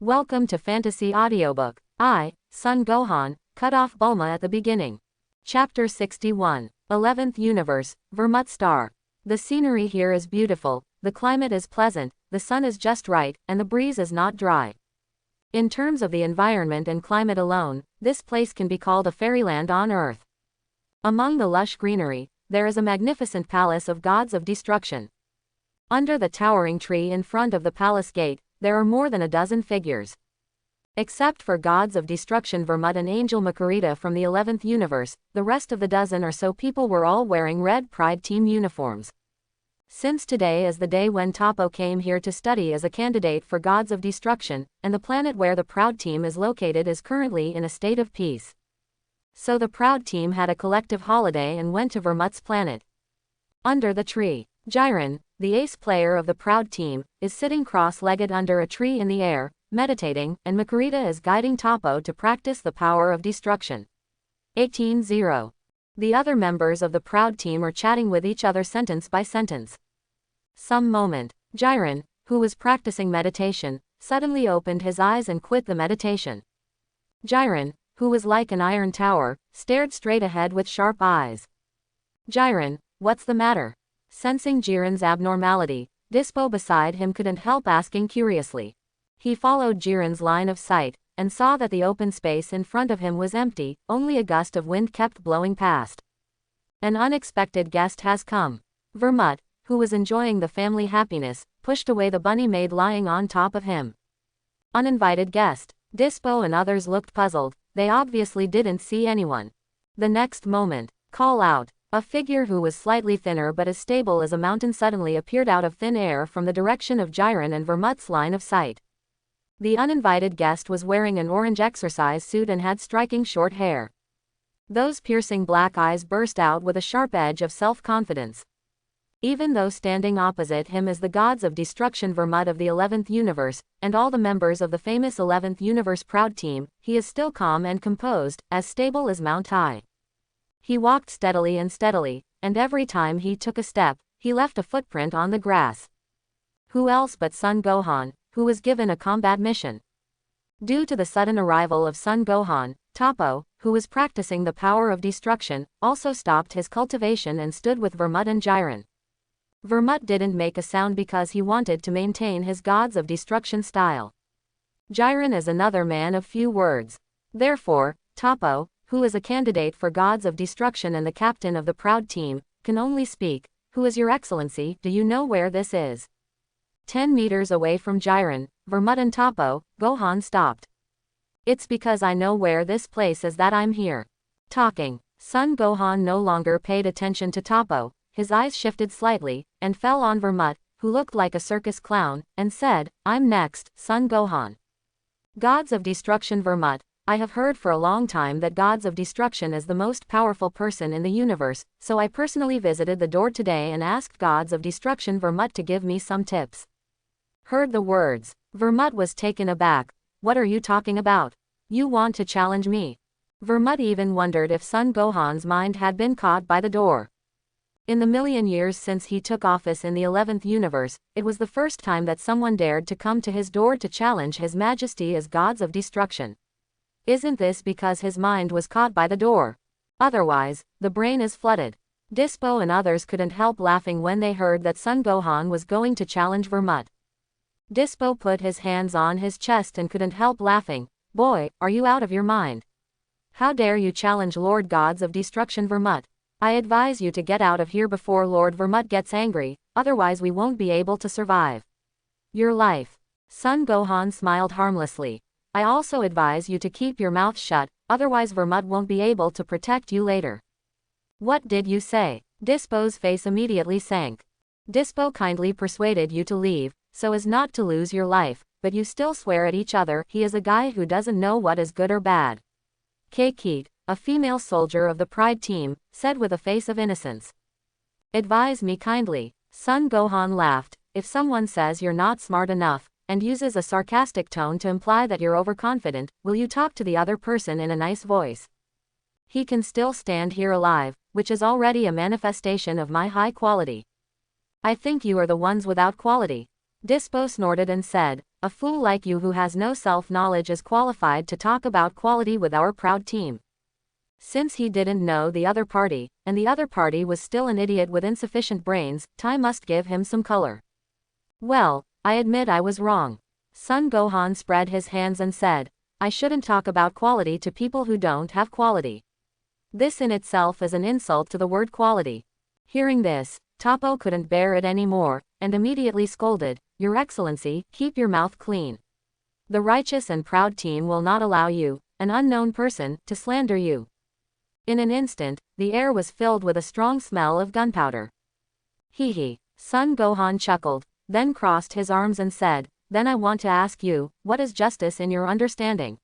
Welcome to Fantasy Audiobook. I, Son Gohan, cut off Bulma at the beginning. Chapter 61. 11th Universe, Vermut Star. The scenery here is beautiful, the climate is pleasant, the sun is just right, and the breeze is not dry. In terms of the environment and climate alone, this place can be called a fairyland on Earth. Among the lush greenery, there is a magnificent palace of gods of destruction. Under the towering tree in front of the palace gate, there are more than a dozen figures. Except for gods of destruction Vermut and Angel Makarita from the 11th universe, the rest of the dozen or so people were all wearing red Pride Team uniforms. Since today is the day when Toppo came here to study as a candidate for gods of destruction, and the planet where the Proud Team is located is currently in a state of peace. So the Proud Team had a collective holiday and went to Vermut's planet. Under the tree, Jiren, the ace player of the Proud Team, is sitting cross-legged under a tree in the air, meditating, and Makarita is guiding Toppo to practice the power of destruction. 18-0. The other members of the Proud Team are chatting with each other sentence by sentence. Some moment, Jiren, who was practicing meditation, suddenly opened his eyes and quit the meditation. Jiren, who was like an iron tower, stared straight ahead with sharp eyes. Jiren, what's the matter? Sensing Jiren's abnormality, Dispo beside him couldn't help asking curiously. He followed Jiren's line of sight, and saw that the open space in front of him was empty, only a gust of wind kept blowing past. An unexpected guest has come. Vermut, who was enjoying the family happiness, pushed away the bunny maid lying on top of him. Uninvited guest. Dispo and others looked puzzled, they obviously didn't see anyone. The next moment, call out. A figure who was slightly thinner but as stable as a mountain suddenly appeared out of thin air from the direction of Jiren and Vermut's line of sight. The uninvited guest was wearing an orange exercise suit and had striking short hair. Those piercing black eyes burst out with a sharp edge of self-confidence. Even though standing opposite him is the gods of destruction Vermut of the 11th universe, and all the members of the famous 11th universe Proud Team, he is still calm and composed, as stable as Mount High. He walked steadily, and every time he took a step, he left a footprint on the grass. Who else but Son Gohan, who was given a combat mission? Due to the sudden arrival of Son Gohan, Toppo, who was practicing the power of destruction, also stopped his cultivation and stood with Vermut and Jiren. Vermut didn't make a sound because he wanted to maintain his gods of destruction style. Jiren is another man of few words. Therefore, Toppo, who is a candidate for gods of destruction and the captain of the Proud Team, can only speak. Who is your excellency? Do you know where this is? 10 meters away from Jiren, Vermut and Toppo, Gohan stopped. It's because I know where this place is that I'm here. Talking. Son Gohan no longer paid attention to Toppo, his eyes shifted slightly, and fell on Vermut, who looked like a circus clown, and said, I'm next, Son Gohan. Gods of destruction Vermut. I have heard for a long time that gods of destruction is the most powerful person in the universe, so I personally visited the door today and asked gods of destruction Vermut to give me some tips. Heard the words. Vermut was taken aback. What are you talking about? You want to challenge me? Vermut even wondered if Son Gohan's mind had been caught by the door. In the million years since he took office in the 11th universe, it was the first time that someone dared to come to his door to challenge His Majesty as gods of destruction. Isn't this because his mind was caught by the door? Otherwise, the brain is flooded. Dispo and others couldn't help laughing when they heard that Son Gohan was going to challenge Vermut. Dispo put his hands on his chest and couldn't help laughing. Boy, are you out of your mind? How dare you challenge Lord Gods of Destruction Vermut? I advise you to get out of here before Lord Vermut gets angry, otherwise we won't be able to survive your life. Son Gohan smiled harmlessly. I also advise you to keep your mouth shut, otherwise Vermut won't be able to protect you later. What did you say? Dispo's face immediately sank. Dispo kindly persuaded you to leave, so as not to lose your life, but you still swear at each other. He is a guy who doesn't know what is good or bad. Keikit, a female soldier of the Pride Team, said with a face of innocence. Advise me kindly. Son Gohan laughed. If someone says you're not smart enough, and uses a sarcastic tone to imply that you're overconfident, will you talk to the other person in a nice voice? He can still stand here alive, which is already a manifestation of my high quality. I think you are the ones without quality. Dispo snorted and said, A fool like you who has no self-knowledge is qualified to talk about quality with our proud team. Since he didn't know the other party, and the other party was still an idiot with insufficient brains, time must give him some color. Well, I admit I was wrong. Son Gohan spread his hands and said, I shouldn't talk about quality to people who don't have quality. This in itself is an insult to the word quality. Hearing this, Toppo couldn't bear it anymore, and immediately scolded, Your Excellency, keep your mouth clean. The righteous and proud team will not allow you, an unknown person, to slander you. In an instant, the air was filled with a strong smell of gunpowder. Hee hee. Son Gohan chuckled, then crossed his arms and said, Then I want to ask you, what is justice in your understanding?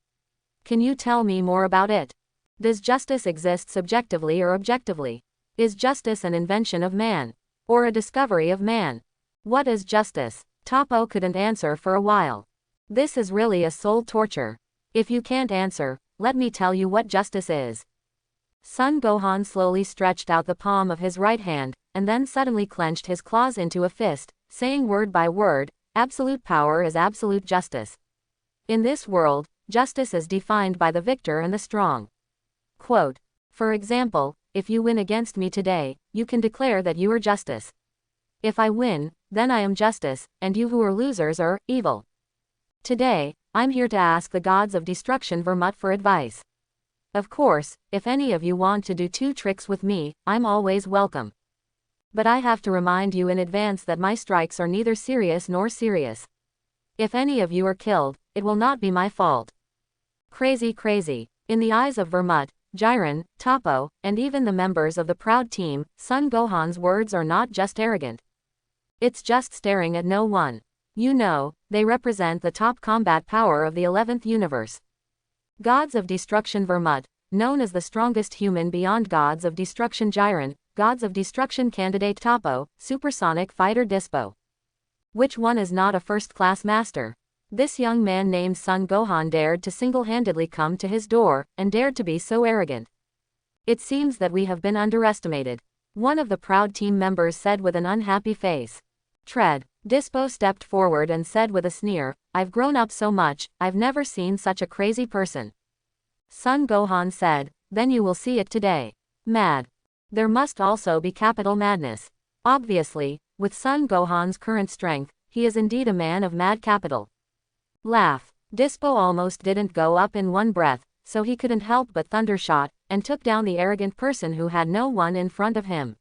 Can you tell me more about it? Does justice exist subjectively or objectively? Is justice an invention of man? Or a discovery of man? What is justice? Toppo couldn't answer for a while. This is really a soul torture. If you can't answer, let me tell you what justice is. Son Gohan slowly stretched out the palm of his right hand, and then suddenly clenched his claws into a fist, saying word by word, Absolute power is absolute justice. In this world, justice is defined by the victor and the strong. Quote, For example, if you win against me today, you can declare that you are justice. If I win, then I am justice, and you who are losers are evil. Today, I'm here to ask the gods of destruction Vermut for advice. Of course, if any of you want to do 2 tricks with me, I'm always welcome. But I have to remind you in advance that my strikes are neither serious nor serious. If any of you are killed, it will not be my fault. Crazy. In the eyes of Vermut, Jiren, Toppo, and even the members of the proud team, Son Gohan's words are not just arrogant. It's just staring at no one. You know, they represent the top combat power of the 11th universe. Gods of Destruction Vermut, known as the strongest human beyond Gods of Destruction Jiren, Gods of Destruction candidate Toppo, Supersonic Fighter Dispo. Which one is not a first-class master? This young man named Son Gohan dared to single-handedly come to his door, and dared to be so arrogant. It seems that we have been underestimated. One of the proud team members said with an unhappy face. Tread. Dispo stepped forward and said with a sneer, I've grown up so much, I've never seen such a crazy person. Son Gohan said, Then you will see it today. Mad. There must also be capital madness. Obviously, with Son Gohan's current strength, he is indeed a man of mad capital. Laugh. Dispo almost didn't go up in one breath, so he couldn't help but thundershot, and took down the arrogant person who had no one in front of him.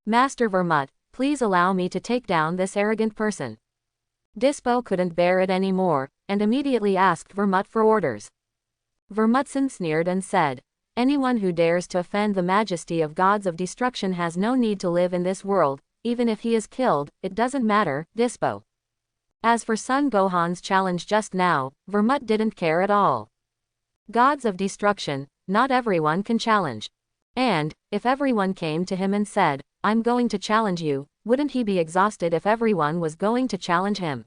Master Vermut, please allow me to take down this arrogant person. Dispo couldn't bear it anymore, and immediately asked Vermut for orders. Vermutson sneered and said, Anyone who dares to offend the majesty of gods of destruction has no need to live in this world, even if he is killed, it doesn't matter, Dispo. As for Son Gohan's challenge just now, Vermut didn't care at all. Gods of destruction, not everyone can challenge. And, if everyone came to him and said, I'm going to challenge you, wouldn't he be exhausted if everyone was going to challenge him?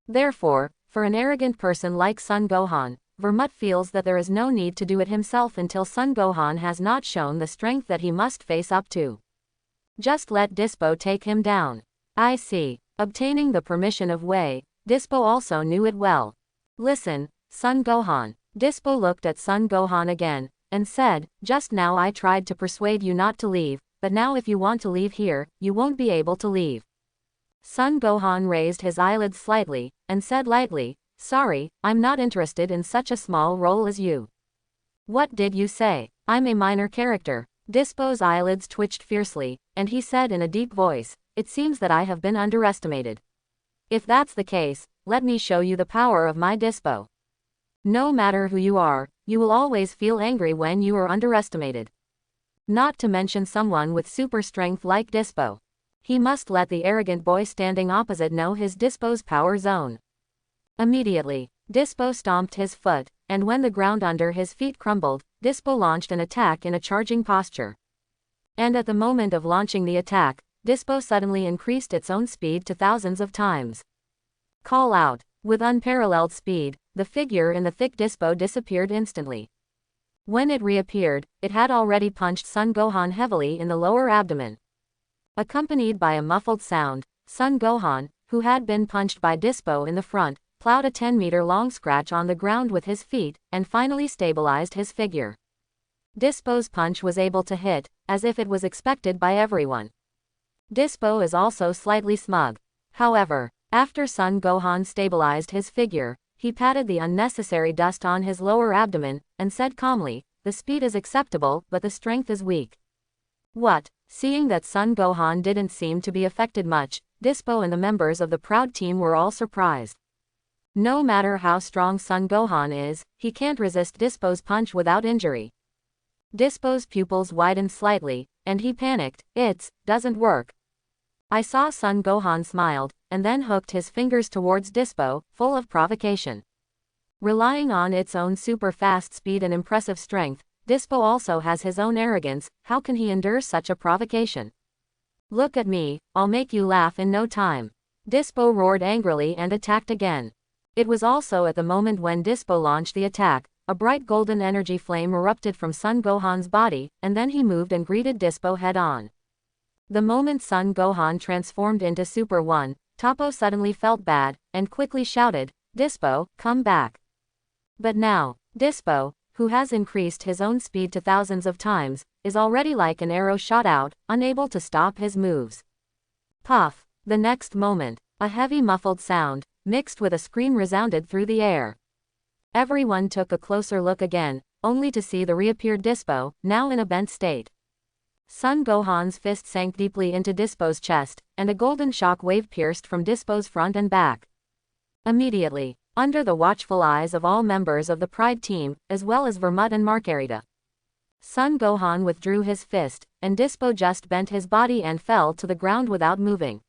Therefore, for an arrogant person like Son Gohan, Vermut feels that there is no need to do it himself until Son Gohan has not shown the strength that he must face up to. Just let Dispo take him down. I see. Obtaining the permission of Wei, Dispo also knew it well. Listen, Son Gohan. Dispo looked at Son Gohan again, and said, Just now I tried to persuade you not to leave, but now if you want to leave here, you won't be able to leave. Son Gohan raised his eyelids slightly, and said lightly, Sorry, I'm not interested in such a small role as you. What did you say? I'm a minor character. Dispo's eyelids twitched fiercely, and he said in a deep voice, It seems that I have been underestimated. If that's the case, let me show you the power of my Dispo. No matter who you are, you will always feel angry when you are underestimated. Not to mention someone with super strength like Dispo. He must let the arrogant boy standing opposite know his Dispo's power zone. Immediately, Dispo stomped his foot, and when the ground under his feet crumbled, Dispo launched an attack in a charging posture. And at the moment of launching the attack, Dispo suddenly increased its own speed to thousands of times. Call out. With unparalleled speed, the figure in the thick Dispo disappeared instantly. When it reappeared, it had already punched Son Gohan heavily in the lower abdomen. Accompanied by a muffled sound, Son Gohan, who had been punched by Dispo in the front, plowed a 10-meter-long scratch on the ground with his feet, and finally stabilized his figure. Dispo's punch was able to hit, as if it was expected by everyone. Dispo is also slightly smug. However, after Son Gohan stabilized his figure, he patted the unnecessary dust on his lower abdomen, and said calmly, "The speed is acceptable, but the strength is weak." What? Seeing that Son Gohan didn't seem to be affected much, Dispo and the members of the Proud Team were all surprised. No matter how strong Son Gohan is, he can't resist Dispo's punch without injury. Dispo's pupils widened slightly, and he panicked. Doesn't work. I saw Son Gohan smiled, and then hooked his fingers towards Dispo, full of provocation. Relying on its own super fast speed and impressive strength, Dispo also has his own arrogance. How can he endure such a provocation? "Look at me, I'll make you laugh in no time." Dispo roared angrily and attacked again. It was also at the moment when Dispo launched the attack, a bright golden energy flame erupted from Son Gohan's body, and then he moved and greeted Dispo head-on. The moment Son Gohan transformed into Super 1, Toppo suddenly felt bad, and quickly shouted, "Dispo, come back." But now, Dispo, who has increased his own speed to thousands of times, is already like an arrow shot out, unable to stop his moves. Puff! The next moment, a heavy muffled sound, mixed with a scream resounded through the air. Everyone took a closer look again, only to see the reappeared Dispo, now in a bent state. Son Gohan's fist sank deeply into Dispo's chest, and a golden shock wave pierced from Dispo's front and back. Immediately, under the watchful eyes of all members of the Pride Team, as well as Vermut and Margarita, Son Gohan withdrew his fist, and Dispo just bent his body and fell to the ground without moving.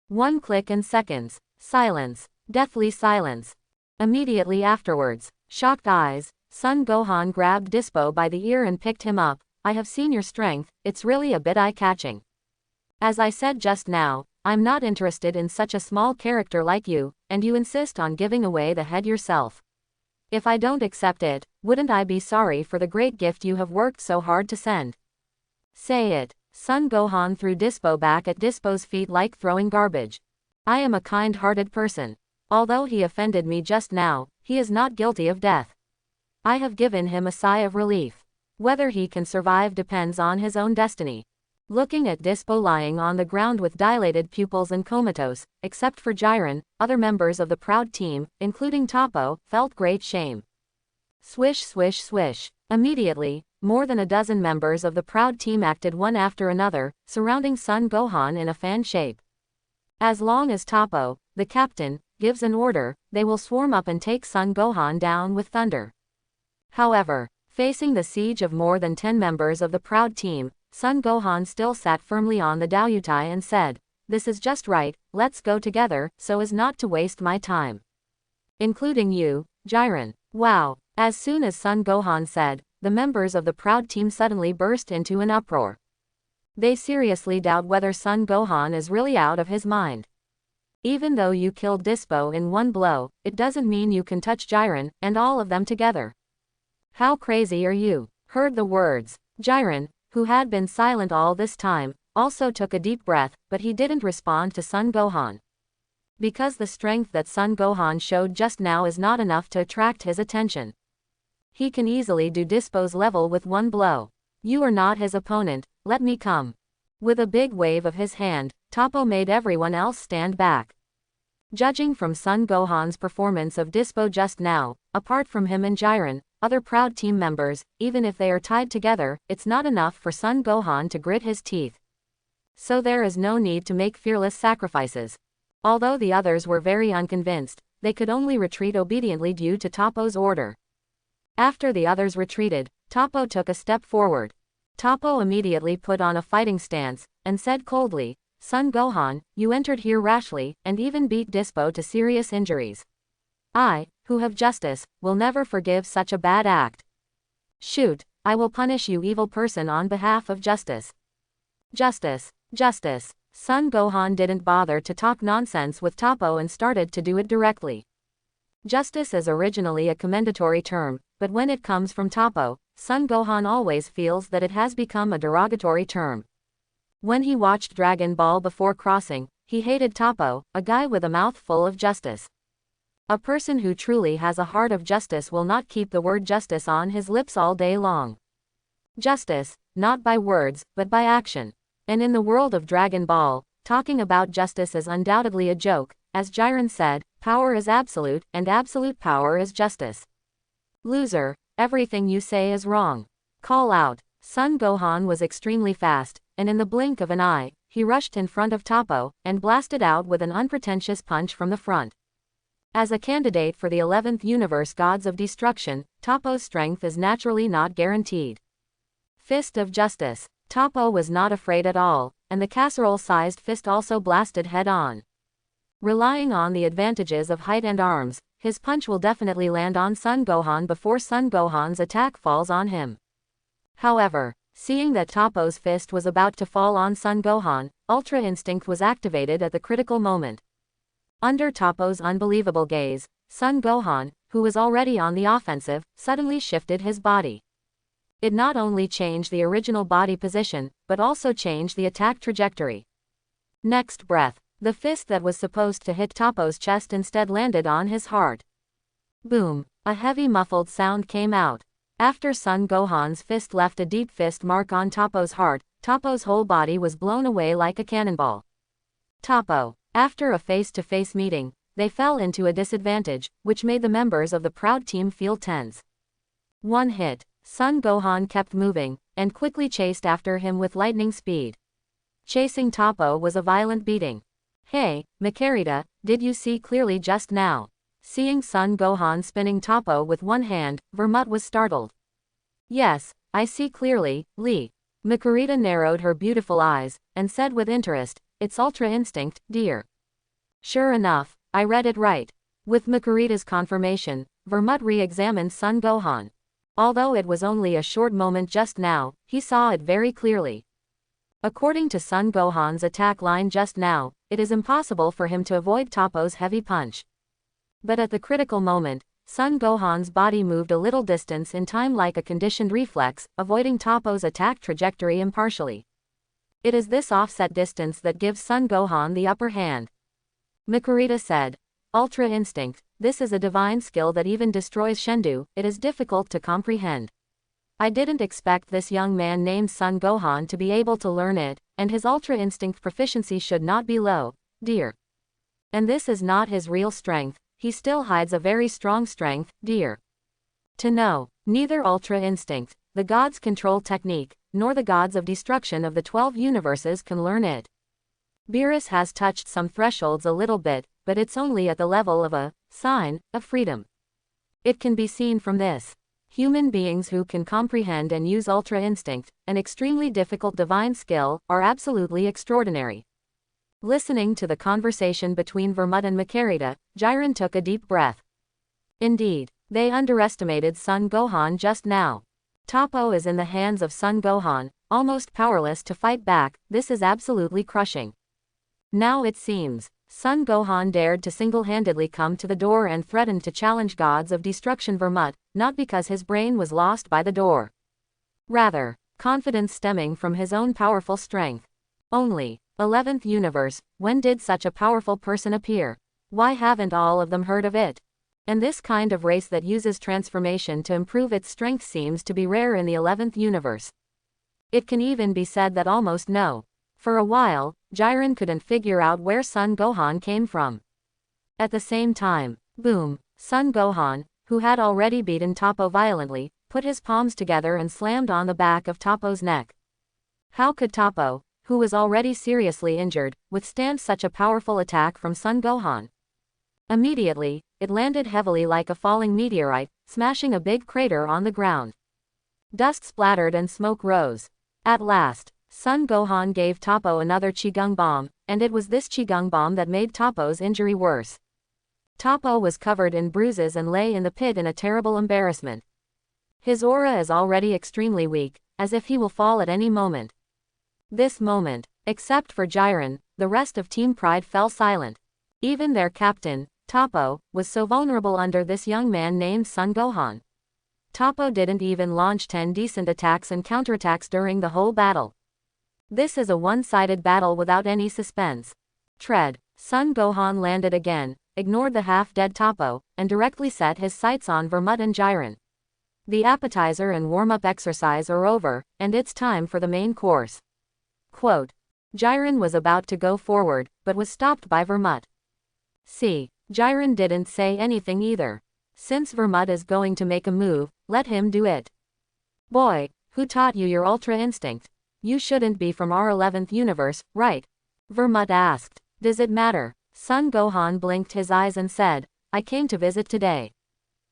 One click and seconds. Silence. Deathly silence. Immediately afterwards, shocked eyes, Son Gohan grabbed Dispo by the ear and picked him up. "I have seen your strength, it's really a bit eye-catching. As I said just now, I'm not interested in such a small character like you, and you insist on giving away the head yourself. If I don't accept it, wouldn't I be sorry for the great gift you have worked so hard to send? Say it." Son Gohan threw Dispo back at Dispo's feet like throwing garbage. "I am a kind-hearted person. Although he offended me just now, he is not guilty of death. I have given him a sigh of relief. Whether he can survive depends on his own destiny." Looking at Dispo lying on the ground with dilated pupils and comatose, except for Jiren, other members of the Proud Team, including Toppo, felt great shame. Swish swish swish. Immediately, more than a dozen members of the Proud Team acted one after another, surrounding Son Gohan in a fan shape. As long as Toppo, the captain, gives an order, they will swarm up and take Son Gohan down with thunder. However, facing the siege of more than 10 members of the Proud Team, Son Gohan still sat firmly on the Daoyutai and said, "This is just right, let's go together, so as not to waste my time. Including you, Jiren." Wow! As soon as Son Gohan said, the members of the Proud Team suddenly burst into an uproar. They seriously doubt whether Son Gohan is really out of his mind. Even though you killed Dispo in one blow, it doesn't mean you can touch Jiren, and all of them together. How crazy are you? Heard the words. Jiren, who had been silent all this time, also took a deep breath, but he didn't respond to Son Gohan. Because the strength that Son Gohan showed just now is not enough to attract his attention. He can easily do Dispo's level with one blow. "You are not his opponent, let me come." With a big wave of his hand, Toppo made everyone else stand back. Judging from Son Gohan's performance of Dispo just now, apart from him and Jiren, other Proud Team members, even if they are tied together, it's not enough for Son Gohan to grit his teeth. So there is no need to make fearless sacrifices. Although the others were very unconvinced, they could only retreat obediently due to Toppo's order. After the others retreated, Toppo took a step forward. Toppo immediately put on a fighting stance, and said coldly, "Son Gohan, you entered here rashly, and even beat Dispo to serious injuries. I, who have justice, will never forgive such a bad act. Shoot, I will punish you evil person on behalf of justice." Justice, justice. Son Gohan didn't bother to talk nonsense with Toppo and started to do it directly. Justice is originally a commendatory term, but when it comes from Toppo, Son Gohan always feels that it has become a derogatory term. When he watched Dragon Ball before crossing, he hated Toppo, a guy with a mouth full of justice. A person who truly has a heart of justice will not keep the word justice on his lips all day long. Justice, not by words, but by action. And in the world of Dragon Ball, talking about justice is undoubtedly a joke. As Jiren said, power is absolute, and absolute power is justice. Loser, everything you say is wrong. Call out. Son Gohan was extremely fast, and in the blink of an eye, he rushed in front of Toppo, and blasted out with an unpretentious punch from the front. As a candidate for the 11th universe Gods of Destruction, Toppo's strength is naturally not guaranteed. Fist of Justice. Toppo was not afraid at all, and the casserole-sized fist also blasted head-on. Relying on the advantages of height and arms, his punch will definitely land on Son Gohan before Son Gohan's attack falls on him. However, seeing that Toppo's fist was about to fall on Son Gohan, Ultra Instinct was activated at the critical moment. Under Toppo's unbelievable gaze, Son Gohan, who was already on the offensive, suddenly shifted his body. It not only changed the original body position, but also changed the attack trajectory. Next breath, the fist that was supposed to hit Toppo's chest instead landed on his heart. Boom! A heavy muffled sound came out. After Son Gohan's fist left a deep fist mark on Toppo's heart, Toppo's whole body was blown away like a cannonball. Toppo. After a face-to-face meeting, they fell into a disadvantage, which made the members of the proud team feel tense. One hit. Son Gohan kept moving, and quickly chased after him with lightning speed. Chasing Toppo was a violent beating. Hey, Makarita, did you see clearly just now? Seeing Son Gohan spinning Toppo with one hand, Vermut was startled. Yes, I see clearly, Lee. Makarita narrowed her beautiful eyes, and said with interest, it's Ultra Instinct, dear. Sure enough, I read it right. With Makarita's confirmation, Vermut re-examined Son Gohan. Although it was only a short moment just now, he saw it very clearly. According to Son Gohan's attack line just now, it is impossible for him to avoid Toppo's heavy punch. But at the critical moment, Son Gohan's body moved a little distance in time like a conditioned reflex, avoiding Toppo's attack trajectory impartially. It is this offset distance that gives Son Gohan the upper hand. Makarita said, Ultra Instinct, this is a divine skill that even destroys Shendu, it is difficult to comprehend. I didn't expect this young man named Son Gohan to be able to learn it, and his Ultra Instinct proficiency should not be low, dear. And this is not his real strength, he still hides a very strong strength, dear. To know, neither Ultra Instinct, the God's control technique, nor the Gods of Destruction of the 12 universes can learn it. Beerus has touched some thresholds a little bit, but it's only at the level of a sign of freedom. It can be seen from this. Human beings who can comprehend and use Ultra Instinct, an extremely difficult divine skill, are absolutely extraordinary. Listening to the conversation between Vermut and Makarita, Jiren took a deep breath. Indeed, they underestimated Son Gohan just now. Toppo is in the hands of Son Gohan, almost powerless to fight back, this is absolutely crushing. Now it seems, Son Gohan dared to single-handedly come to the door and threatened to challenge Gods of Destruction Vermut, not because his brain was lost by the door. Rather, confidence stemming from his own powerful strength. Only, 11th universe, when did such a powerful person appear? Why haven't all of them heard of it? And this kind of race that uses transformation to improve its strength seems to be rare in the 11th universe. It can even be said that almost no. For a while, Jiren couldn't figure out where Son Gohan came from. At the same time, boom, Son Gohan, who had already beaten Toppo violently, put his palms together and slammed on the back of Toppo's neck. How could Toppo, who was already seriously injured, withstand such a powerful attack from Son Gohan? Immediately, it landed heavily like a falling meteorite, smashing a big crater on the ground. Dust splattered and smoke rose. At last, Son Gohan gave Toppo another Qigong bomb, and it was this Qigong bomb that made Toppo's injury worse. Toppo was covered in bruises and lay in the pit in a terrible embarrassment. His aura is already extremely weak, as if he will fall at any moment. This moment, except for Jiren, the rest of Team Pride fell silent. Even their captain, Toppo, was so vulnerable under this young man named Son Gohan. Toppo didn't even launch 10 decent attacks and counterattacks during the whole battle. This is a one-sided battle without any suspense. Tread. Son Gohan landed again, ignored the half-dead Toppo, and directly set his sights on Vermut and Jiren. The appetizer and warm-up exercise are over, and it's time for the main course. Quote. Jiren was about to go forward, but was stopped by Vermut. See. Jiren didn't say anything either. Since Vermut is going to make a move, let him do it. Boy, who taught you your ultra instinct? You shouldn't be from our 11th universe, right? Vermut asked. Does it matter? Son Gohan blinked his eyes and said, I came to visit today.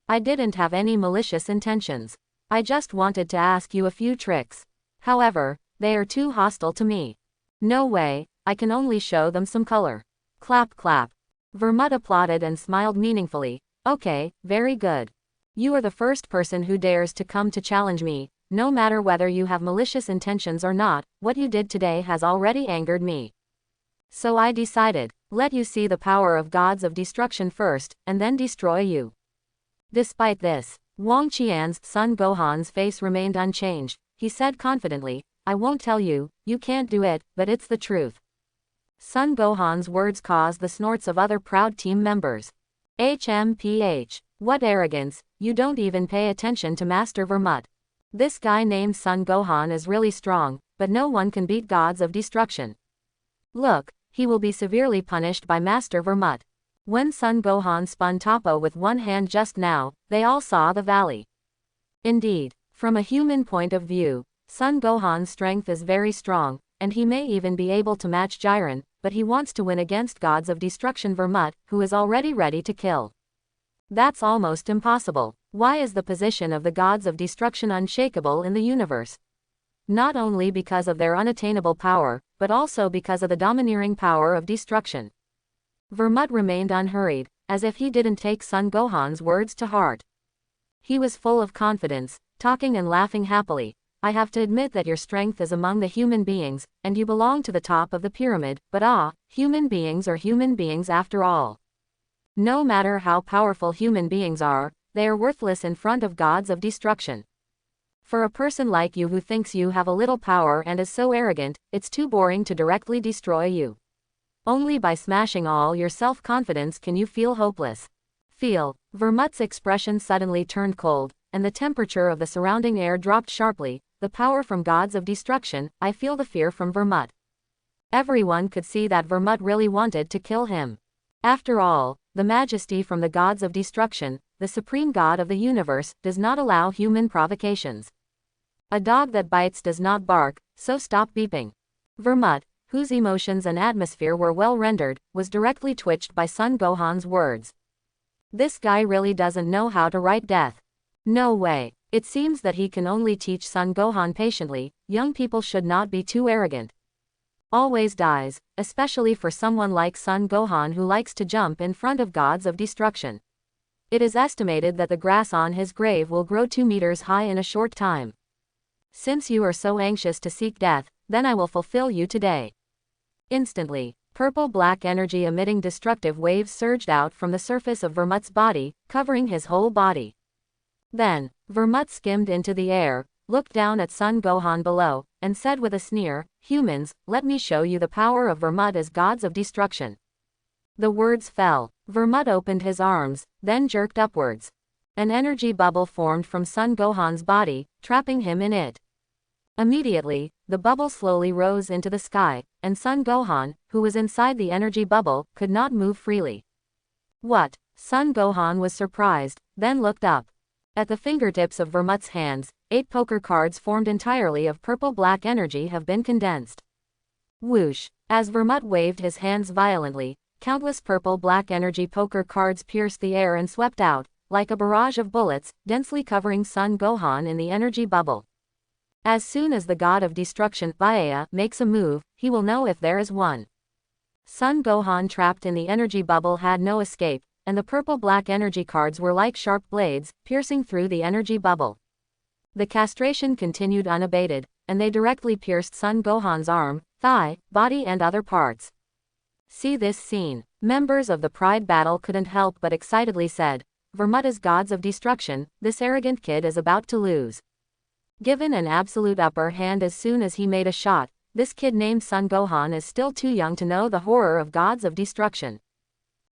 I didn't have any malicious intentions. I just wanted to ask you a few tricks. However, they are too hostile to me. No way, I can only show them some color. Clap clap. Vermut applauded and smiled meaningfully. Okay, very good. You are the first person who dares to come to challenge me. No matter whether you have malicious intentions or not, what you did today has already angered me. So I decided, let you see the power of gods of destruction first, and then destroy you. Despite this, Wang Qian's son Gohan's face remained unchanged. He said confidently, I won't tell you, you can't do it, but it's the truth. Son Gohan's words caused the snorts of other proud team members. HMPH. What arrogance, you don't even pay attention to Master Vermut. This guy named Son Gohan is really strong, but no one can beat gods of destruction. Look, he will be severely punished by Master Vermut. When Son Gohan spun Toppo with one hand just now, they all saw the valley. Indeed, from a human point of view, Son Gohan's strength is very strong, and he may even be able to match Jiren, but he wants to win against gods of destruction Vermut, who is already ready to kill. That's almost impossible. Why is the position of the gods of destruction unshakable in the universe? Not only because of their unattainable power, but also because of the domineering power of destruction. Vermut remained unhurried, as if he didn't take Son Gohan's words to heart. He was full of confidence, talking and laughing happily. I have to admit that your strength is among the human beings, and you belong to the top of the pyramid, but human beings are human beings after all. No matter how powerful human beings are, they are worthless in front of gods of destruction. For a person like you who thinks you have a little power and is so arrogant, it's too boring to directly destroy you. Only by smashing all your self-confidence can you feel hopeless. Feel. Vermut's expression suddenly turned cold, and the temperature of the surrounding air dropped sharply. The power from gods of destruction, I feel the fear from Vermut. Everyone could see that Vermut really wanted to kill him. After all, the majesty from the gods of destruction, the supreme god of the universe, does not allow human provocations. A dog that bites does not bark, so stop beeping. Vermut, whose emotions and atmosphere were well rendered, was directly twitched by Son Gohan's words. This guy really doesn't know how to write death. No way. It seems that he can only teach Son Gohan patiently. Young people should not be too arrogant. Always dies, especially for someone like Son Gohan who likes to jump in front of gods of destruction. It is estimated that the grass on his grave will grow 2 meters high in a short time. Since you are so anxious to seek death, then I will fulfill you today. Instantly, purple-black energy emitting destructive waves surged out from the surface of Vermut's body, covering his whole body. Then, Vermut skimmed into the air, looked down at Son Gohan below, and said with a sneer, Humans, let me show you the power of Vermut as gods of destruction. The words fell. Vermut opened his arms, then jerked upwards. An energy bubble formed from Son Gohan's body, trapping him in it. Immediately, the bubble slowly rose into the sky, and Son Gohan, who was inside the energy bubble, could not move freely. What? Son Gohan was surprised, then looked up. At the fingertips of Vermut's hands, 8 poker cards formed entirely of purple-black energy have been condensed. Whoosh! As Vermut waved his hands violently, countless purple-black energy poker cards pierced the air and swept out, like a barrage of bullets, densely covering Son Gohan in the energy bubble. As soon as the god of destruction, Vaea, makes a move, he will know if there is one. Son Gohan trapped in the energy bubble had no escape, and the purple-black energy cards were like sharp blades, piercing through the energy bubble. The castration continued unabated, and they directly pierced Son Gohan's arm, thigh, body and other parts. See this scene. Members of the Pride Battle couldn't help but excitedly said, Vermut is gods of destruction, this arrogant kid is about to lose. Given an absolute upper hand as soon as he made a shot, this kid named Son Gohan is still too young to know the horror of gods of destruction.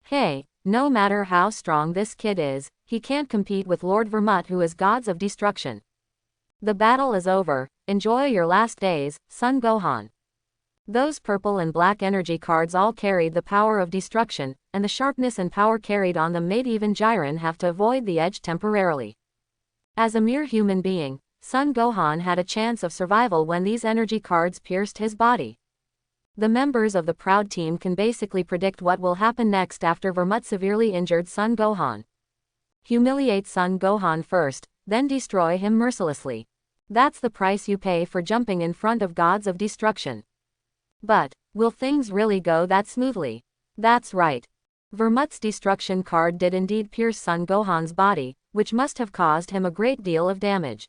Hey, No matter how strong this kid is, he can't compete with Lord Vermut, who is gods of destruction. The battle is over, enjoy your last days, Son Gohan. Those purple and black energy cards all carried the power of destruction, and the sharpness and power carried on them made even Jiren have to avoid the edge temporarily. As a mere human being, Son Gohan had a chance of survival when these energy cards pierced his body. The members of the Proud Team can basically predict what will happen next after Vermut severely injured Son Gohan. Humiliate Son Gohan first, then destroy him mercilessly. That's the price you pay for jumping in front of gods of destruction. But, will things really go that smoothly? That's right. Vermut's destruction card did indeed pierce Son Gohan's body, which must have caused him a great deal of damage.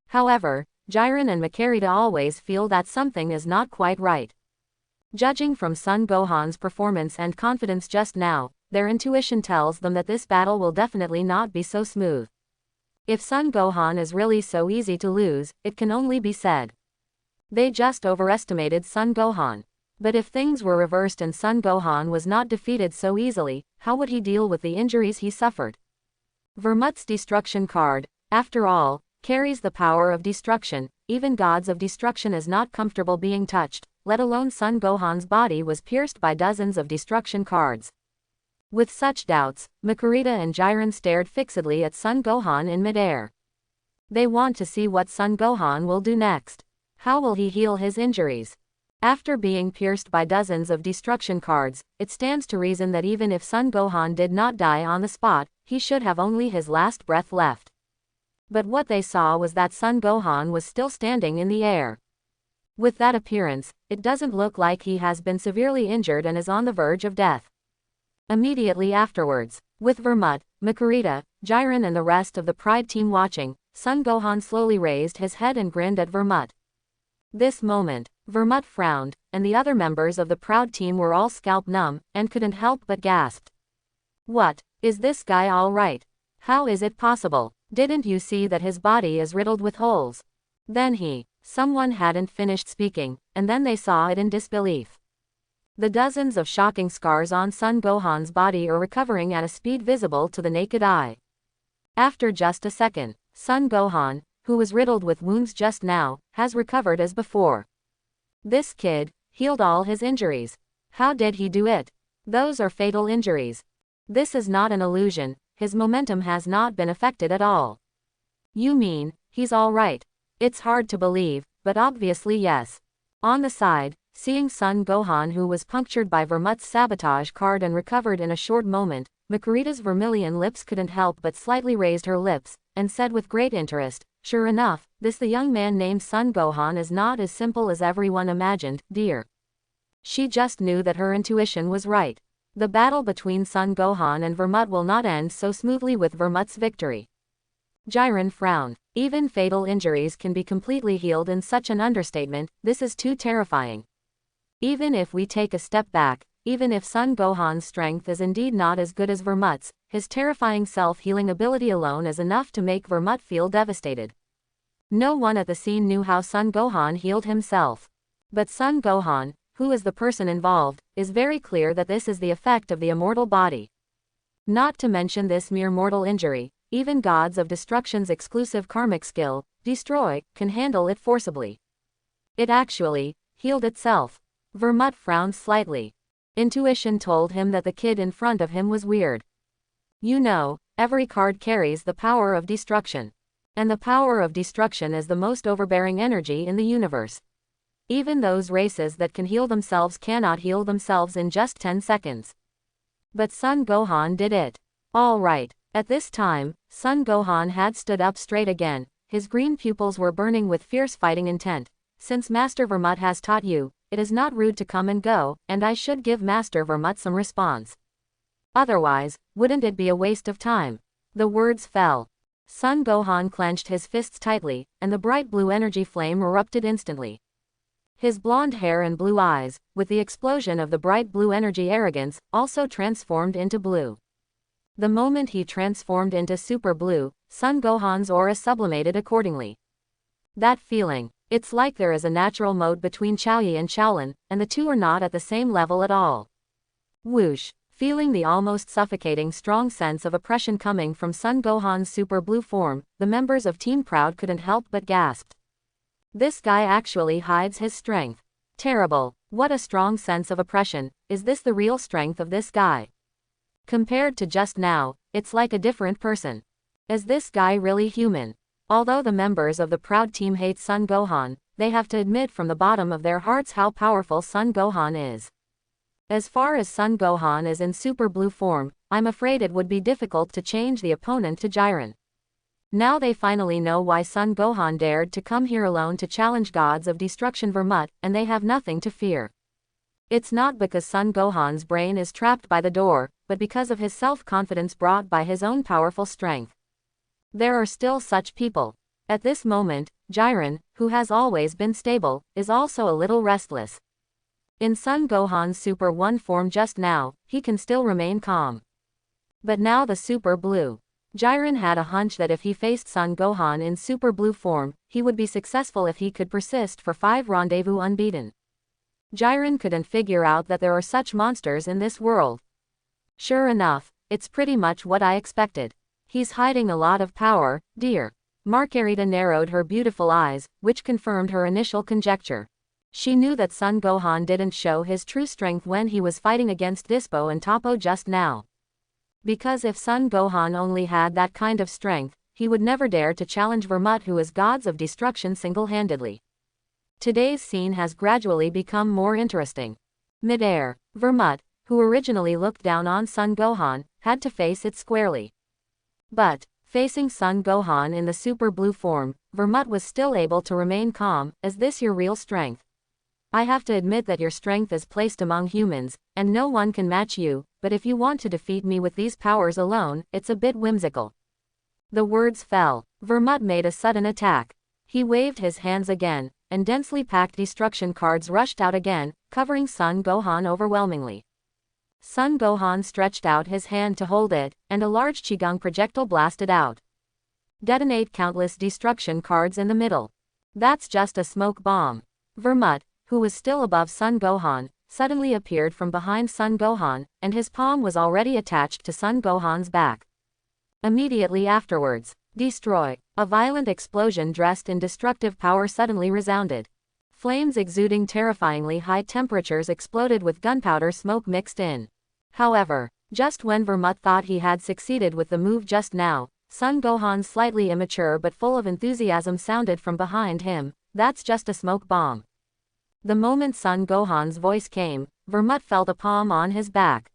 However, Jiren and Makarita always feel that something is not quite right. Judging from Son Gohan's performance and confidence just now, their intuition tells them that this battle will definitely not be so smooth. If Son Gohan is really so easy to lose, it can only be said they just overestimated Son Gohan. But if things were reversed and Son Gohan was not defeated so easily, how would he deal with the injuries he suffered? Vermut's destruction card, after all, carries the power of destruction. Even gods of destruction is not comfortable being touched, let alone Son Gohan's body was pierced by dozens of destruction cards. With such doubts, Makarita and Jiren stared fixedly at Son Gohan in midair. They want to see what Son Gohan will do next. How will he heal his injuries? After being pierced by dozens of destruction cards, it stands to reason that even if Son Gohan did not die on the spot, he should have only his last breath left. But what they saw was that Son Gohan was still standing in the air. With that appearance, it doesn't look like he has been severely injured and is on the verge of death. Immediately afterwards, with Vermut, Makarita, Jiren and the rest of the Pride Team watching, Son Gohan slowly raised his head and grinned at Vermut. This moment, Vermut frowned, and the other members of the Proud Team were all scalp numb, and couldn't help but gasped. What, is this guy all right? How is it possible? Didn't you see that his body is riddled with holes? Then someone hadn't finished speaking, and then they saw it in disbelief. The dozens of shocking scars on Son Gohan's body are recovering at a speed visible to the naked eye. After just a second, Son Gohan, who was riddled with wounds just now, has recovered as before. This kid healed all his injuries. How did he do it? Those are fatal injuries. This is not an illusion, his momentum has not been affected at all. You mean, he's all right? It's hard to believe, but obviously yes. On the side, seeing Son Gohan, who was punctured by Vermut's sabotage card and recovered in a short moment, Makarita's vermilion lips couldn't help but slightly raised her lips, and said with great interest, "Sure enough, the young man named Son Gohan is not as simple as everyone imagined, dear." She just knew that her intuition was right. The battle between Son Gohan and Vermut will not end so smoothly with Vermut's victory. Jiren frowned. Even fatal injuries can be completely healed in such an understatement, this is too terrifying. Even if we take a step back, even if Son Gohan's strength is indeed not as good as Vermut's, his terrifying self-healing ability alone is enough to make Vermut feel devastated. No one at the scene knew how Son Gohan healed himself. But Son Gohan, who is the person involved, is very clear that this is the effect of the immortal body. Not to mention this mere mortal injury, even gods of destruction's exclusive karmic skill, Destroy, can handle it forcibly. It actually healed itself. Vermut frowned slightly. Intuition told him that the kid in front of him was weird. You know, every card carries the power of destruction. And the power of destruction is the most overbearing energy in the universe. Even those races that can heal themselves cannot heal themselves in just 10 seconds. But Son Gohan did it. All right. At this time, Son Gohan had stood up straight again. His green pupils were burning with fierce fighting intent. Since Master Vermut has taught you, it is not rude to come and go, and I should give Master Vermut some response. Otherwise, wouldn't it be a waste of time? The words fell. Son Gohan clenched his fists tightly, and the bright blue energy flame erupted instantly. His blonde hair and blue eyes, with the explosion of the bright blue energy arrogance, also transformed into blue. The moment he transformed into super blue, Son Gohan's aura sublimated accordingly. That feeling, it's like there is a natural mode between Chaoyi and Shaolin, and the two are not at the same level at all. Whoosh! Feeling the almost suffocating strong sense of oppression coming from Son Gohan's super blue form, the members of Team Proud couldn't help but gasp. This guy actually hides his strength. Terrible. What a strong sense of oppression. Is this the real strength of this guy? Compared to just now, it's like a different person. Is this guy really human? Although the members of the Proud team hate Son Gohan, they have to admit from the bottom of their hearts how powerful Son Gohan is. As far as Son Gohan is in super blue form, I'm afraid it would be difficult to change the opponent to Jiren. Now they finally know why Son Gohan dared to come here alone to challenge gods of destruction Vermut, and they have nothing to fear. It's not because Son Gohan's brain is trapped by the door, but because of his self-confidence brought by his own powerful strength. There are still such people. At this moment, Jiren, who has always been stable, is also a little restless. In Son Gohan's Super 1 form just now, he can still remain calm. But now the Super Blue. Jiren had a hunch that if he faced Son Gohan in Super Blue form, he would be successful if he could persist for 5 rendezvous unbeaten. Jiren couldn't figure out that there are such monsters in this world. Sure enough, it's pretty much what I expected. He's hiding a lot of power, dear. Margarita narrowed her beautiful eyes, which confirmed her initial conjecture. She knew that Son Gohan didn't show his true strength when he was fighting against Dispo and Toppo just now. Because if Son Gohan only had that kind of strength, he would never dare to challenge Vermut, who is gods of destruction single-handedly. Today's scene has gradually become more interesting. Mid-air, Vermut, who originally looked down on Son Gohan, had to face it squarely. But, facing Son Gohan in the super blue form, Vermut was still able to remain calm. Is this your real strength? I have to admit that your strength is placed among humans, and no one can match you, but if you want to defeat me with these powers alone, it's a bit whimsical. The words fell. Vermut made a sudden attack. He waved his hands again, and densely packed destruction cards rushed out again, covering Son Gohan overwhelmingly. Son Gohan stretched out his hand to hold it, and a large Qigong projectile blasted out. Detonate countless destruction cards in the middle. That's just a smoke bomb. Vermut, who was still above Son Gohan, suddenly appeared from behind Son Gohan, and his palm was already attached to Son Gohan's back. Immediately afterwards, destroy. A violent explosion dressed in destructive power suddenly resounded. Flames exuding terrifyingly high temperatures exploded with gunpowder smoke mixed in. However, just when Vermut thought he had succeeded with the move just now, Son Gohan's slightly immature but full of enthusiasm sounded from behind him. That's just a smoke bomb. The moment Son Gohan's voice came, Vermut felt a palm on his back.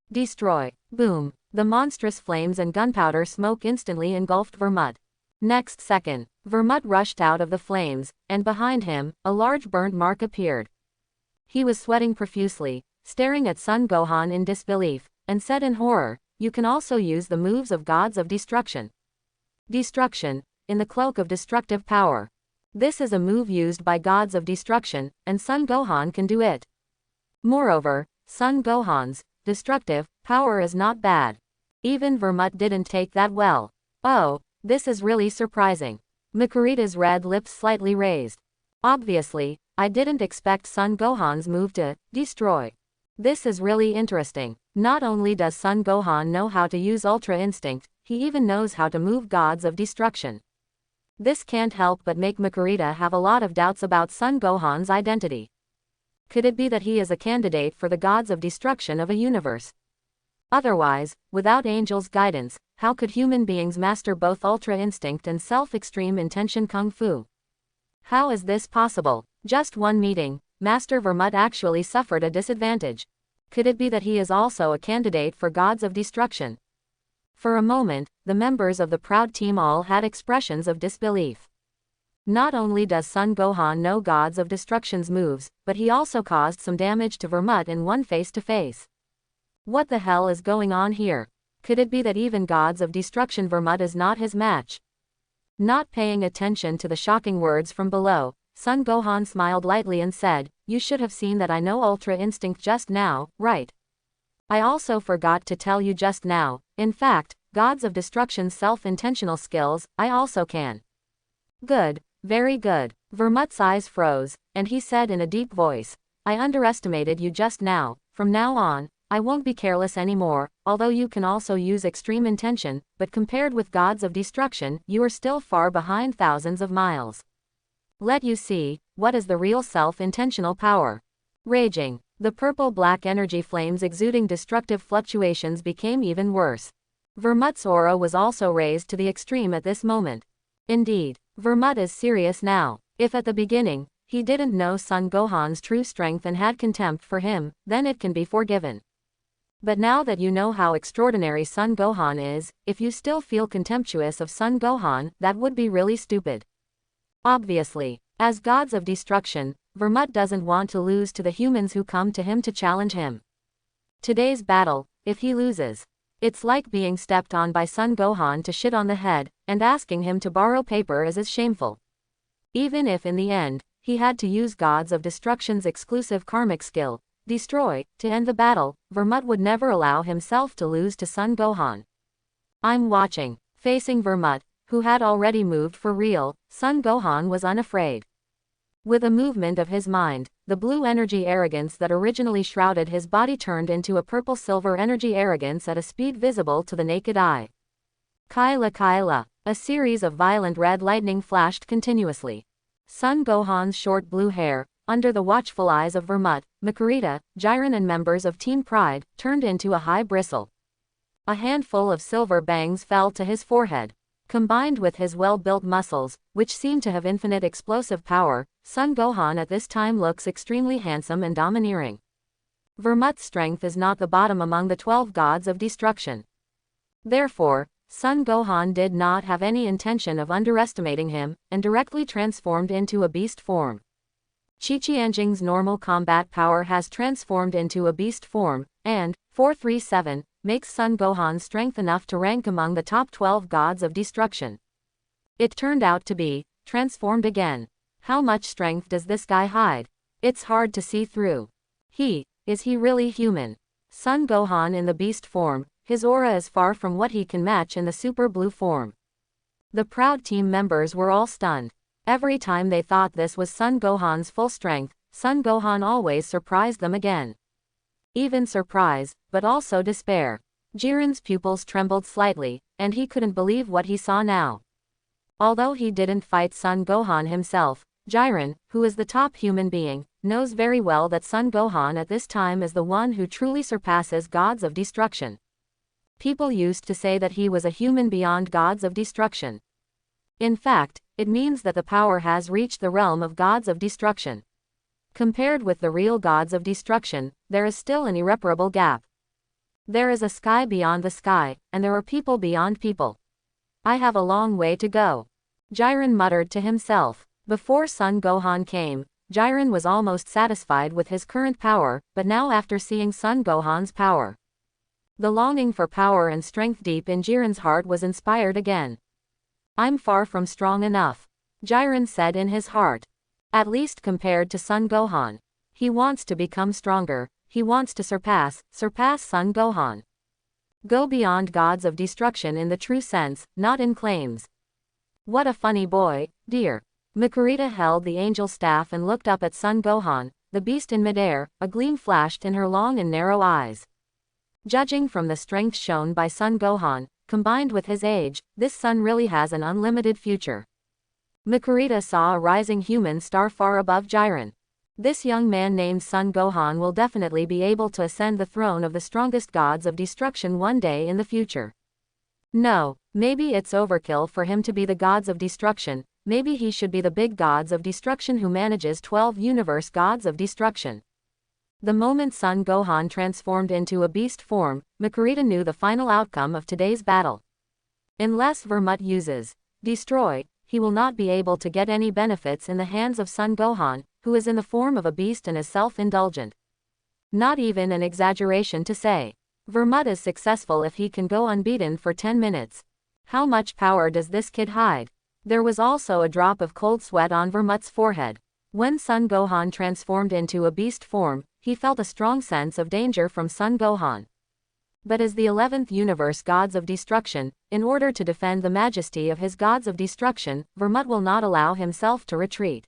Destroy. Boom. The monstrous flames and gunpowder smoke instantly engulfed Vermut. Next second, Vermut rushed out of the flames, and behind him, a large burnt mark appeared. He was sweating profusely, staring at Son Gohan in disbelief, and said in horror, "You can also use the moves of gods of destruction." Destruction, in the cloak of destructive power. This is a move used by gods of destruction, and Son Gohan can do it. Moreover, Son Gohan's destructive power is not bad. Even Vermut didn't take that well. Oh, this is really surprising. Makurita's red lips slightly raised. Obviously, I didn't expect Son Gohan's move to destroy. This is really interesting. Not only does Son Gohan know how to use Ultra Instinct, he even knows how to move gods of destruction. This can't help but make Makurita have a lot of doubts about Son Gohan's identity. Could it be that he is a candidate for the gods of destruction of a universe? Otherwise, without Angel's guidance, how could human beings master both Ultra Instinct and Self-Extreme Intention Kung Fu? How is this possible? Just one meeting, Master Vermut actually suffered a disadvantage. Could it be that he is also a candidate for gods of destruction? For a moment, the members of the Proud team all had expressions of disbelief. Not only does Son Gohan know gods of destruction's moves, but he also caused some damage to Vermut in one face-to-face. What the hell is going on here? Could it be that even gods of destruction Vermut is not his match? Not paying attention to the shocking words from below, Son Gohan smiled lightly and said, "You should have seen that I know Ultra Instinct just now, right? I also forgot to tell you just now, in fact, gods of destruction's self-intentional skills, I also can." Good, very good. Vermut's eyes froze, and he said in a deep voice, "I underestimated you just now. From now on, I won't be careless anymore, although you can also use extreme intention, but compared with gods of destruction, you are still far behind thousands of miles. Let you see, what is the real self-intentional power. Raging. The purple-black energy flames exuding destructive fluctuations became even worse. Vermut's aura was also raised to the extreme at this moment. Indeed, Vermut is serious now. If at the beginning, he didn't know Son Gohan's true strength and had contempt for him, then it can be forgiven. But now that you know how extraordinary Son Gohan is, if you still feel contemptuous of Son Gohan, that would be really stupid. Obviously, as gods of destruction, Vermut doesn't want to lose to the humans who come to him to challenge him. Today's battle, if he loses, it's like being stepped on by Son Gohan to shit on the head, and asking him to borrow paper is as shameful. Even if in the end, he had to use gods of destruction's exclusive karmic skill, destroy, to end the battle, Vermut would never allow himself to lose to Son Gohan. I'm watching. Facing Vermut, who had already moved for real, Son Gohan was unafraid. With a movement of his mind, the blue energy arrogance that originally shrouded his body turned into a purple-silver energy arrogance at a speed visible to the naked eye. Kyla Kyla. A series of violent red lightning flashed continuously. Son Gohan's short blue hair, under the watchful eyes of Vermut, Makurita, Jiren and members of Team Pride, turned into a high bristle. A handful of silver bangs fell to his forehead. Combined with his well-built muscles, which seem to have infinite explosive power, Son Gohan at this time looks extremely handsome and domineering. Vermut's strength is not the bottom among the 12 gods of destruction. Therefore, Son Gohan did not have any intention of underestimating him, and directly transformed into a beast form. Chi-Chianjing's normal combat power has transformed into a beast form, and, 437, makes Son Gohan's strength enough to rank among the top 12 gods of destruction. It turned out to be, transformed again. How much strength does this guy hide? It's hard to see through. Is he really human? Son Gohan in the beast form, his aura is far from what he can match in the super blue form. The proud team members were all stunned. Every time they thought this was Son Gohan's full strength, Son Gohan always surprised them again. Even surprise, but also despair. Jiren's pupils trembled slightly, and he couldn't believe what he saw now. Although he didn't fight Son Gohan himself, Jiren, who is the top human being, knows very well that Son Gohan at this time is the one who truly surpasses gods of destruction. People used to say that he was a human beyond gods of destruction. In fact, it means that the power has reached the realm of gods of destruction. Compared with the real gods of destruction, there is still an irreparable gap. There is a sky beyond the sky, and there are people beyond people. I have a long way to go. Jiren muttered to himself. Before Son Gohan came, Jiren was almost satisfied with his current power, but now after seeing Son Gohan's power, the longing for power and strength deep in Jiren's heart was inspired again. I'm far from strong enough, Jiren said in his heart. At least compared to Son Gohan. He wants to become stronger, he wants to surpass Son Gohan. Go beyond gods of destruction in the true sense, not in claims. What a funny boy, dear. Makurita held the angel staff and looked up at Son Gohan, the beast in midair, a gleam flashed in her long and narrow eyes. Judging from the strength shown by Son Gohan, combined with his age, this son really has an unlimited future. Makurita saw a rising human star far above Jiren. This young man named Son Gohan will definitely be able to ascend the throne of the strongest gods of destruction one day in the future. No, maybe it's overkill for him to be the gods of destruction, maybe he should be the big gods of destruction who manages 12 universe gods of destruction. The moment Son Gohan transformed into a beast form, Makurita knew the final outcome of today's battle. Unless Vermut uses destroy, he will not be able to get any benefits in the hands of Son Gohan, who is in the form of a beast and is self-indulgent. Not even an exaggeration to say. Vermut is successful if he can go unbeaten for 10 minutes. How much power does this kid hide? There was also a drop of cold sweat on Vermut's forehead. When Son Gohan transformed into a beast form, he felt a strong sense of danger from Son Gohan. But as the 11th universe gods of destruction, in order to defend the majesty of his gods of destruction, Vermut will not allow himself to retreat.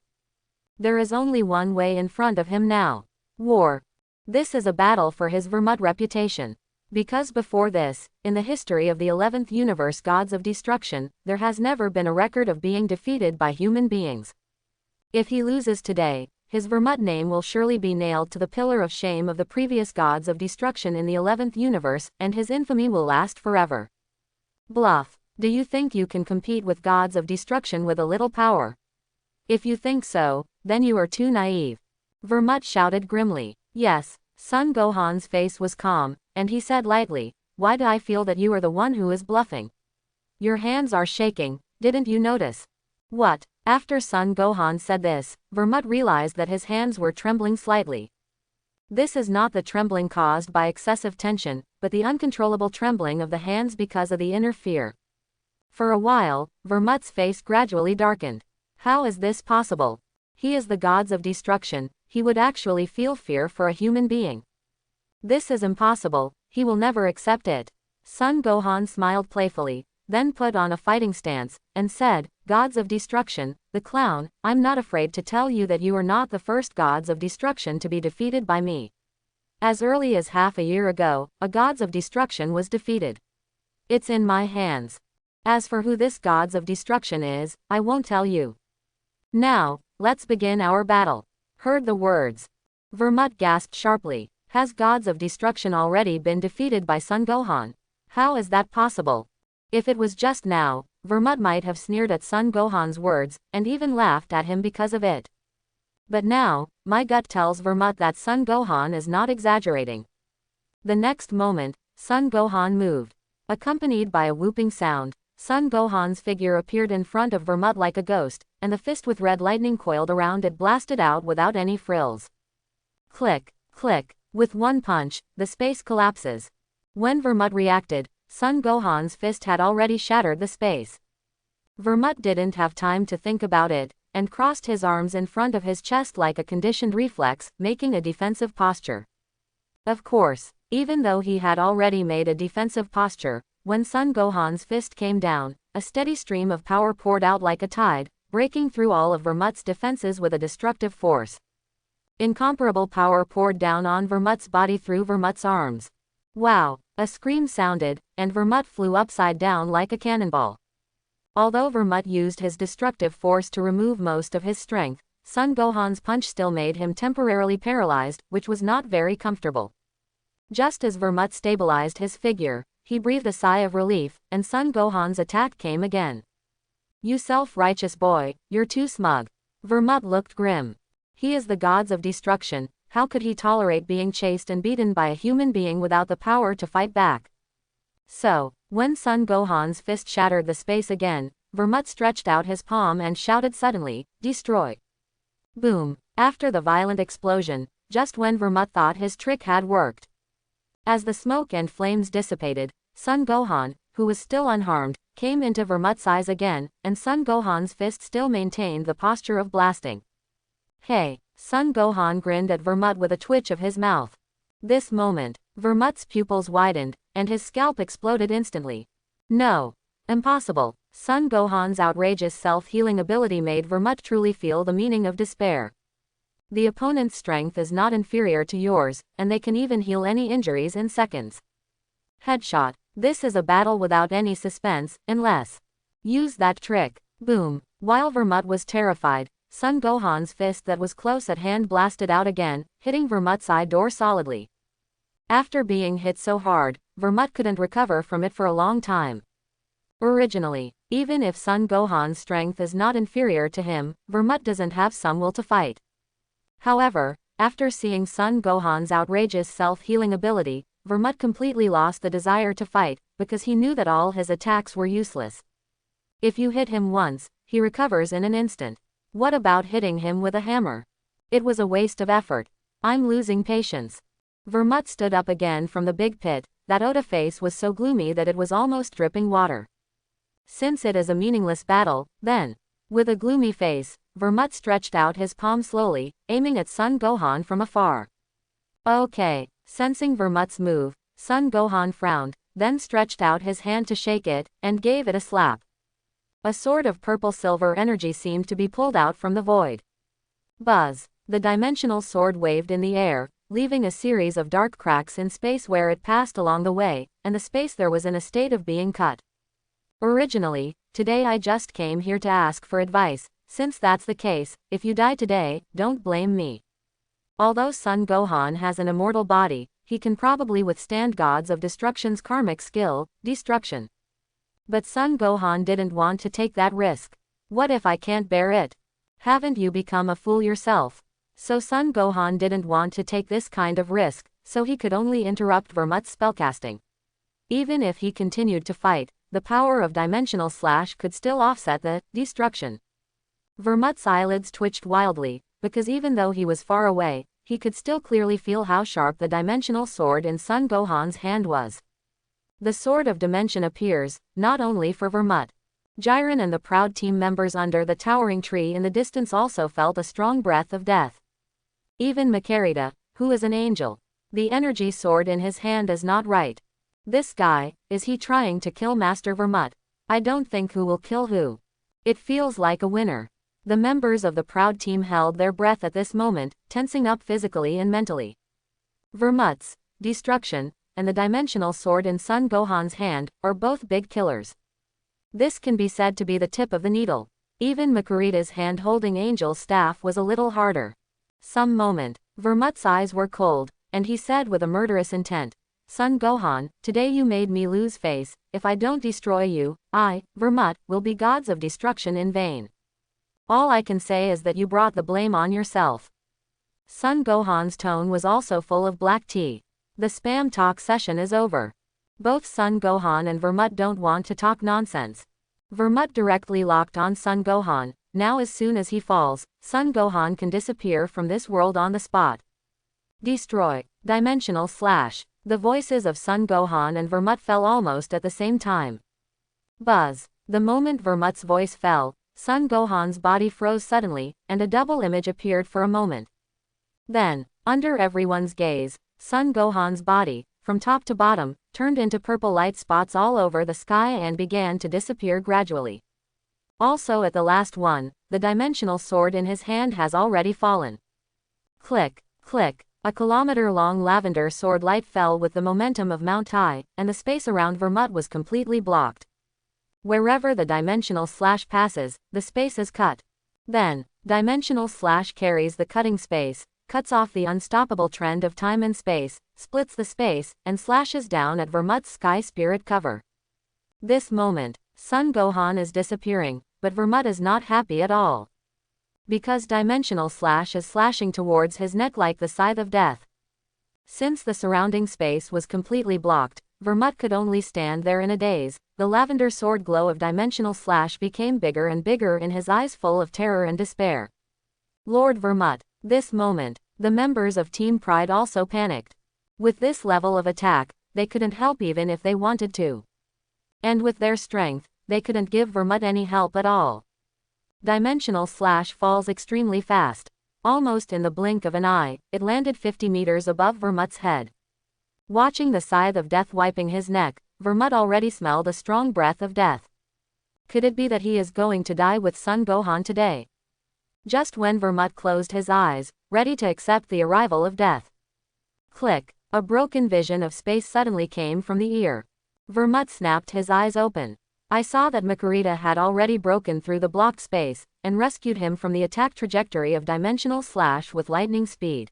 There is only one way in front of him now. War. This is a battle for his Vermut reputation. Because before this, in the history of the 11th universe gods of destruction, there has never been a record of being defeated by human beings. If he loses today, his Vermut name will surely be nailed to the pillar of shame of the previous gods of destruction in the 11th universe, and his infamy will last forever. Bluff. Do you think you can compete with gods of destruction with a little power? If you think so, then you are too naive. Vermut shouted grimly. Yes. Son Gohan's face was calm, and he said lightly, why do I feel that you are the one who is bluffing? Your hands are shaking, didn't you notice? What? After Son Gohan said this, Vermut realized that his hands were trembling slightly. This is not the trembling caused by excessive tension, but the uncontrollable trembling of the hands because of the inner fear. For a while, Vermut's face gradually darkened. How is this possible? He is the gods of destruction, he would actually feel fear for a human being. This is impossible, he will never accept it. Son Gohan smiled playfully, then put on a fighting stance, and said, Gods of destruction, the clown, I'm not afraid to tell you that you are not the first gods of destruction to be defeated by me. As early as half a year ago, a gods of destruction was defeated. It's in my hands. As for who this gods of destruction is, I won't tell you. Now, let's begin our battle. Heard the words. Vermut gasped sharply. Has gods of destruction already been defeated by Son Gohan? How is that possible? If it was just now, Vermut might have sneered at Son Gohan's words, and even laughed at him because of it. But now, my gut tells Vermut that Son Gohan is not exaggerating. The next moment, Son Gohan moved. Accompanied by a whooping sound, Son Gohan's figure appeared in front of Vermut like a ghost, and the fist with red lightning coiled around it blasted out without any frills. Click, click. With one punch, the space collapses. When Vermut reacted, Son Gohan's fist had already shattered the space. Vermut didn't have time to think about it, and crossed his arms in front of his chest like a conditioned reflex, making a defensive posture. Of course, even though he had already made a defensive posture, when Son Gohan's fist came down, a steady stream of power poured out like a tide, breaking through all of Vermut's defenses with a destructive force. Incomparable power poured down on Vermut's body through Vermut's arms. Wow! A scream sounded, and Vermut flew upside down like a cannonball. Although Vermut used his destructive force to remove most of his strength, Son Gohan's punch still made him temporarily paralyzed, which was not very comfortable. Just as Vermut stabilized his figure, he breathed a sigh of relief, and Son Gohan's attack came again. You self-righteous boy, you're too smug. Vermut looked grim. He is the gods of destruction, how could he tolerate being chased and beaten by a human being without the power to fight back? So, when Son Gohan's fist shattered the space again, Vermut stretched out his palm and shouted suddenly, Destroy! Boom! After the violent explosion, just when Vermut thought his trick had worked. As the smoke and flames dissipated, Son Gohan, who was still unharmed, came into Vermut's eyes again, and Son Gohan's fist still maintained the posture of blasting. Hey! Son Gohan grinned at Vermut with a twitch of his mouth. This moment, Vermut's pupils widened, and his scalp exploded instantly. No! Impossible! Son Gohan's outrageous self-healing ability made Vermut truly feel the meaning of despair. The opponent's strength is not inferior to yours, and they can even heal any injuries in seconds. Headshot. This is a battle without any suspense, unless. Use that trick. Boom. While Vermut was terrified, Son Gohan's fist that was close at hand blasted out again, hitting Vermut's eye door solidly. After being hit so hard, Vermut couldn't recover from it for a long time. Originally, even if Son Gohan's strength is not inferior to him, Vermut doesn't have some will to fight. However, after seeing Son Gohan's outrageous self-healing ability, Vermut completely lost the desire to fight, because he knew that all his attacks were useless. If you hit him once, he recovers in an instant. What about hitting him with a hammer? It was a waste of effort. I'm losing patience. Vermut stood up again from the big pit. That Oda face was so gloomy that it was almost dripping water. Since it is a meaningless battle, then. With a gloomy face, Vermut stretched out his palm slowly, aiming at Son Gohan from afar. Okay. Sensing Vermut's move, Son Gohan frowned, then stretched out his hand to shake it, and gave it a slap. A sword of purple-silver energy seemed to be pulled out from the void. Buzz! The dimensional sword waved in the air, leaving a series of dark cracks in space where it passed along the way, and the space there was in a state of being cut. Originally, today I just came here to ask for advice. Since that's the case, if you die today, don't blame me. Although Son Gohan has an immortal body, he can probably withstand Gods of Destruction's karmic skill, destruction. But Son Gohan didn't want to take that risk. What if I can't bear it? Haven't you become a fool yourself? So Son Gohan didn't want to take this kind of risk, so he could only interrupt Vermut's spellcasting. Even if he continued to fight, the power of Dimensional Slash could still offset the destruction. Vermut's eyelids twitched wildly, because even though he was far away, he could still clearly feel how sharp the dimensional sword in Son Gohan's hand was. The Sword of Dimension appears, not only for Vermut. Jiren and the proud team members under the towering tree in the distance also felt a strong breath of death. Even Makarita, who is an angel. The energy sword in his hand is not right. This guy, is he trying to kill Master Vermut? I don't think who will kill who. It feels like a winner. The members of the proud team held their breath at this moment, tensing up physically and mentally. Vermut's destruction, and the dimensional sword in Son Gohan's hand, are both big killers. This can be said to be the tip of the needle. Even Makarita's hand holding Angel's staff was a little harder. Some moment, Vermut's eyes were cold, and he said with a murderous intent, Son Gohan, today you made me lose face. If I don't destroy you, I, Vermut, will be Gods of Destruction in vain. All I can say is that you brought the blame on yourself. Son Gohan's tone was also full of black tea. The spam talk session is over. Both Son Gohan and Vermut don't want to talk nonsense. Vermut directly locked on Son Gohan. Now as soon as he falls, Son Gohan can disappear from this world on the spot. Destroy. Dimensional Slash. The voices of Son Gohan and Vermut fell almost at the same time. Buzz. The moment Vermut's voice fell, Son Gohan's body froze suddenly, and a double image appeared for a moment. Then, under everyone's gaze, Son Gohan's body, from top to bottom, turned into purple light spots all over the sky and began to disappear gradually. Also at the last one, the dimensional sword in his hand has already fallen. Click, click, a kilometer-long lavender sword light fell with the momentum of Mount Tai, and the space around Vermut was completely blocked. Wherever the Dimensional Slash passes, the space is cut. Then, Dimensional Slash carries the cutting space, cuts off the unstoppable trend of time and space, splits the space, and slashes down at Vermut's Sky Spirit cover. This moment, Son Gohan is disappearing, but Vermut is not happy at all. Because Dimensional Slash is slashing towards his neck like the scythe of death. Since the surrounding space was completely blocked, Vermut could only stand there in a daze. The lavender sword glow of Dimensional Slash became bigger and bigger in his eyes, full of terror and despair. Lord Vermut. This moment, the members of Team Pride also panicked. With this level of attack, they couldn't help even if they wanted to. And with their strength, they couldn't give Vermut any help at all. Dimensional Slash falls extremely fast. Almost in the blink of an eye, it landed 50 meters above Vermut's head. Watching the scythe of death wiping his neck, Vermut already smelled a strong breath of death. Could it be that he is going to die with Son Gohan today? Just when Vermut closed his eyes, ready to accept the arrival of death. Click, a broken vision of space suddenly came from the ear. Vermut snapped his eyes open. I saw that Makarita had already broken through the blocked space, and rescued him from the attack trajectory of Dimensional Slash with lightning speed.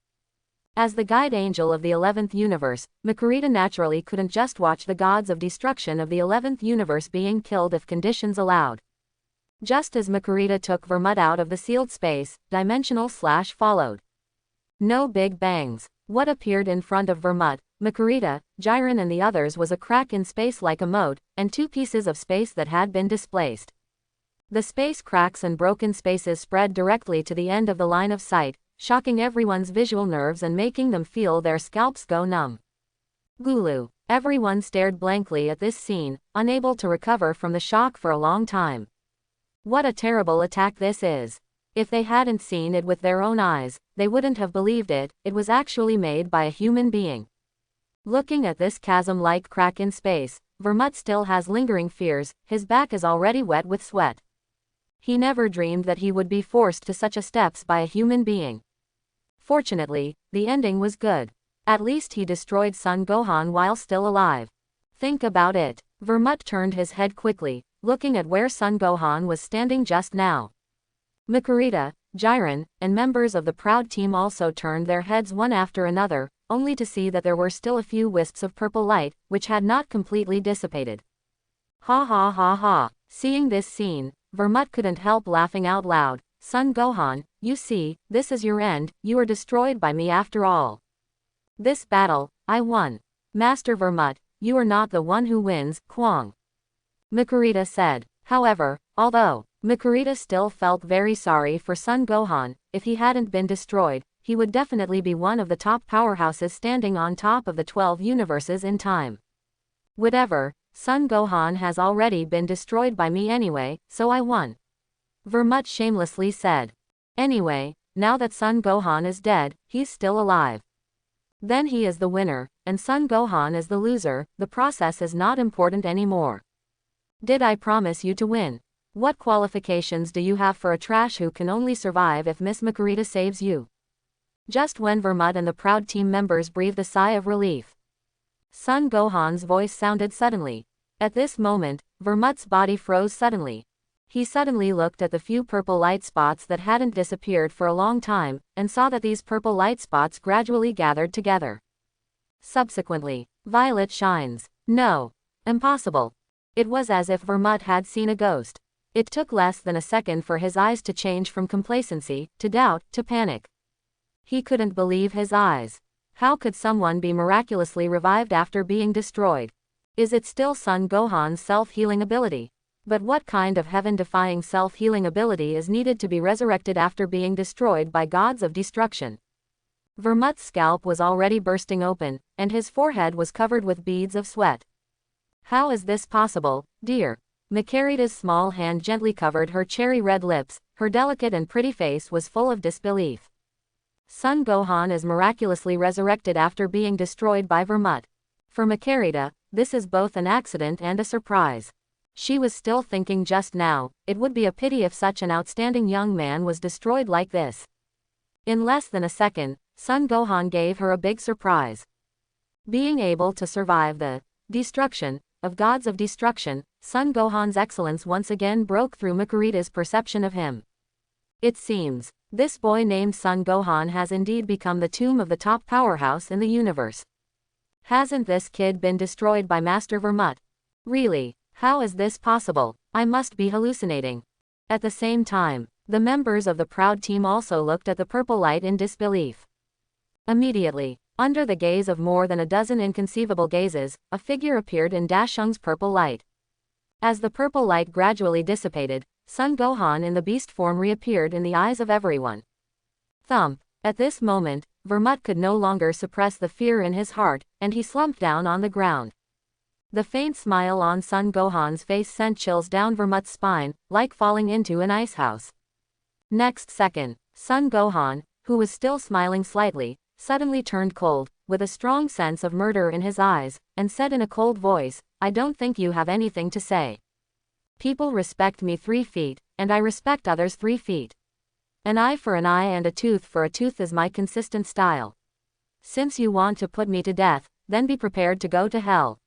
As the guide angel of the 11th universe, Makarita naturally couldn't just watch the gods of destruction of the 11th universe being killed if conditions allowed. Just as Makarita took Vermut out of the sealed space, Dimensional Slash followed. No big bangs. What appeared in front of Vermut, Makarita, Jiren and the others was a crack in space like a moat, and two pieces of space that had been displaced. The space cracks and broken spaces spread directly to the end of the line of sight, shocking everyone's visual nerves and making them feel their scalps go numb. Gulu. Everyone stared blankly at this scene, unable to recover from the shock for a long time. What a terrible attack this is. If they hadn't seen it with their own eyes, they wouldn't have believed it. It was actually made by a human being. Looking at this chasm-like crack in space, Vermut still has lingering fears. His back is already wet with sweat. He never dreamed that he would be forced to such a steps by a human being. Fortunately, the ending was good. At least he destroyed Son Gohan while still alive. Think about it. Vermut turned his head quickly, looking at where Son Gohan was standing just now. Makurita, Jiren, and members of the Proud Team also turned their heads one after another, only to see that there were still a few wisps of purple light, which had not completely dissipated. Ha ha ha ha. Seeing this scene, Vermut couldn't help laughing out loud. Son Gohan, you see, this is your end, you are destroyed by me after all. This battle, I won. Master Vermut, you are not the one who wins, Kwang. Makurita said. However, although Makurita still felt very sorry for Son Gohan, if he hadn't been destroyed, he would definitely be one of the top powerhouses standing on top of the 12 universes in time. Whatever, Son Gohan has already been destroyed by me anyway, so I won. Vermut shamelessly said. Anyway, now that Son Gohan is dead, he's still alive. Then he is the winner, and Son Gohan is the loser, the process is not important anymore. Did I promise you to win? What qualifications do you have for a trash who can only survive if Miss Makurita saves you? Just when Vermut and the Proud Team members breathed a sigh of relief, Son Gohan's voice sounded suddenly. At this moment, Vermut's body froze suddenly. He suddenly looked at the few purple light spots that hadn't disappeared for a long time, and saw that these purple light spots gradually gathered together. Subsequently, violet shines. No. Impossible. It was as if Vermut had seen a ghost. It took less than a second for his eyes to change from complacency, to doubt, to panic. He couldn't believe his eyes. How could someone be miraculously revived after being destroyed? Is it still Son Gohan's self-healing ability? But what kind of heaven-defying self-healing ability is needed to be resurrected after being destroyed by gods of destruction? Vermut's scalp was already bursting open, and his forehead was covered with beads of sweat. How is this possible, dear? Makurita's small hand gently covered her cherry-red lips, her delicate and pretty face was full of disbelief. Son Gohan is miraculously resurrected after being destroyed by Vermut. For Makurita, this is both an accident and a surprise. She was still thinking just now, it would be a pity if such an outstanding young man was destroyed like this. In less than a second, Son Gohan gave her a big surprise. Being able to survive the destruction of gods of destruction, Son Gohan's excellence once again broke through Makurita's perception of him. It seems, this boy named Son Gohan has indeed become the tomb of the top powerhouse in the universe. Hasn't this kid been destroyed by Master Vermut? Really, how is this possible? I must be hallucinating. At the same time, the members of the Proud Team also looked at the purple light in disbelief. Immediately, under the gaze of more than a dozen inconceivable gazes, a figure appeared in Dashung's purple light. As the purple light gradually dissipated, Son Gohan in the beast form reappeared in the eyes of everyone. Thump. At this moment, Vermut could no longer suppress the fear in his heart, and he slumped down on the ground. The faint smile on Son Gohan's face sent chills down Vermut's spine, like falling into an icehouse. Next second, Son Gohan, who was still smiling slightly, suddenly turned cold, with a strong sense of murder in his eyes, and said in a cold voice, I don't think you have anything to say. People respect me 3 feet, and I respect others 3 feet. An eye for an eye and a tooth for a tooth is my consistent style. Since you want to put me to death, then be prepared to go to hell.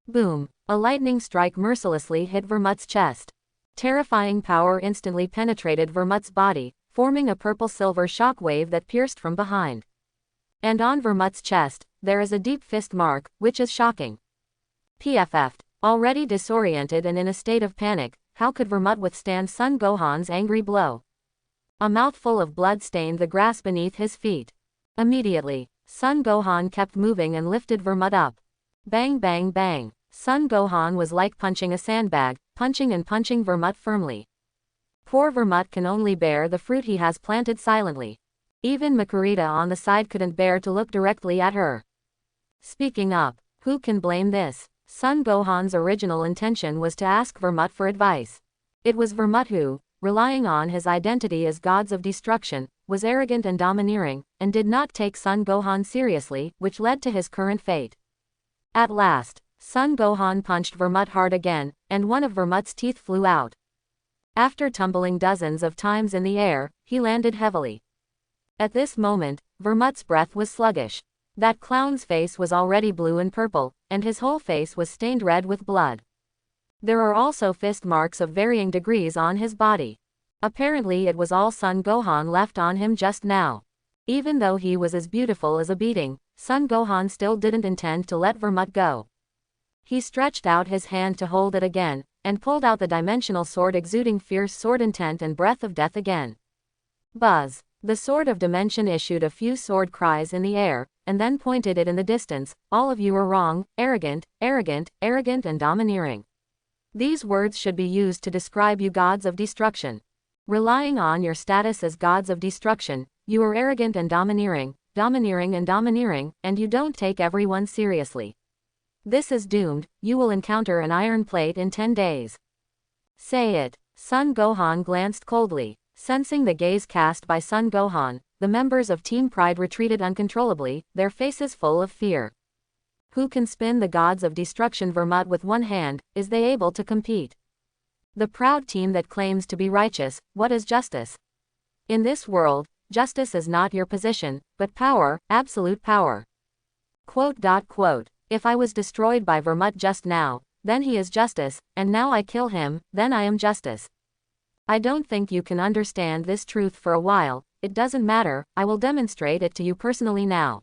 Boom! A lightning strike mercilessly hit Vermut's chest. Terrifying power instantly penetrated Vermut's body, forming a purple-silver shock wave that pierced from behind. And on Vermut's chest, there is a deep fist mark, which is shocking. PFF'd. Already disoriented and in a state of panic, how could Vermut withstand Son Gohan's angry blow? A mouthful of blood stained the grass beneath his feet. Immediately, Son Gohan kept moving and lifted Vermut up. Bang bang bang. Son Gohan was like punching a sandbag, punching and punching Vermut firmly. Poor Vermut can only bear the fruit he has planted silently. Even Makurita on the side couldn't bear to look directly at her. Speaking up, who can blame this? Son Gohan's original intention was to ask Vermut for advice. It was Vermut who, relying on his identity as gods of destruction, was arrogant and domineering, and did not take Son Gohan seriously, which led to his current fate. At last, Son Gohan punched Vermut hard again, and one of Vermut's teeth flew out. After tumbling dozens of times in the air, he landed heavily. At this moment, Vermut's breath was sluggish. That clown's face was already blue and purple, and his whole face was stained red with blood. There are also fist marks of varying degrees on his body. Apparently it was all Son Gohan left on him just now. Even though he was as beautiful as a beating, Son Gohan still didn't intend to let Vermut go. He stretched out his hand to hold it again, and pulled out the dimensional sword exuding fierce sword intent and breath of death again. Buzz! The sword of dimension issued a few sword cries in the air, and then pointed it in the distance. All of you are wrong, arrogant, arrogant, arrogant and domineering. These words should be used to describe you gods of destruction. Relying on your status as gods of destruction, you are arrogant and domineering, domineering and domineering, and you don't take everyone seriously. This is doomed. You will encounter an iron plate in 10 days. Say it. Son Gohan glanced coldly. Sensing the gaze cast by Son Gohan, the members of Team Pride retreated uncontrollably, their faces full of fear. Who can spin the gods of destruction Vermut with one hand? Is they able to compete? The proud team that claims to be righteous, what is justice? In this world, justice is not your position, but power, absolute power. Quote. If I was destroyed by Vermut just now, then he is justice, and now I kill him, then I am justice. I don't think you can understand this truth for a while. It doesn't matter, I will demonstrate it to you personally now.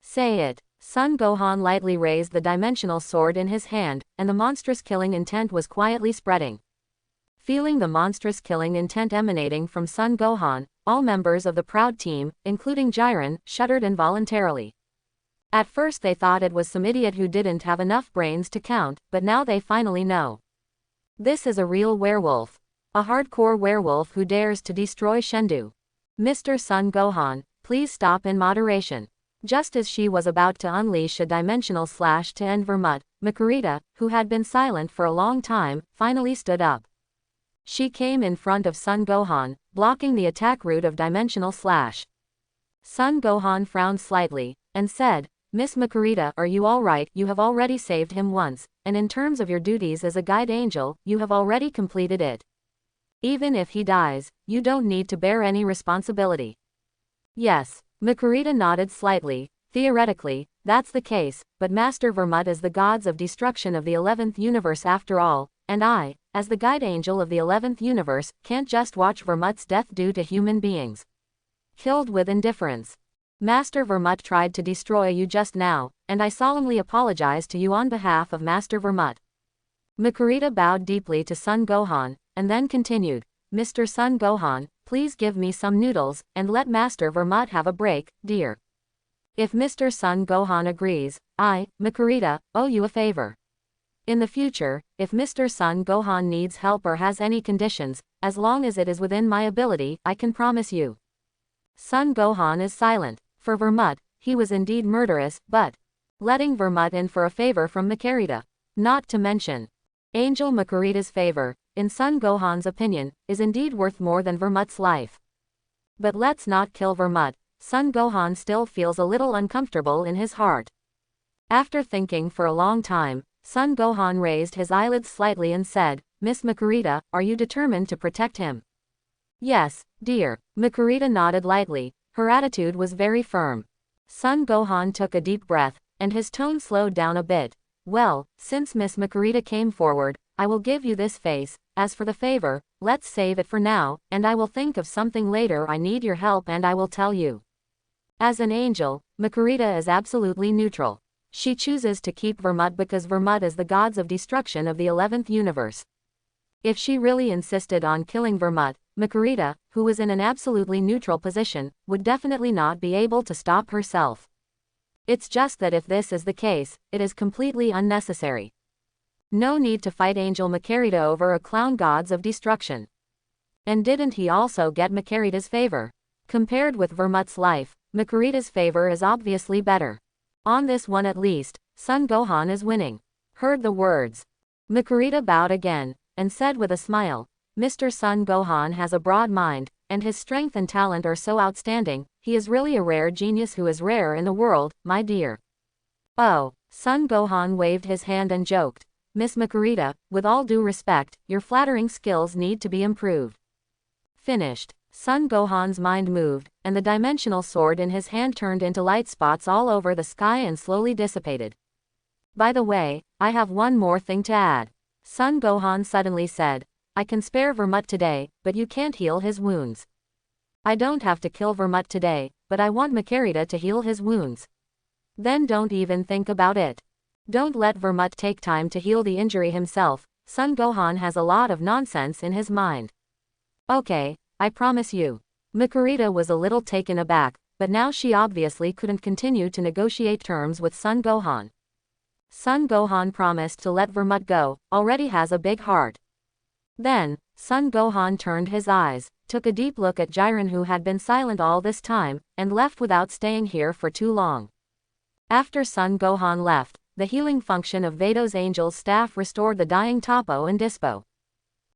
Say it. Son Gohan lightly raised the dimensional sword in his hand, and the monstrous killing intent was quietly spreading. Feeling the monstrous killing intent emanating from Son Gohan, all members of the proud team, including Jiren, shuddered involuntarily. At first they thought it was some idiot who didn't have enough brains to count, but now they finally know. This is a real werewolf. A hardcore werewolf who dares to destroy Shendu. Mr. Son Gohan, please stop in moderation. Just as she was about to unleash a dimensional slash to end Vermut, Makurita, who had been silent for a long time, finally stood up. She came in front of Son Gohan, blocking the attack route of dimensional slash. Son Gohan frowned slightly, and said, Miss Makurita, are you alright? You have already saved him once, and in terms of your duties as a guide angel, you have already completed it. Even if he dies, you don't need to bear any responsibility. Yes, Makurita nodded slightly. Theoretically, that's the case, but Master Vermut is the gods of destruction of the 11th universe after all, and I, as the guide angel of the 11th universe, can't just watch Vermut's death due to human beings killed with indifference. Master Vermut tried to destroy you just now, and I solemnly apologize to you on behalf of Master Vermut. Makurita bowed deeply to Son Gohan, and then continued, Mr. Son Gohan, please give me some noodles, and let Master Vermut have a break, dear. If Mr. Son Gohan agrees, I, Makurita, owe you a favor. In the future, if Mr. Son Gohan needs help or has any conditions, as long as it is within my ability, I can promise you. Son Gohan is silent. For Vermut, he was indeed murderous, but letting Vermut in for a favor from Makurita. Not to mention Angel Makurita's favor, in Son Gohan's opinion, is indeed worth more than Vermut's life. But let's not kill Vermut. Son Gohan still feels a little uncomfortable in his heart. After thinking for a long time, Son Gohan raised his eyelids slightly and said, Miss Makurita, are you determined to protect him? Yes, dear. Makurita nodded lightly. Her attitude was very firm. Son Gohan took a deep breath, and his tone slowed down a bit. Well, since Miss Makurita came forward, I will give you this face. As for the favor, let's save it for now, and I will think of something later. I need your help and I will tell you. As an angel, Makurita is absolutely neutral. She chooses to keep Vermut because Vermut is the gods of destruction of the 11th universe. If she really insisted on killing Vermut, Makurita, who was in an absolutely neutral position, would definitely not be able to stop herself. It's just that if this is the case, it is completely unnecessary. No need to fight Angel Makurita over a clown gods of destruction. And didn't he also get Makurita's favor? Compared with Vermut's life, Makurita's favor is obviously better. On this one at least, Son Gohan is winning. Heard the words. Makurita bowed again, and said with a smile, Mr. Son Gohan has a broad mind, and his strength and talent are so outstanding, he is really a rare genius who is rare in the world, my dear. Oh, Son Gohan waved his hand and joked, Miss Makurita, with all due respect, your flattering skills need to be improved. Finished. Son Gohan's mind moved, and the dimensional sword in his hand turned into light spots all over the sky and slowly dissipated. By the way, I have one more thing to add. Son Gohan suddenly said, I can spare Vermut today, but you can't heal his wounds. I don't have to kill Vermut today, but I want Makarita to heal his wounds. Then don't even think about it. Don't let Vermut take time to heal the injury himself. Son Gohan has a lot of nonsense in his mind. Okay, I promise you. Makarita was a little taken aback, but now she obviously couldn't continue to negotiate terms with Son Gohan. Son Gohan promised to let Vermut go, already has a big heart. Then, Son Gohan turned his eyes, took a deep look at Jiren who had been silent all this time, and left without staying here for too long. After Son Gohan left, the healing function of Vato's angel's staff restored the dying Toppo and Dispo.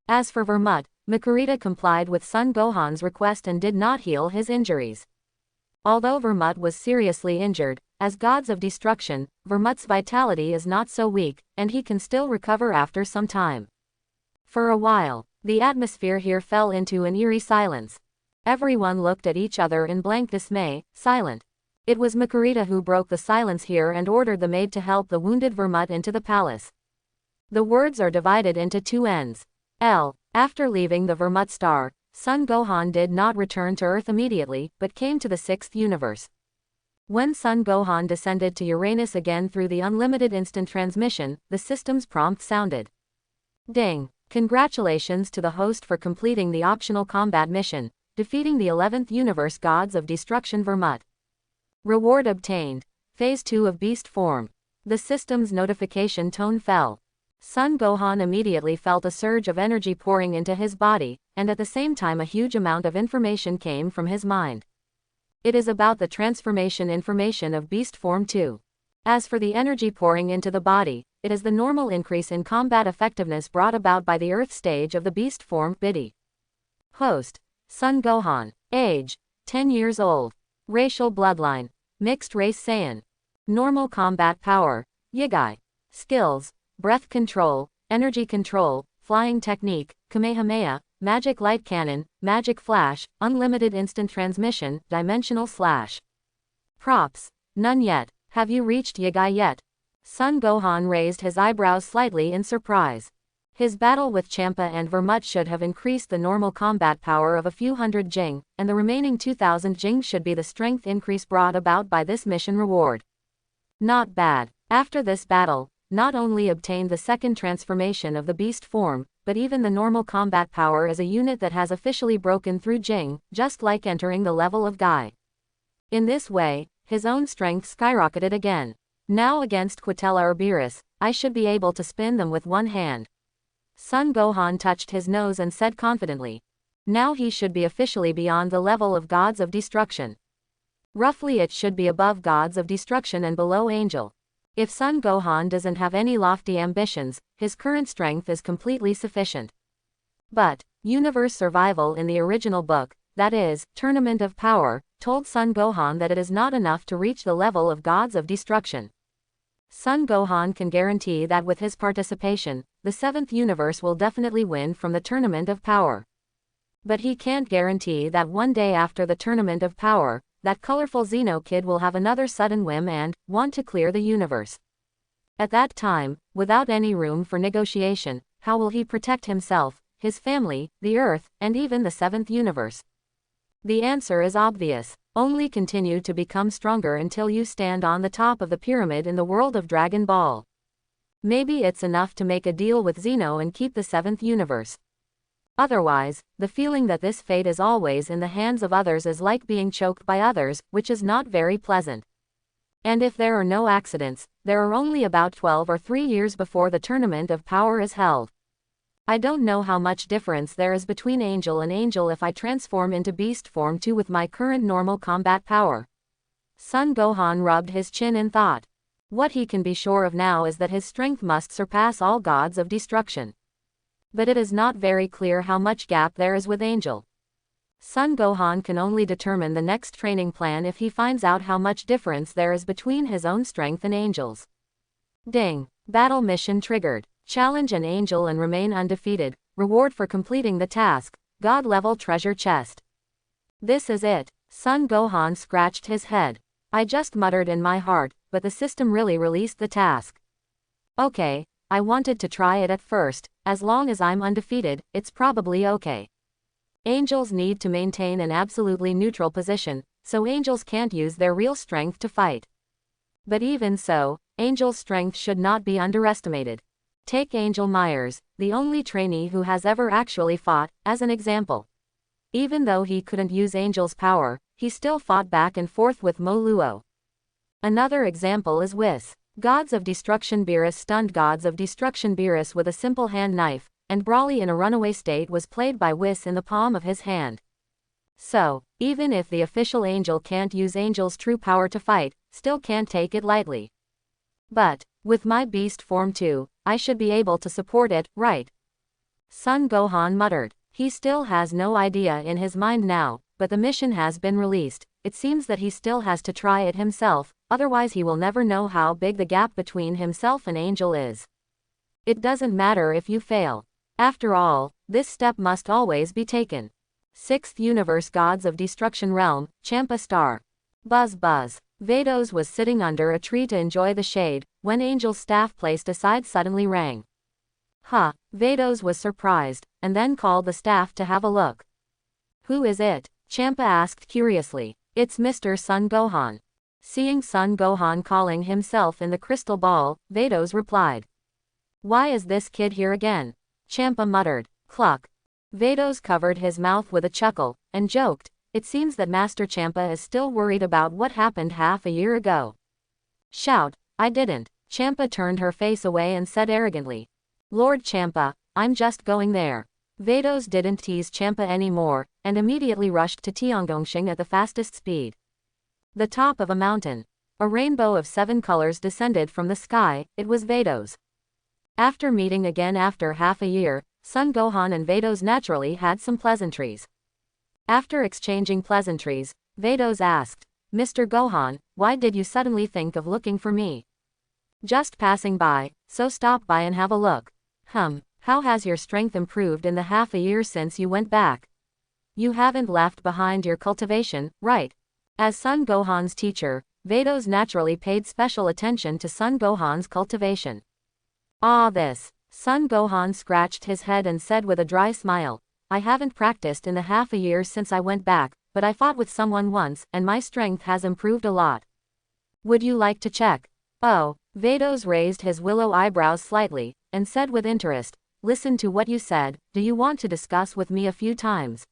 As for Vermut, Makarita complied with Son Gohan's request and did not heal his injuries. Although Vermut was seriously injured, as gods of destruction, Vermut's vitality is not so weak, and he can still recover after some time. For a while, the atmosphere here fell into an eerie silence. Everyone looked at each other in blank dismay, silent. It was Makarita who broke the silence here and ordered the maid to help the wounded Vermut into the palace. The words are divided into two ends. After leaving the Vermut star, Son Gohan did not return to Earth immediately, but came to the 6th universe. When Son Gohan descended to Uranus again through the unlimited instant transmission, the system's prompt sounded. Ding! Congratulations to the host for completing the optional combat mission, defeating the 11th universe gods of destruction Vermut. Reward obtained. Phase 2 of beast form. The system's notification tone fell. Son Gohan immediately felt a surge of energy pouring into his body, and at the same time a huge amount of information came from his mind. It is about the transformation information of beast form 2. As for the energy pouring into the body, it is the normal increase in combat effectiveness brought about by the Earth stage of the beast form BIDI. Host: Son Gohan. Age: 10 years old. Racial bloodline: mixed race Saiyan. Normal combat power: Yigai. Skills: breath control, energy control, flying technique, Kamehameha, magic light cannon, magic flash, unlimited instant transmission, dimensional slash. Props: none yet. Have you reached Yigai yet? Son Gohan raised his eyebrows slightly in surprise. His battle with Champa and Vermut should have increased the normal combat power of a few hundred Jing, and the remaining 2000 Jing should be the strength increase brought about by this mission reward. Not bad. After this battle, not only obtained the second transformation of the beast form, but even the normal combat power as a unit that has officially broken through Jing, just like entering the level of Gai. In this way, his own strength skyrocketed again. Now against Quitella or Beerus, I should be able to spin them with one hand. Son Gohan touched his nose and said confidently. Now he should be officially beyond the level of gods of destruction. Roughly it should be above gods of destruction and below angel. If Son Gohan doesn't have any lofty ambitions, his current strength is completely sufficient. But, universe survival in the original book, that is, Tournament of Power, told Son Gohan that it is not enough to reach the level of gods of destruction. Son Gohan can guarantee that with his participation, the 7th universe will definitely win from the Tournament of Power. But he can't guarantee that one day after the Tournament of Power, that colorful Xeno kid will have another sudden whim and want to clear the universe. At that time, without any room for negotiation, how will he protect himself, his family, the Earth, and even the 7th universe? The answer is obvious. Only continue to become stronger until you stand on the top of the pyramid in the world of Dragon Ball. Maybe it's enough to make a deal with Xeno and keep the 7th universe. Otherwise, the feeling that this fate is always in the hands of others is like being choked by others, which is not very pleasant. And if there are no accidents, there are only about 12 or 3 years before the Tournament of Power is held. I don't know how much difference there is between Angel and Angel if I transform into Beast Form 2 with my current normal combat power. Son Gohan rubbed his chin in thought. What he can be sure of now is that his strength must surpass all gods of destruction. But it is not very clear how much gap there is with Angel. Son Gohan can only determine the next training plan if he finds out how much difference there is between his own strength and Angel's. Ding! Battle mission triggered. Challenge an Angel and remain undefeated. Reward for completing the task. God level treasure chest. This is it. Son Gohan scratched his head. I just muttered in my heart, but the system really released the task. Okay, I wanted to try it at first, as long as I'm undefeated, it's probably okay. Angels need to maintain an absolutely neutral position, so angels can't use their real strength to fight. But even so, Angel's strength should not be underestimated. Take Angel Myers, the only trainee who has ever actually fought, as an example. Even though he couldn't use Angel's power, he still fought back and forth with Mo Luo. Another example is Whis. Gods of Destruction Beerus stunned Gods of Destruction Beerus with a simple hand knife, and Brawly in a runaway state was played by Whis in the palm of his hand. So, even if the official angel can't use Angel's true power to fight, still can't take it lightly. But, with my beast form too, I should be able to support it, right? Son Gohan muttered. He still has no idea in his mind now, but the mission has been released. It seems that he still has to try it himself, otherwise he will never know how big the gap between himself and Angel is. It doesn't matter if you fail. After all, this step must always be taken. 6th Universe Gods of Destruction Realm, Champa Star. Buzz buzz. Vados was sitting under a tree to enjoy the shade, when Angel's staff placed aside suddenly rang. Vados was surprised, and then called the staff to have a look. Who is it? Champa asked curiously. It's Mr. Son Gohan. Seeing Son Gohan calling himself in the crystal ball, Vados replied. Why is this kid here again? Champa muttered. Cluck. Vados covered his mouth with a chuckle, and joked, it seems that Master Champa is still worried about what happened half a year ago. Shout, I didn't. Champa turned her face away and said arrogantly. Lord Champa, I'm just going there. Vados didn't tease Champa anymore, and immediately rushed to Tiangongsheng at the fastest speed. The top of a mountain. A rainbow of 7 colors descended from the sky, it was Vados. After meeting again after half a year, Son Gohan and Vados naturally had some pleasantries. After exchanging pleasantries, Vados asked, Mr. Gohan, why did you suddenly think of looking for me? Just passing by, so stop by and have a look. How has your strength improved in the half a year since you went back? You haven't left behind your cultivation, right? As Son Gohan's teacher, Vados naturally paid special attention to Son Gohan's cultivation. This. Son Gohan scratched his head and said with a dry smile, I haven't practiced in the half a year since I went back, but I fought with someone once, and my strength has improved a lot. Would you like to check? Oh, Vados raised his willow eyebrows slightly, and said with interest, listen to what you said, do you want to discuss with me a few times?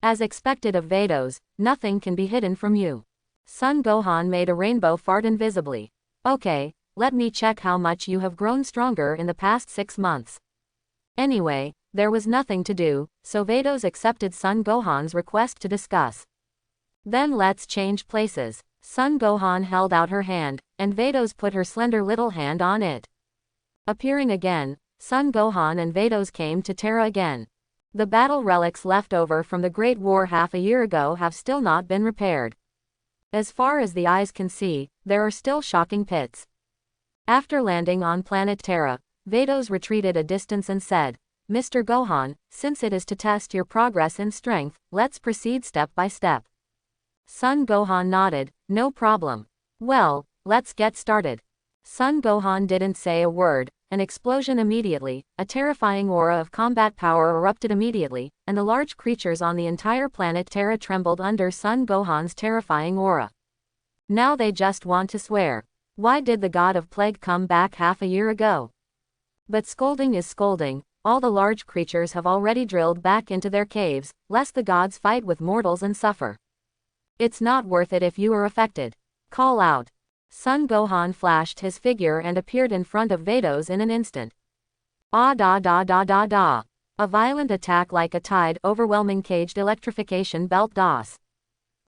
As expected of Vados, nothing can be hidden from you. Son Gohan made a rainbow fart invisibly. Okay, let me check how much you have grown stronger in the past 6 months. Anyway, there was nothing to do, so Vados accepted Son Gohan's request to discuss. Then let's change places. Son Gohan held out her hand, and Vados put her slender little hand on it. Appearing again, Son Gohan and Vados came to Terra again. The battle relics left over from the Great War half a year ago have still not been repaired. As far as the eyes can see, there are still shocking pits. After landing on planet Terra, Vados retreated a distance and said, Mr. Gohan, since it is to test your progress in strength, let's proceed step by step. Son Gohan nodded, no problem. Well, let's get started. Son Gohan didn't say a word, an explosion immediately, a terrifying aura of combat power erupted immediately, and the large creatures on the entire planet Terra trembled under Son Gohan's terrifying aura. Now they just want to swear. Why did the god of plague come back half a year ago? But scolding is scolding, all the large creatures have already drilled back into their caves, lest the gods fight with mortals and suffer. It's not worth it if you are affected. Call out. Son Gohan flashed his figure and appeared in front of Vados in an instant. Da. A violent attack like a tide overwhelming caged electrification belt DOS.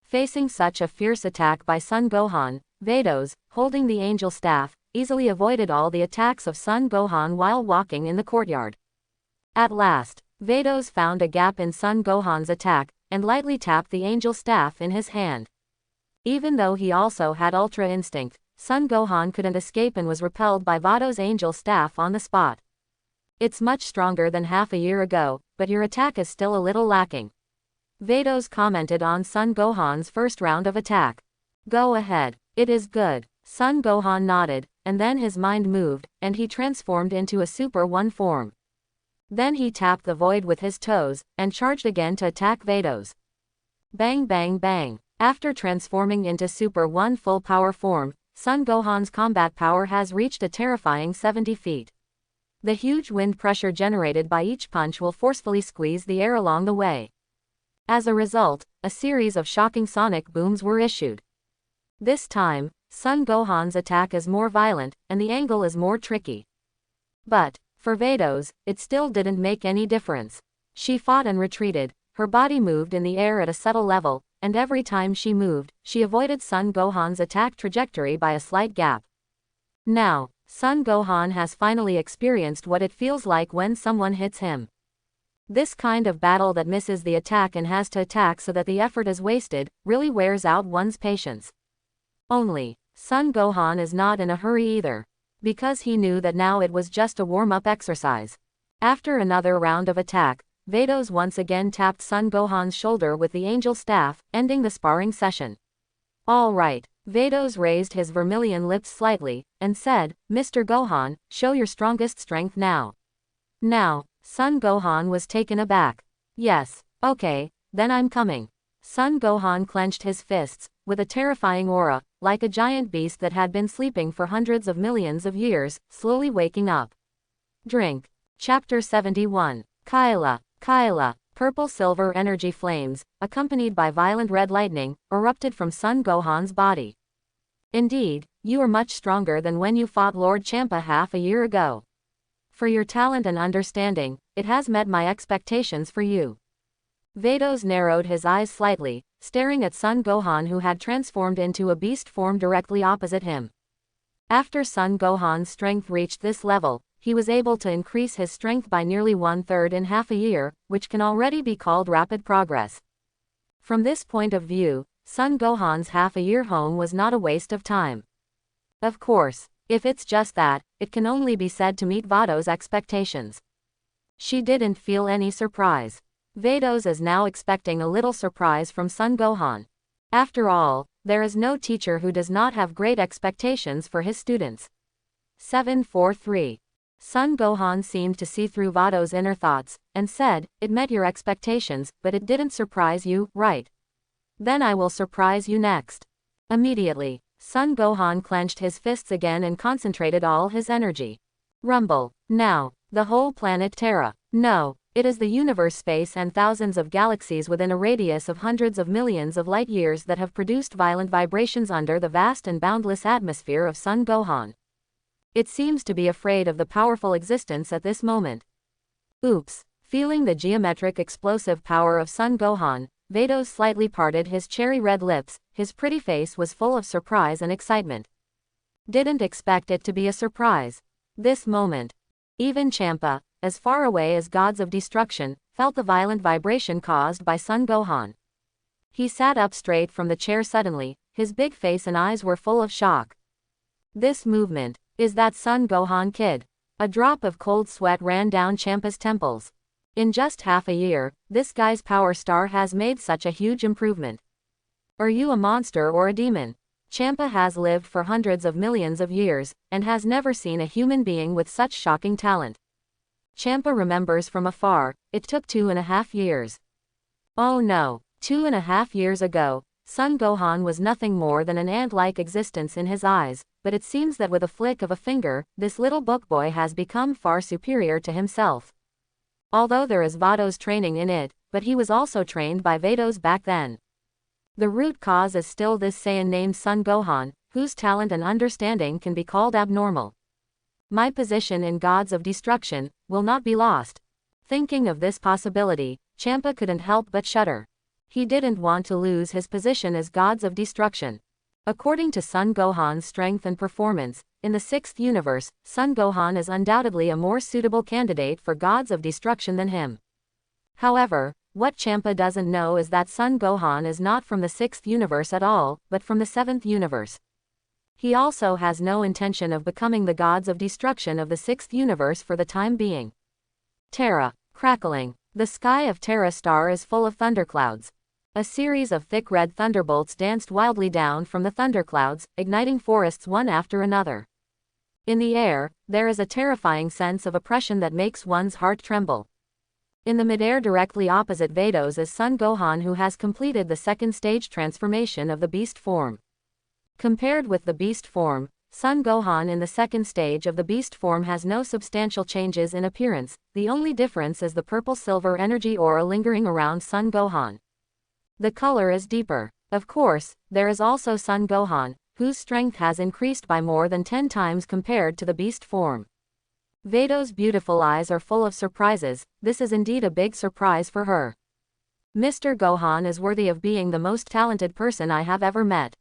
Facing such a fierce attack by Son Gohan, Vados, holding the angel staff, easily avoided all the attacks of Son Gohan while walking in the courtyard. At last, Vados found a gap in Son Gohan's attack, and lightly tapped the angel staff in his hand. Even though he also had Ultra Instinct, Son Gohan couldn't escape and was repelled by Vados' angel staff on the spot. It's much stronger than half a year ago, but your attack is still a little lacking. Vados commented on Son Gohan's first round of attack. Go ahead. It is good. Son Gohan nodded, and then his mind moved, and he transformed into a Super One form. Then he tapped the void with his toes, and charged again to attack Vados. Bang bang bang. After transforming into Super One full power form, Son Gohan's combat power has reached a terrifying 70 feet. The huge wind pressure generated by each punch will forcefully squeeze the air along the way. As a result, a series of shocking sonic booms were issued. This time, Son Gohan's attack is more violent, and the angle is more tricky. But, for Vados, it still didn't make any difference. She fought and retreated, her body moved in the air at a subtle level, and every time she moved, she avoided Son Gohan's attack trajectory by a slight gap. Now, Son Gohan has finally experienced what it feels like when someone hits him. This kind of battle that misses the attack and has to attack so that the effort is wasted, really wears out one's patience. Only, Son Gohan is not in a hurry either, because he knew that now it was just a warm-up exercise. After another round of attack, Vados once again tapped Son Gohan's shoulder with the angel staff, ending the sparring session. All right. Vados raised his vermilion lips slightly, and said, Mr. Gohan, show your strongest strength now. Now, Son Gohan was taken aback. Yes, okay, then I'm coming. Son Gohan clenched his fists, with a terrifying aura, like a giant beast that had been sleeping for hundreds of millions of years, slowly waking up. Drink. Chapter 71. Kyla. Purple-silver energy flames, accompanied by violent red lightning, erupted from Son Gohan's body. Indeed, you are much stronger than when you fought Lord Champa half a year ago. For your talent and understanding, it has met my expectations for you. Vados narrowed his eyes slightly, staring at Son Gohan, who had transformed into a beast form directly opposite him. After Son Gohan's strength reached this level, he was able to increase his strength by nearly 1/3 in half a year, which can already be called rapid progress. From this point of view, Son Gohan's half-a-year home was not a waste of time. Of course, if it's just that, it can only be said to meet Vados' expectations. She didn't feel any surprise. Vados is now expecting a little surprise from Son Gohan. After all, there is no teacher who does not have great expectations for his students. 743. Son Gohan seemed to see through Vados' inner thoughts, and said, It met your expectations, but it didn't surprise you, right? Then I will surprise you next. Immediately, Son Gohan clenched his fists again and concentrated all his energy. Rumble. Now, the whole planet Terra. No, it is the universe space and thousands of galaxies within a radius of hundreds of millions of light years that have produced violent vibrations under the vast and boundless atmosphere of Son Gohan. It seems to be afraid of the powerful existence at this moment. Oops. Feeling the geometric explosive power of Son Gohan, Vados slightly parted his cherry-red lips, his pretty face was full of surprise and excitement. Didn't expect it to be a surprise. This moment. Even Champa, as far away as gods of destruction, felt the violent vibration caused by Son Gohan. He sat up straight from the chair suddenly, his big face and eyes were full of shock. This movement. Is that Son Gohan kid? A drop of cold sweat ran down Champa's temples. In just half a year, this guy's power star has made such a huge improvement. Are you a monster or a demon? Champa has lived for hundreds of millions of years, and has never seen a human being with such shocking talent. Champa remembers from afar, it took 2.5 years. Oh no, 2.5 years ago, Son Gohan was nothing more than an ant-like existence in his eyes, but it seems that with a flick of a finger, this little bookboy has become far superior to himself. Although there is Vados training in it, but he was also trained by Vados back then. The root cause is still this Saiyan named Son Gohan, whose talent and understanding can be called abnormal. My position in Gods of Destruction will not be lost. Thinking of this possibility, Champa couldn't help but shudder. He didn't want to lose his position as Gods of Destruction. According to Son Gohan's strength and performance, in the 6th universe, Son Gohan is undoubtedly a more suitable candidate for Gods of Destruction than him. However, what Champa doesn't know is that Son Gohan is not from the 6th universe at all, but from the 7th universe. He also has no intention of becoming the Gods of Destruction of the 6th universe for the time being. Terra. Crackling. The sky of Terra Star is full of thunderclouds. A series of thick red thunderbolts danced wildly down from the thunderclouds, igniting forests one after another. In the air, there is a terrifying sense of oppression that makes one's heart tremble. In the midair directly opposite Vados is Son Gohan, who has completed the second stage transformation of the beast form. Compared with the beast form, Son Gohan in the second stage of the beast form has no substantial changes in appearance. The only difference is the purple-silver energy aura lingering around Son Gohan. The color is deeper. Of course, there is also Son Gohan, whose strength has increased by more than 10 times compared to the beast form. Vados' beautiful eyes are full of surprises. This is indeed a big surprise for her. Mr. Gohan is worthy of being the most talented person I have ever met.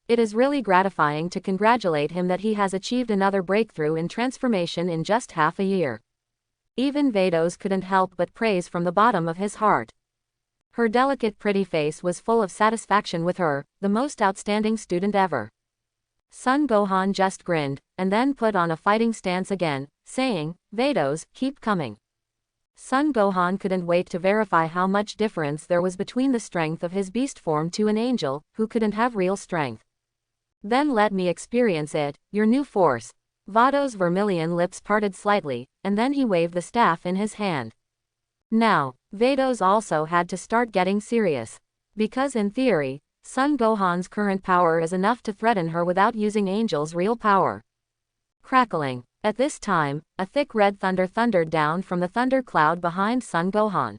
It is really gratifying to congratulate him that he has achieved another breakthrough in transformation in just half a year. Even Vados couldn't help but praise from the bottom of his heart. Her delicate pretty face was full of satisfaction with her, the most outstanding student ever. Son Gohan just grinned, and then put on a fighting stance again, saying, "Vados, keep coming." Son Gohan couldn't wait to verify how much difference there was between the strength of his beast form to an angel, who couldn't have real strength. "Then let me experience it, your new force." Vados' vermilion lips parted slightly, and then he waved the staff in his hand. Now, Vados also had to start getting serious. Because in theory, Son Gohan's current power is enough to threaten her without using Angel's real power. Crackling. At this time, a thick red thunder thundered down from the thunder cloud behind Son Gohan.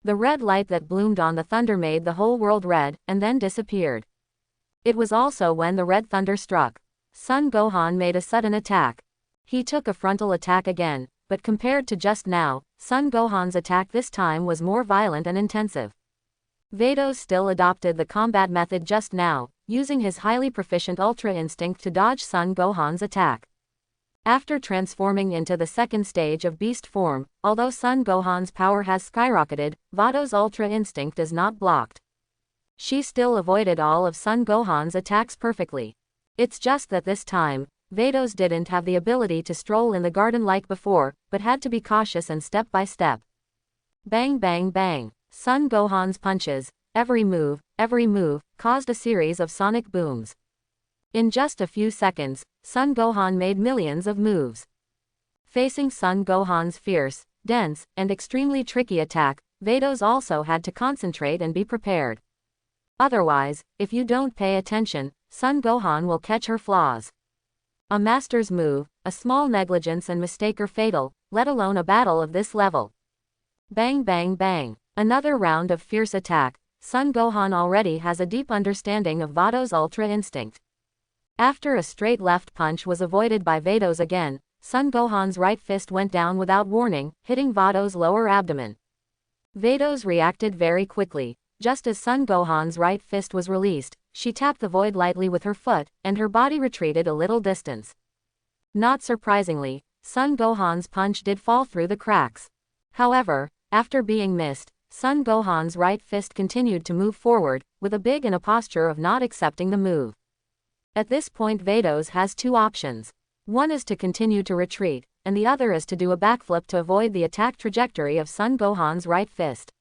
The red light that bloomed on the thunder made the whole world red, and then disappeared. It was also when the red thunder struck. Son Gohan made a sudden attack. He took a frontal attack again, but compared to just now, Son Gohan's attack this time was more violent and intensive. Vados still adopted the combat method just now, using his highly proficient Ultra Instinct to dodge Son Gohan's attack. After transforming into the second stage of beast form, although Son Gohan's power has skyrocketed, Vados' Ultra Instinct is not blocked. She still avoided all of Son Gohan's attacks perfectly. It's just that this time, Vados didn't have the ability to stroll in the garden like before, but had to be cautious and step by step. Bang bang bang. Son Gohan's punches, every move, caused a series of sonic booms. In just a few seconds, Son Gohan made millions of moves. Facing Son Gohan's fierce, dense, and extremely tricky attack, Vados also had to concentrate and be prepared. Otherwise, if you don't pay attention, Son Gohan will catch her flaws. A master's move, a small negligence and mistake are fatal, let alone a battle of this level. Bang bang bang. Another round of fierce attack. Son Gohan already has a deep understanding of Vados' Ultra Instinct. After a straight left punch was avoided by Vados again, Son Gohan's right fist went down without warning, hitting Vados' lower abdomen. Vados reacted very quickly. Just as Son Gohan's right fist was released, she tapped the void lightly with her foot, and her body retreated a little distance. Not surprisingly, Son Gohan's punch did fall through the cracks. However, after being missed, Son Gohan's right fist continued to move forward, with a big in a posture of not accepting the move. At this point Vados has two options. One is to continue to retreat, and the other is to do a backflip to avoid the attack trajectory of Son Gohan's right fist.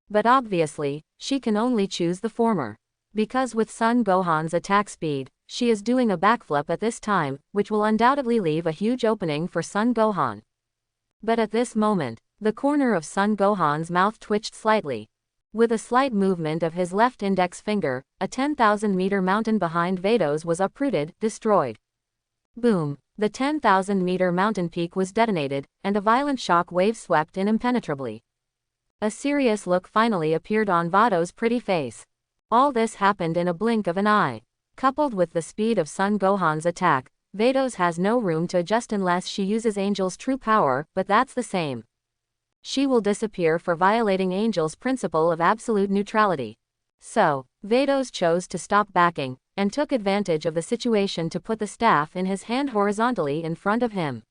But obviously, she can only choose the former. Because with Son Gohan's attack speed, she is doing a backflip at this time, which will undoubtedly leave a huge opening for Son Gohan. But at this moment, the corner of Son Gohan's mouth twitched slightly. With a slight movement of his left index finger, a 10,000-meter mountain behind Vados was uprooted, destroyed. Boom! The 10,000-meter mountain peak was detonated, and a violent shock wave swept in impenetrably. A serious look finally appeared on Vados' pretty face. All this happened in a blink of an eye. Coupled with the speed of Son Gohan's attack, Vados has no room to adjust unless she uses Angel's true power, but that's the same. She will disappear for violating Angel's principle of absolute neutrality. So, Vados chose to stop backing, and took advantage of the situation to put the staff in his hand horizontally in front of him.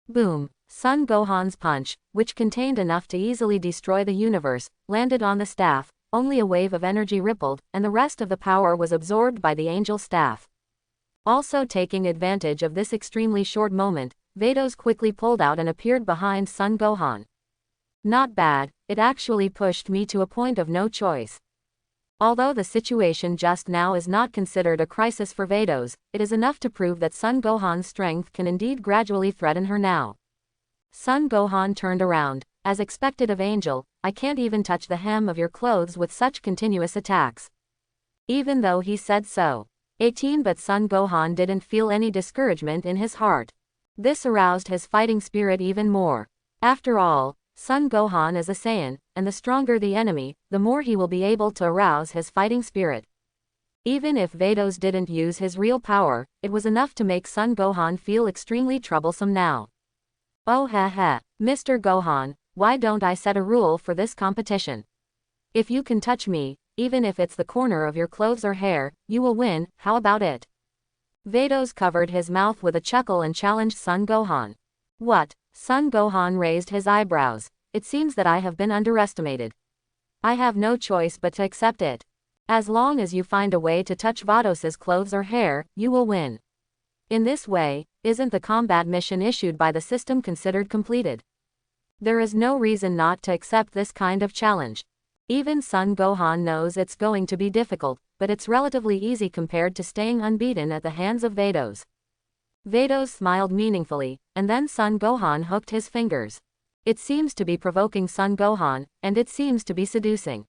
Boom! Son Gohan's punch, which contained enough to easily destroy the universe, landed on the staff. Only a wave of energy rippled, and the rest of the power was absorbed by the Angel staff. Also taking advantage of this extremely short moment, Vados quickly pulled out and appeared behind Son Gohan. Not bad, it actually pushed me to a point of no choice. Although the situation just now is not considered a crisis for Vados, it is enough to prove that Son Gohan's strength can indeed gradually threaten her now. Son Gohan turned around. As expected of Angel, I can't even touch the hem of your clothes with such continuous attacks. Even though he said so. 18 But Son Gohan didn't feel any discouragement in his heart. This aroused his fighting spirit even more. After all, Son Gohan is a Saiyan, and the stronger the enemy, the more he will be able to arouse his fighting spirit. Even if Vados didn't use his real power, it was enough to make Son Gohan feel extremely troublesome now. Oh heh, Mr. Gohan, why don't I set a rule for this competition? If you can touch me, even if it's the corner of your clothes or hair, you will win, how about it? Vados covered his mouth with a chuckle and challenged Son Gohan. What? Son Gohan raised his eyebrows. It seems that I have been underestimated. I have no choice but to accept it. As long as you find a way to touch Vados's clothes or hair, you will win. In this way, isn't the combat mission issued by the system considered completed? There is no reason not to accept this kind of challenge. Even Son Gohan knows it's going to be difficult, but it's relatively easy compared to staying unbeaten at the hands of Vados. Vados smiled meaningfully, and then Son Gohan hooked his fingers. It seems to be provoking Son Gohan, and it seems to be seducing.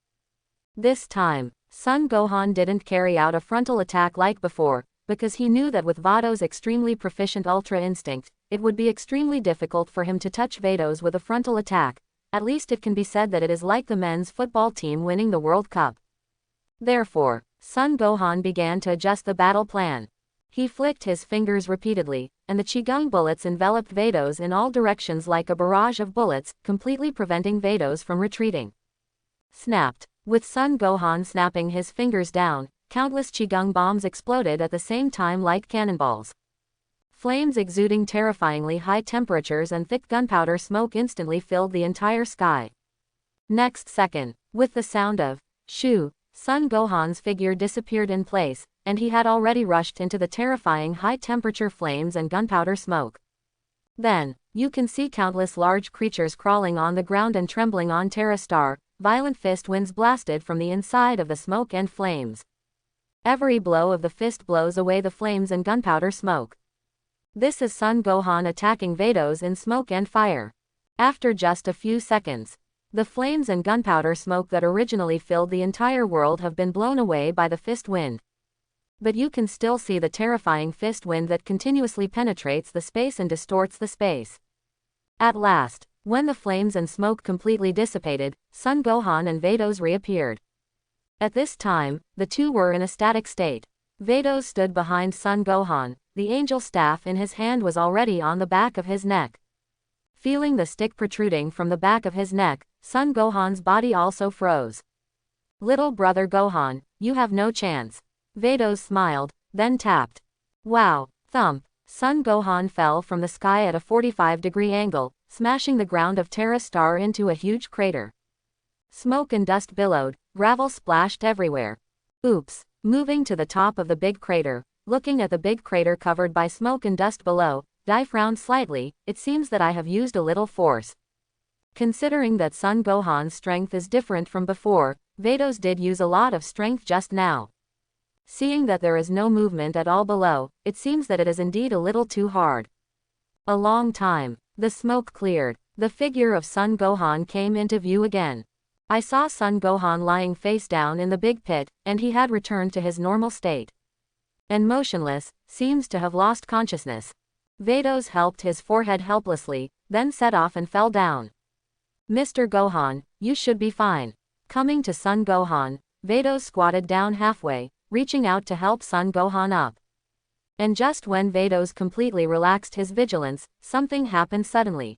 This time, Son Gohan didn't carry out a frontal attack like before, because he knew that with Vados' extremely proficient Ultra Instinct, it would be extremely difficult for him to touch Vados with a frontal attack. At least it can be said that it is like the men's football team winning the World Cup. Therefore, Son Gohan began to adjust the battle plan. He flicked his fingers repeatedly, and the Qigong bullets enveloped Vados in all directions like a barrage of bullets, completely preventing Vados from retreating. Snapped. With Son Gohan snapping his fingers down, countless Qigong bombs exploded at the same time like cannonballs. Flames exuding terrifyingly high temperatures and thick gunpowder smoke instantly filled the entire sky. Next second, with the sound of shoo, Son Gohan's figure disappeared in place, and he had already rushed into the terrifying high-temperature flames and gunpowder smoke. Then, you can see countless large creatures crawling on the ground and trembling on Terra Star. Violent fist winds blasted from the inside of the smoke and flames. Every blow of the fist blows away the flames and gunpowder smoke. This is Son Gohan attacking Vados in smoke and fire. After just a few seconds, the flames and gunpowder smoke that originally filled the entire world have been blown away by the fist wind. But you can still see the terrifying fist wind that continuously penetrates the space and distorts the space. At last, when the flames and smoke completely dissipated, Son Gohan and Vados reappeared. At this time, the two were in a static state. Vados stood behind Son Gohan. The angel staff in his hand was already on the back of his neck. Feeling the stick protruding from the back of his neck, Son Gohan's body also froze. Little brother Gohan, you have no chance. Vados smiled, then tapped. Wow, thump. Son Gohan fell from the sky at a 45-degree angle, smashing the ground of Terra Star into a huge crater. Smoke and dust billowed, gravel splashed everywhere. Oops. Moving to the top of the big crater, looking at the big crater covered by smoke and dust below, I frowned slightly. It seems that I have used a little force. Considering that Son Gohan's strength is different from before, Vados did use a lot of strength just now. Seeing that there is no movement at all below, it seems that it is indeed a little too hard. A long time. The smoke cleared. The figure of Son Gohan came into view again. I saw Son Gohan lying face down in the big pit, and he had returned to his normal state. And motionless, seems to have lost consciousness. Vados helped his forehead helplessly, then set off and fell down. Mr. Gohan, you should be fine. Coming to Son Gohan, Vados squatted down halfway, reaching out to help Son Gohan up. And just when Vados completely relaxed his vigilance, something happened suddenly.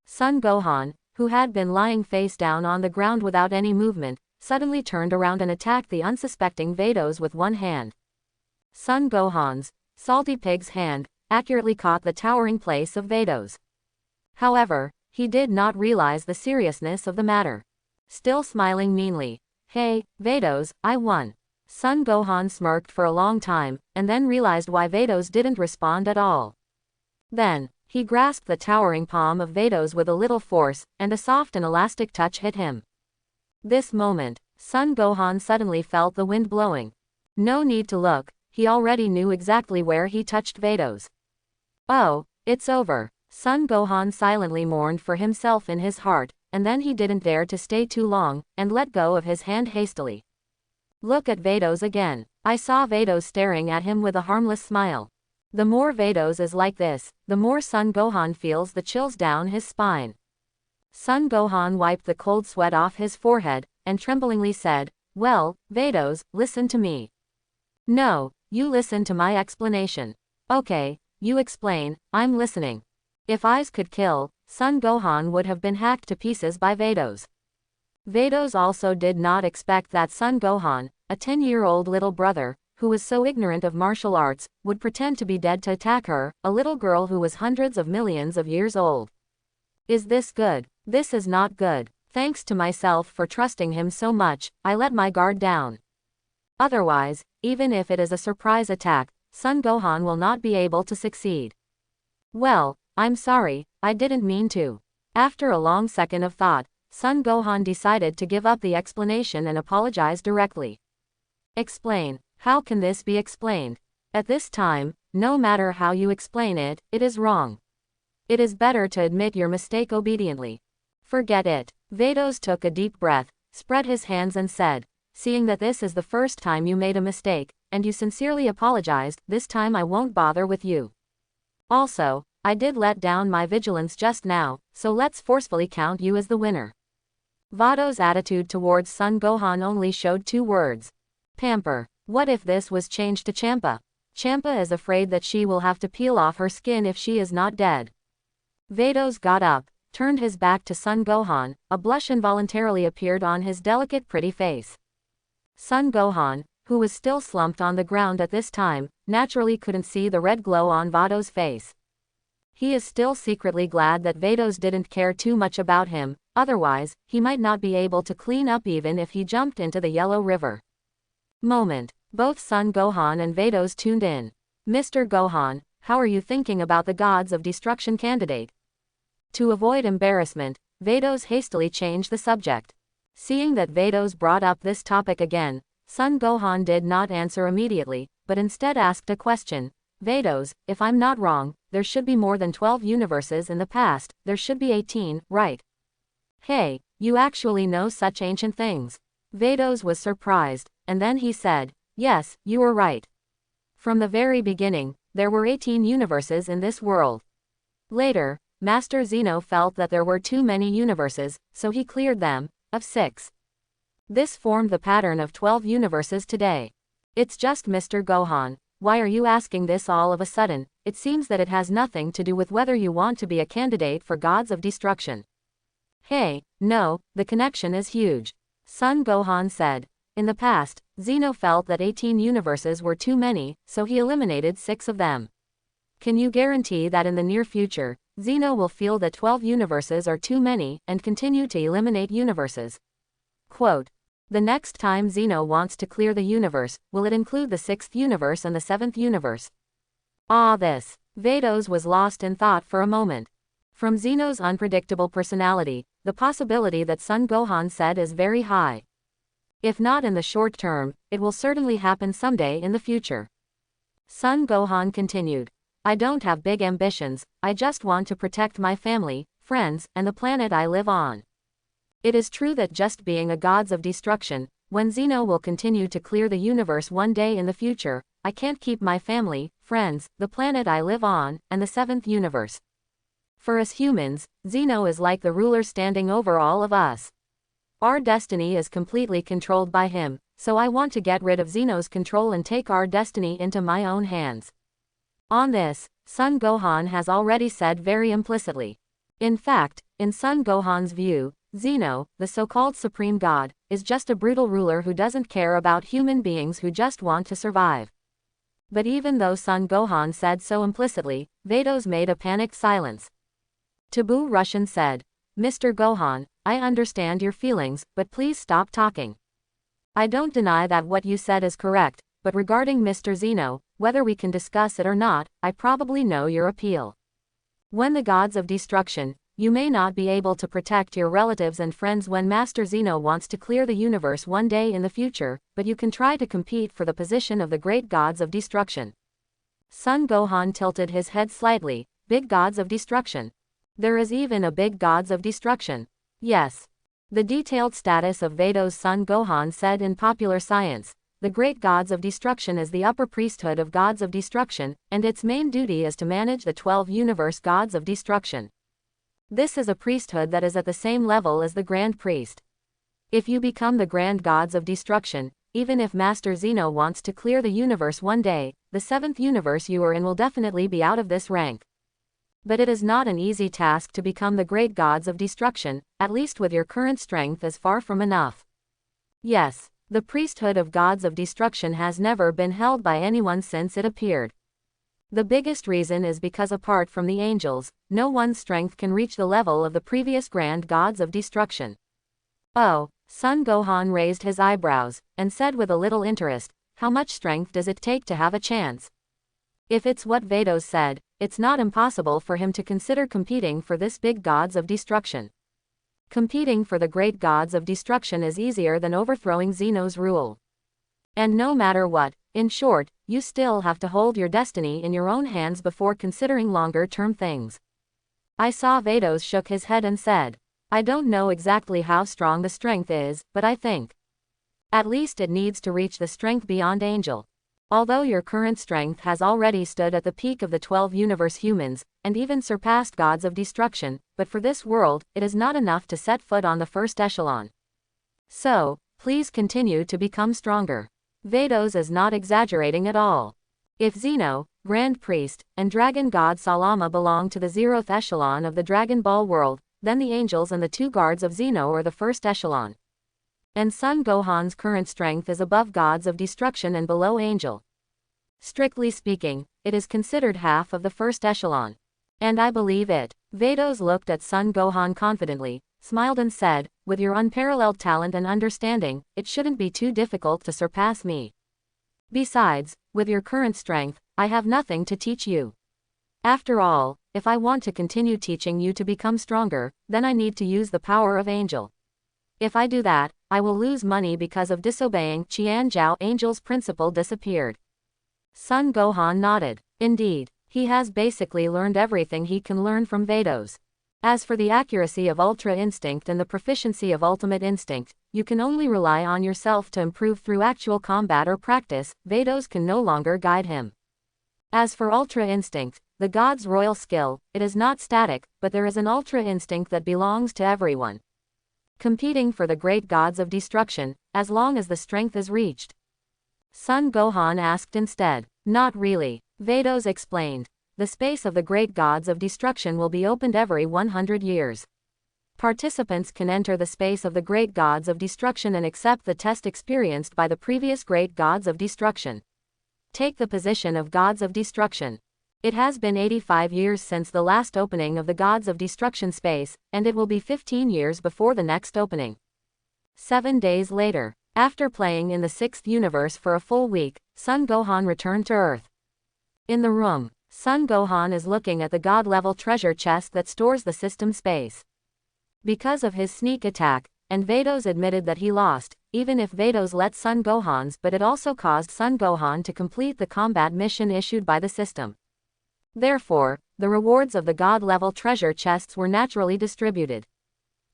Son Gohan, who had been lying face down on the ground without any movement, suddenly turned around and attacked the unsuspecting Vados with one hand. Son Gohan's salty pig's hand accurately caught the towering place of Vados. However, he did not realize the seriousness of the matter. Still smiling meanly, "Hey, Vados, I won." Son Gohan smirked for a long time, and then realized why Vados didn't respond at all. Then, He grasped the towering palm of Vados with a little force, and a soft and elastic touch hit him. This moment, Son Gohan suddenly felt the wind blowing. No need to look, he already knew exactly where he touched Vados. Oh, it's over. Son Gohan silently mourned for himself in his heart, and then he didn't dare to stay too long, and let go of his hand hastily. Look at Vados again. I saw Vados staring at him with a harmless smile. The more Vados is like this, the more Son Gohan feels the chills down his spine. Son Gohan wiped the cold sweat off his forehead, and tremblingly said, "Well, Vados, listen to me." "No, you listen to my explanation." "Okay, you explain, I'm listening." If eyes could kill, Son Gohan would have been hacked to pieces by Vados. Vados also did not expect that Son Gohan, a 10-year-old little brother, who was so ignorant of martial arts, would pretend to be dead to attack her, a little girl who was hundreds of millions of years old. Is this good? This is not good. Thanks to myself for trusting him so much, I let my guard down. Otherwise, even if it is a surprise attack, Son Gohan will not be able to succeed. Well, I'm sorry, I didn't mean to. After a long second of thought, Son Gohan decided to give up the explanation and apologize directly. Explain. How can this be explained? At this time, no matter how you explain it, it is wrong. It is better to admit your mistake obediently. Forget it. Vados took a deep breath, spread his hands and said, "Seeing that this is the first time you made a mistake, and you sincerely apologized, this time I won't bother with you. Also, I did let down my vigilance just now, so let's forcefully count you as the winner." Vados' attitude towards Son Gohan only showed two words. Pamper. What if this was changed to Champa? Champa is afraid that she will have to peel off her skin if she is not dead. Vados got up, turned his back to Son Gohan, a blush involuntarily appeared on his delicate pretty face. Son Gohan, who was still slumped on the ground at this time, naturally couldn't see the red glow on Vados' face. He is still secretly glad that Vados didn't care too much about him, otherwise, he might not be able to clean up even if he jumped into the Yellow River. Moment. Both Son Gohan and Vados tuned in. "Mr. Gohan, how are you thinking about the gods of destruction candidate?" To avoid embarrassment, Vados hastily changed the subject. Seeing that Vados brought up this topic again, Son Gohan did not answer immediately, but instead asked a question. "Vados, if I'm not wrong, there should be more than 12 universes in the past, there should be 18, right?" "Hey, you actually know such ancient things." Vados was surprised, and then he said, "Yes, you were right. From the very beginning, there were 18 universes in this world. Later, Master Zeno felt that there were too many universes, so he cleared them, of 6. This formed the pattern of 12 universes today. It's just Mr. Gohan, why are you asking this all of a sudden? It seems that it has nothing to do with whether you want to be a candidate for gods of destruction." "Hey, no, the connection is huge," Son Gohan said. In the past, Zeno felt that 18 universes were too many, so he eliminated 6 of them. Can you guarantee that in the near future, Zeno will feel that 12 universes are too many, and continue to eliminate universes? Quote. The next time Zeno wants to clear the universe, will it include the 6th universe and the 7th universe? This. Vados was lost in thought for a moment. From Zeno's unpredictable personality, the possibility that Son Gohan said is very high. If not in the short term, it will certainly happen someday in the future. Son Gohan continued. "I don't have big ambitions, I just want to protect my family, friends, and the planet I live on. It is true that just being a gods of destruction, when Zeno will continue to clear the universe one day in the future, I can't keep my family, friends, the planet I live on, and the 7th universe. For us humans, Zeno is like the ruler standing over all of us. Our destiny is completely controlled by him, so I want to get rid of Zeno's control and take our destiny into my own hands." On this, Son Gohan has already said very implicitly. In fact, in Son Gohan's view, Zeno, the so-called supreme god, is just a brutal ruler who doesn't care about human beings who just want to survive. But even though Son Gohan said so implicitly, Vados made a panicked silence. Taboo Russian said, "Mr. Gohan, I understand your feelings, but please stop talking. I don't deny that what you said is correct, but regarding Mr. Zeno, whether we can discuss it or not, I probably know your appeal. When the gods of destruction, you may not be able to protect your relatives and friends when Master Zeno wants to clear the universe one day in the future, but you can try to compete for the position of the great gods of destruction. Son Gohan tilted his head slightly. Big gods of destruction. There is even a big gods of destruction. Yes. The detailed status of Vedo's son Gohan said in Popular Science. The great gods of destruction is the upper priesthood of gods of destruction, and its main duty is to manage the 12 universe gods of destruction. This is a priesthood that is at the same level as the Grand Priest. If you become the grand gods of destruction, even if Master Zeno wants to clear the universe one day, the 7th universe you are in will definitely be out of this rank. But it is not an easy task to become the great gods of destruction, at least with your current strength is far from enough. Yes. The priesthood of gods of destruction has never been held by anyone since it appeared. The biggest reason is because apart from the angels, no one's strength can reach the level of the previous grand gods of destruction. Oh, Son Gohan raised his eyebrows, and said with a little interest, how much strength does it take to have a chance? If it's what Vedos said, it's not impossible for him to consider competing for this big gods of destruction. Competing for the great gods of destruction is easier than overthrowing Zeno's rule. And no matter what, in short, you still have to hold your destiny in your own hands before considering longer-term things. I saw Vedos shook his head and said, I don't know exactly how strong the strength is, but I think. At least it needs to reach the strength beyond angel. Although your current strength has already stood at the peak of the 12 universe humans, and even surpassed gods of destruction, but for this world, it is not enough to set foot on the first echelon. So, please continue to become stronger. Vedos is not exaggerating at all. If Zeno, Grand Priest, and Dragon God Salama belong to the 0th echelon of the Dragon Ball world, then the angels and the 2 guards of Zeno are the first echelon. And Son Gohan's current strength is above gods of destruction and below angel. Strictly speaking, it is considered half of the first echelon. And I believe it. Vedos looked at Son Gohan confidently, smiled and said, with your unparalleled talent and understanding, it shouldn't be too difficult to surpass me. Besides, with your current strength, I have nothing to teach you. After all, if I want to continue teaching you to become stronger, then I need to use the power of angel. If I do that, I will lose money because of disobeying Qianzhou. Angel's principle disappeared. Son Gohan nodded. Indeed, he has basically learned everything he can learn from Vedos. As for the accuracy of Ultra Instinct and the proficiency of Ultimate Instinct, you can only rely on yourself to improve through actual combat or practice. Vedos can no longer guide him. As for Ultra Instinct, the god's royal skill, it is not static, but there is an Ultra Instinct that belongs to everyone. Competing for the great gods of destruction, as long as the strength is reached. Son Gohan asked instead. Not really. Vedos explained. The space of the great gods of destruction will be opened every 100 years. Participants can enter the space of the great gods of destruction and accept the test experienced by the previous great gods of destruction. Take the position of gods of destruction. It has been 85 years since the last opening of the gods of destruction space, and it will be 15 years before the next opening. 7 days later, after playing in the 6th universe for a full week, Son Gohan returned to Earth. In the room, Son Gohan is looking at the god-level treasure chest that stores the system space. Because of his sneak attack, and Vedos admitted that he lost, even if Vedos let Son Gohan's, but it also caused Son Gohan to complete the combat mission issued by the system. Therefore, the rewards of the god-level treasure chests were naturally distributed.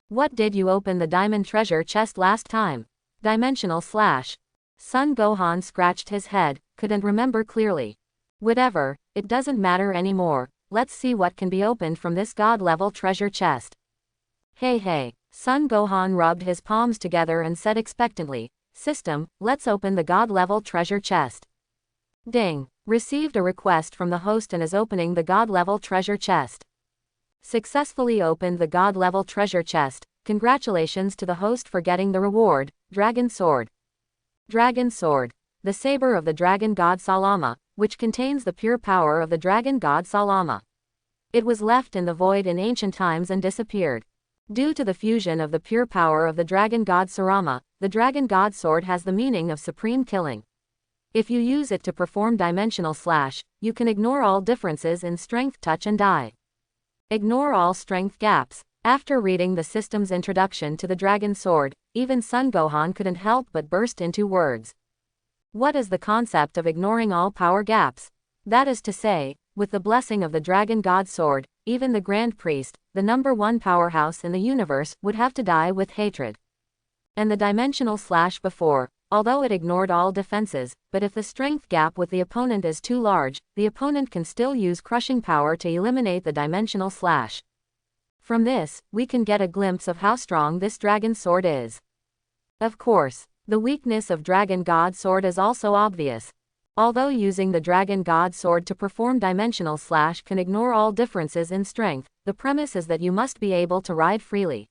What did you open the diamond treasure chest last time? Dimensional slash. Son Gohan scratched his head, couldn't remember clearly. Whatever, it doesn't matter anymore, let's see what can be opened from this god-level treasure chest. Hey. Son Gohan rubbed his palms together and said expectantly, System, let's open the god-level treasure chest. Ding. Received a request from the host and is opening the god-level treasure chest. Successfully opened the god-level treasure chest. Congratulations to the host for getting the reward, Dragon Sword. Dragon Sword. The saber of the Dragon God Salama, which contains the pure power of the Dragon God Salama. It was left in the void in ancient times and disappeared. Due to the fusion of the pure power of the Dragon God Sarama, the Dragon God Sword has the meaning of supreme killing. If you use it to perform dimensional slash, you can ignore all differences in strength, touch and die. Ignore all strength gaps. After reading the system's introduction to the Dragon Sword, even Son Gohan couldn't help but burst into words. What is the concept of ignoring all power gaps? That is to say, with the blessing of the Dragon God Sword, even the Grand Priest, the #1 powerhouse in the universe, would have to die with hatred. And the dimensional slash before, although it ignored all defenses, but if the strength gap with the opponent is too large, the opponent can still use crushing power to eliminate the dimensional slash. From this, we can get a glimpse of how strong this Dragon Sword is. Of course, the weakness of Dragon God Sword is also obvious. Although using the Dragon God Sword to perform dimensional slash can ignore all differences in strength, the premise is that you must be able to ride freely.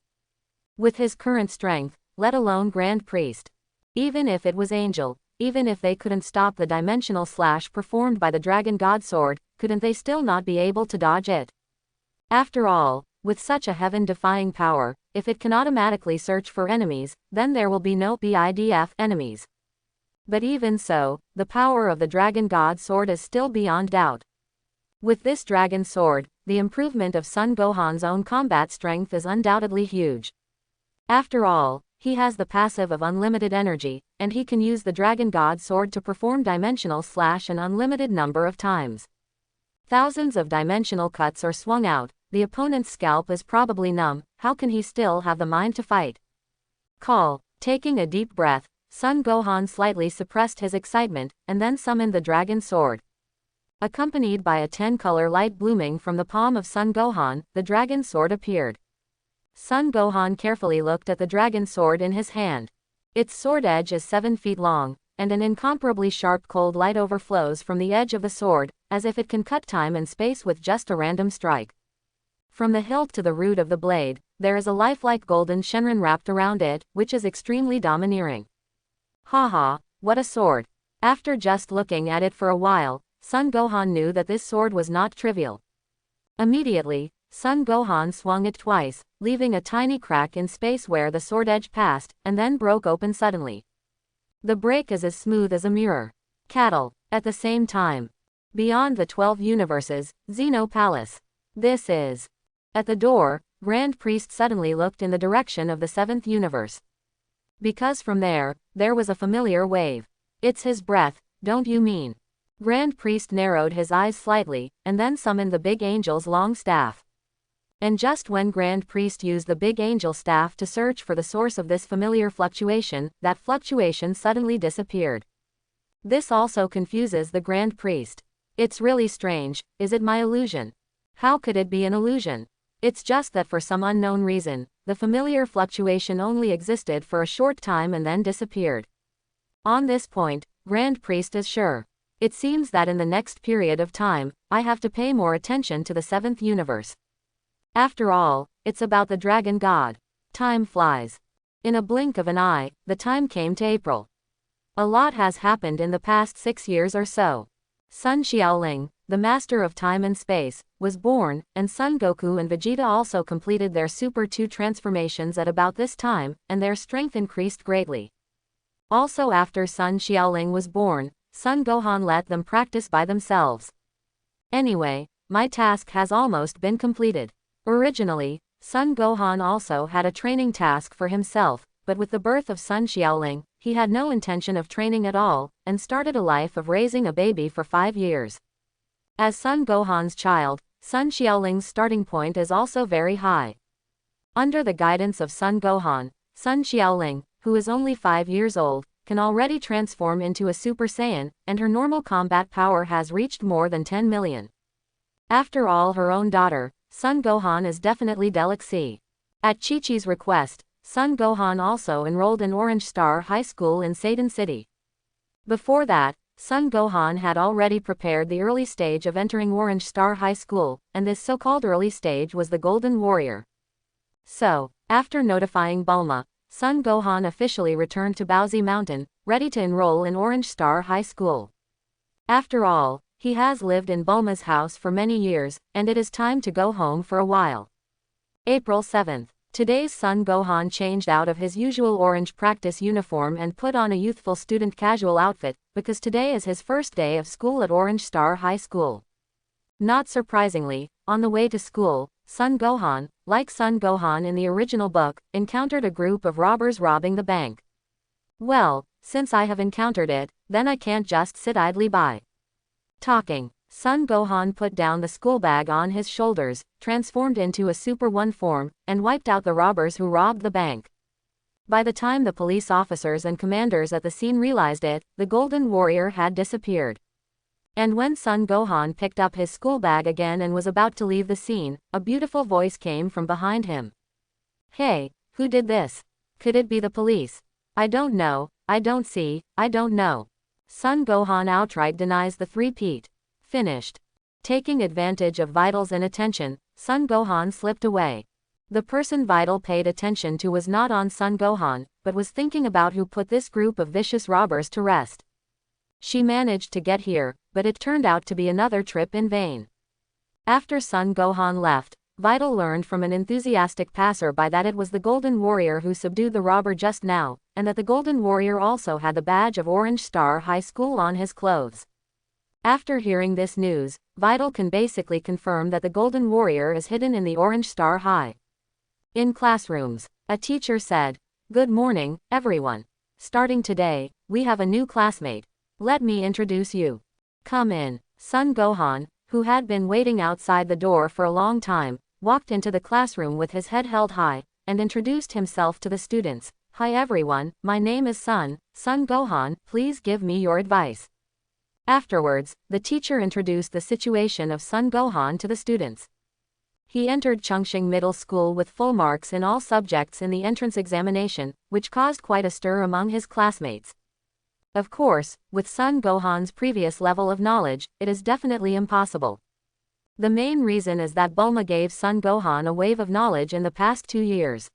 With his current strength, let alone Grand Priest. Even if it was Angel, even if they couldn't stop the dimensional slash performed by the Dragon God Sword, couldn't they still not be able to dodge it? After all, with such a heaven-defying power, if it can automatically search for enemies, then there will be no BIDF enemies. But even so, the power of the Dragon God Sword is still beyond doubt. With this Dragon Sword, the improvement of Son Gohan's own combat strength is undoubtedly huge. After all, he has the passive of unlimited energy, and he can use the Dragon God Sword to perform dimensional slash an unlimited number of times. Thousands of dimensional cuts are swung out, the opponent's scalp is probably numb, how can he still have the mind to fight? Taking a deep breath, Son Gohan slightly suppressed his excitement, and then summoned the Dragon Sword. Accompanied by a 10-color light blooming from the palm of Son Gohan, the Dragon Sword appeared. Son Gohan carefully looked at the Dragon Sword in his hand. Its sword edge is 7 feet long, and an incomparably sharp cold light overflows from the edge of the sword, as if it can cut time and space with just a random strike. From the hilt to the root of the blade, there is a lifelike golden shenron wrapped around it, which is extremely domineering. Haha, what a sword! After just looking at it for a while, Son Gohan knew that this sword was not trivial. Immediately, Son Gohan swung it twice, leaving a tiny crack in space where the sword edge passed, and then broke open suddenly. The break is as smooth as a mirror. Cattle. At the same time. Beyond the 12 universes, Xeno Palace. This is. At the door, Grand Priest suddenly looked in the direction of the 7th universe. Because from there was a familiar wave. It's his breath, don't you mean? Grand Priest narrowed his eyes slightly, and then summoned the Big Angel's long staff. And just when Grand Priest used the Big Angel staff to search for the source of this familiar fluctuation, that fluctuation suddenly disappeared. This also confuses the Grand Priest. It's really strange, is it my illusion? How could it be an illusion? It's just that for some unknown reason, the familiar fluctuation only existed for a short time and then disappeared. On this point, Grand Priest is sure. It seems that in the next period of time, I have to pay more attention to the 7th universe. After all, it's about the Dragon God. Time flies. In a blink of an eye, the time came to April. A lot has happened in the past 6 years or so. Sun Xiaoling, the master of time and space, was born, and Son Goku and Vegeta also completed their Super 2 transformations at about this time, and their strength increased greatly. Also after Sun Xiaoling was born, Son Gohan let them practice by themselves. Anyway, my task has almost been completed. Originally, Son Gohan also had a training task for himself, but with the birth of Sun Xiaoling, he had no intention of training at all, and started a life of raising a baby for 5 years. As Son Gohan's child, Sun Xiaoling's starting point is also very high. Under the guidance of Son Gohan, Sun Xiaoling, who is only 5 years old, can already transform into a Super Saiyan, and her normal combat power has reached more than 10 million. After all, her own daughter, Son Gohan is definitely delicacy. At Chi-Chi's request, Son Gohan also enrolled in Orange Star High School in Satan City. Before that, Son Gohan had already prepared the early stage of entering Orange Star High School, and this so-called early stage was the Golden Warrior. So, after notifying Bulma, Son Gohan officially returned to Baozi Mountain, ready to enroll in Orange Star High School. After all, he has lived in Bulma's house for many years, and it is time to go home for a while. April 7th. Today's Son Gohan changed out of his usual orange practice uniform and put on a youthful student casual outfit, because today is his first day of school at Orange Star High School. Not surprisingly, on the way to school, Son Gohan, like Son Gohan in the original book, encountered a group of robbers robbing the bank. Well, since I have encountered it, then I can't just sit idly by. Talking, Son Gohan put down the school bag on his shoulders, transformed into a Super One form, and wiped out the robbers who robbed the bank. By the time the police officers and commanders at the scene realized it, the Golden Warrior had disappeared. And when Son Gohan picked up his school bag again and was about to leave the scene, a beautiful voice came from behind him. Hey, who did this? Could it be the police? I don't know, I don't see, I don't know. Son Gohan outright denies the three-peat. Finished. Taking advantage of Vital's inattention, Son Gohan slipped away. The person Vital paid attention to was not on Son Gohan, but was thinking about who put this group of vicious robbers to rest. She managed to get here, but it turned out to be another trip in vain. After Son Gohan left, Vital learned from an enthusiastic passerby that it was the Golden Warrior who subdued the robber just now, and that the Golden Warrior also had the badge of Orange Star High School on his clothes. After hearing this news, Vital can basically confirm that the Golden Warrior is hidden in the Orange Star High. In classrooms, a teacher said, "Good morning, everyone. Starting today, we have a new classmate. Let me introduce you. Come in." Son Gohan, who had been waiting outside the door for a long time, walked into the classroom with his head held high, and introduced himself to the students. "Hi everyone, my name is Son Gohan, please give me your advice." Afterwards, the teacher introduced the situation of Son Gohan to the students. He entered Chungshing Middle School with full marks in all subjects in the entrance examination, which caused quite a stir among his classmates. Of course, with Son Gohan's previous level of knowledge, it is definitely impossible. The main reason is that Bulma gave Son Gohan a wave of knowledge in the past 2 years.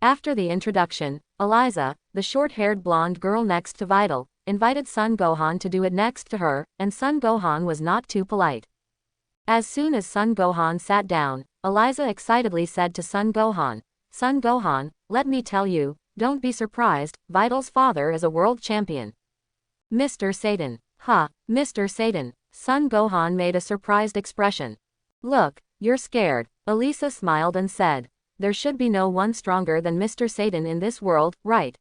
After the introduction, Eliza, the short-haired blonde girl next to Vital, invited Son Gohan to do it next to her, and Son Gohan was not too polite. As soon as Son Gohan sat down, Eliza excitedly said to Son Gohan, "Son Gohan, let me tell you, don't be surprised, Vital's father is a world champion. Mr. Satan." Mr. Satan. Son Gohan made a surprised expression. "Look, you're scared." Elisa smiled and said, "There should be no one stronger than Mr. Satan in this world, right?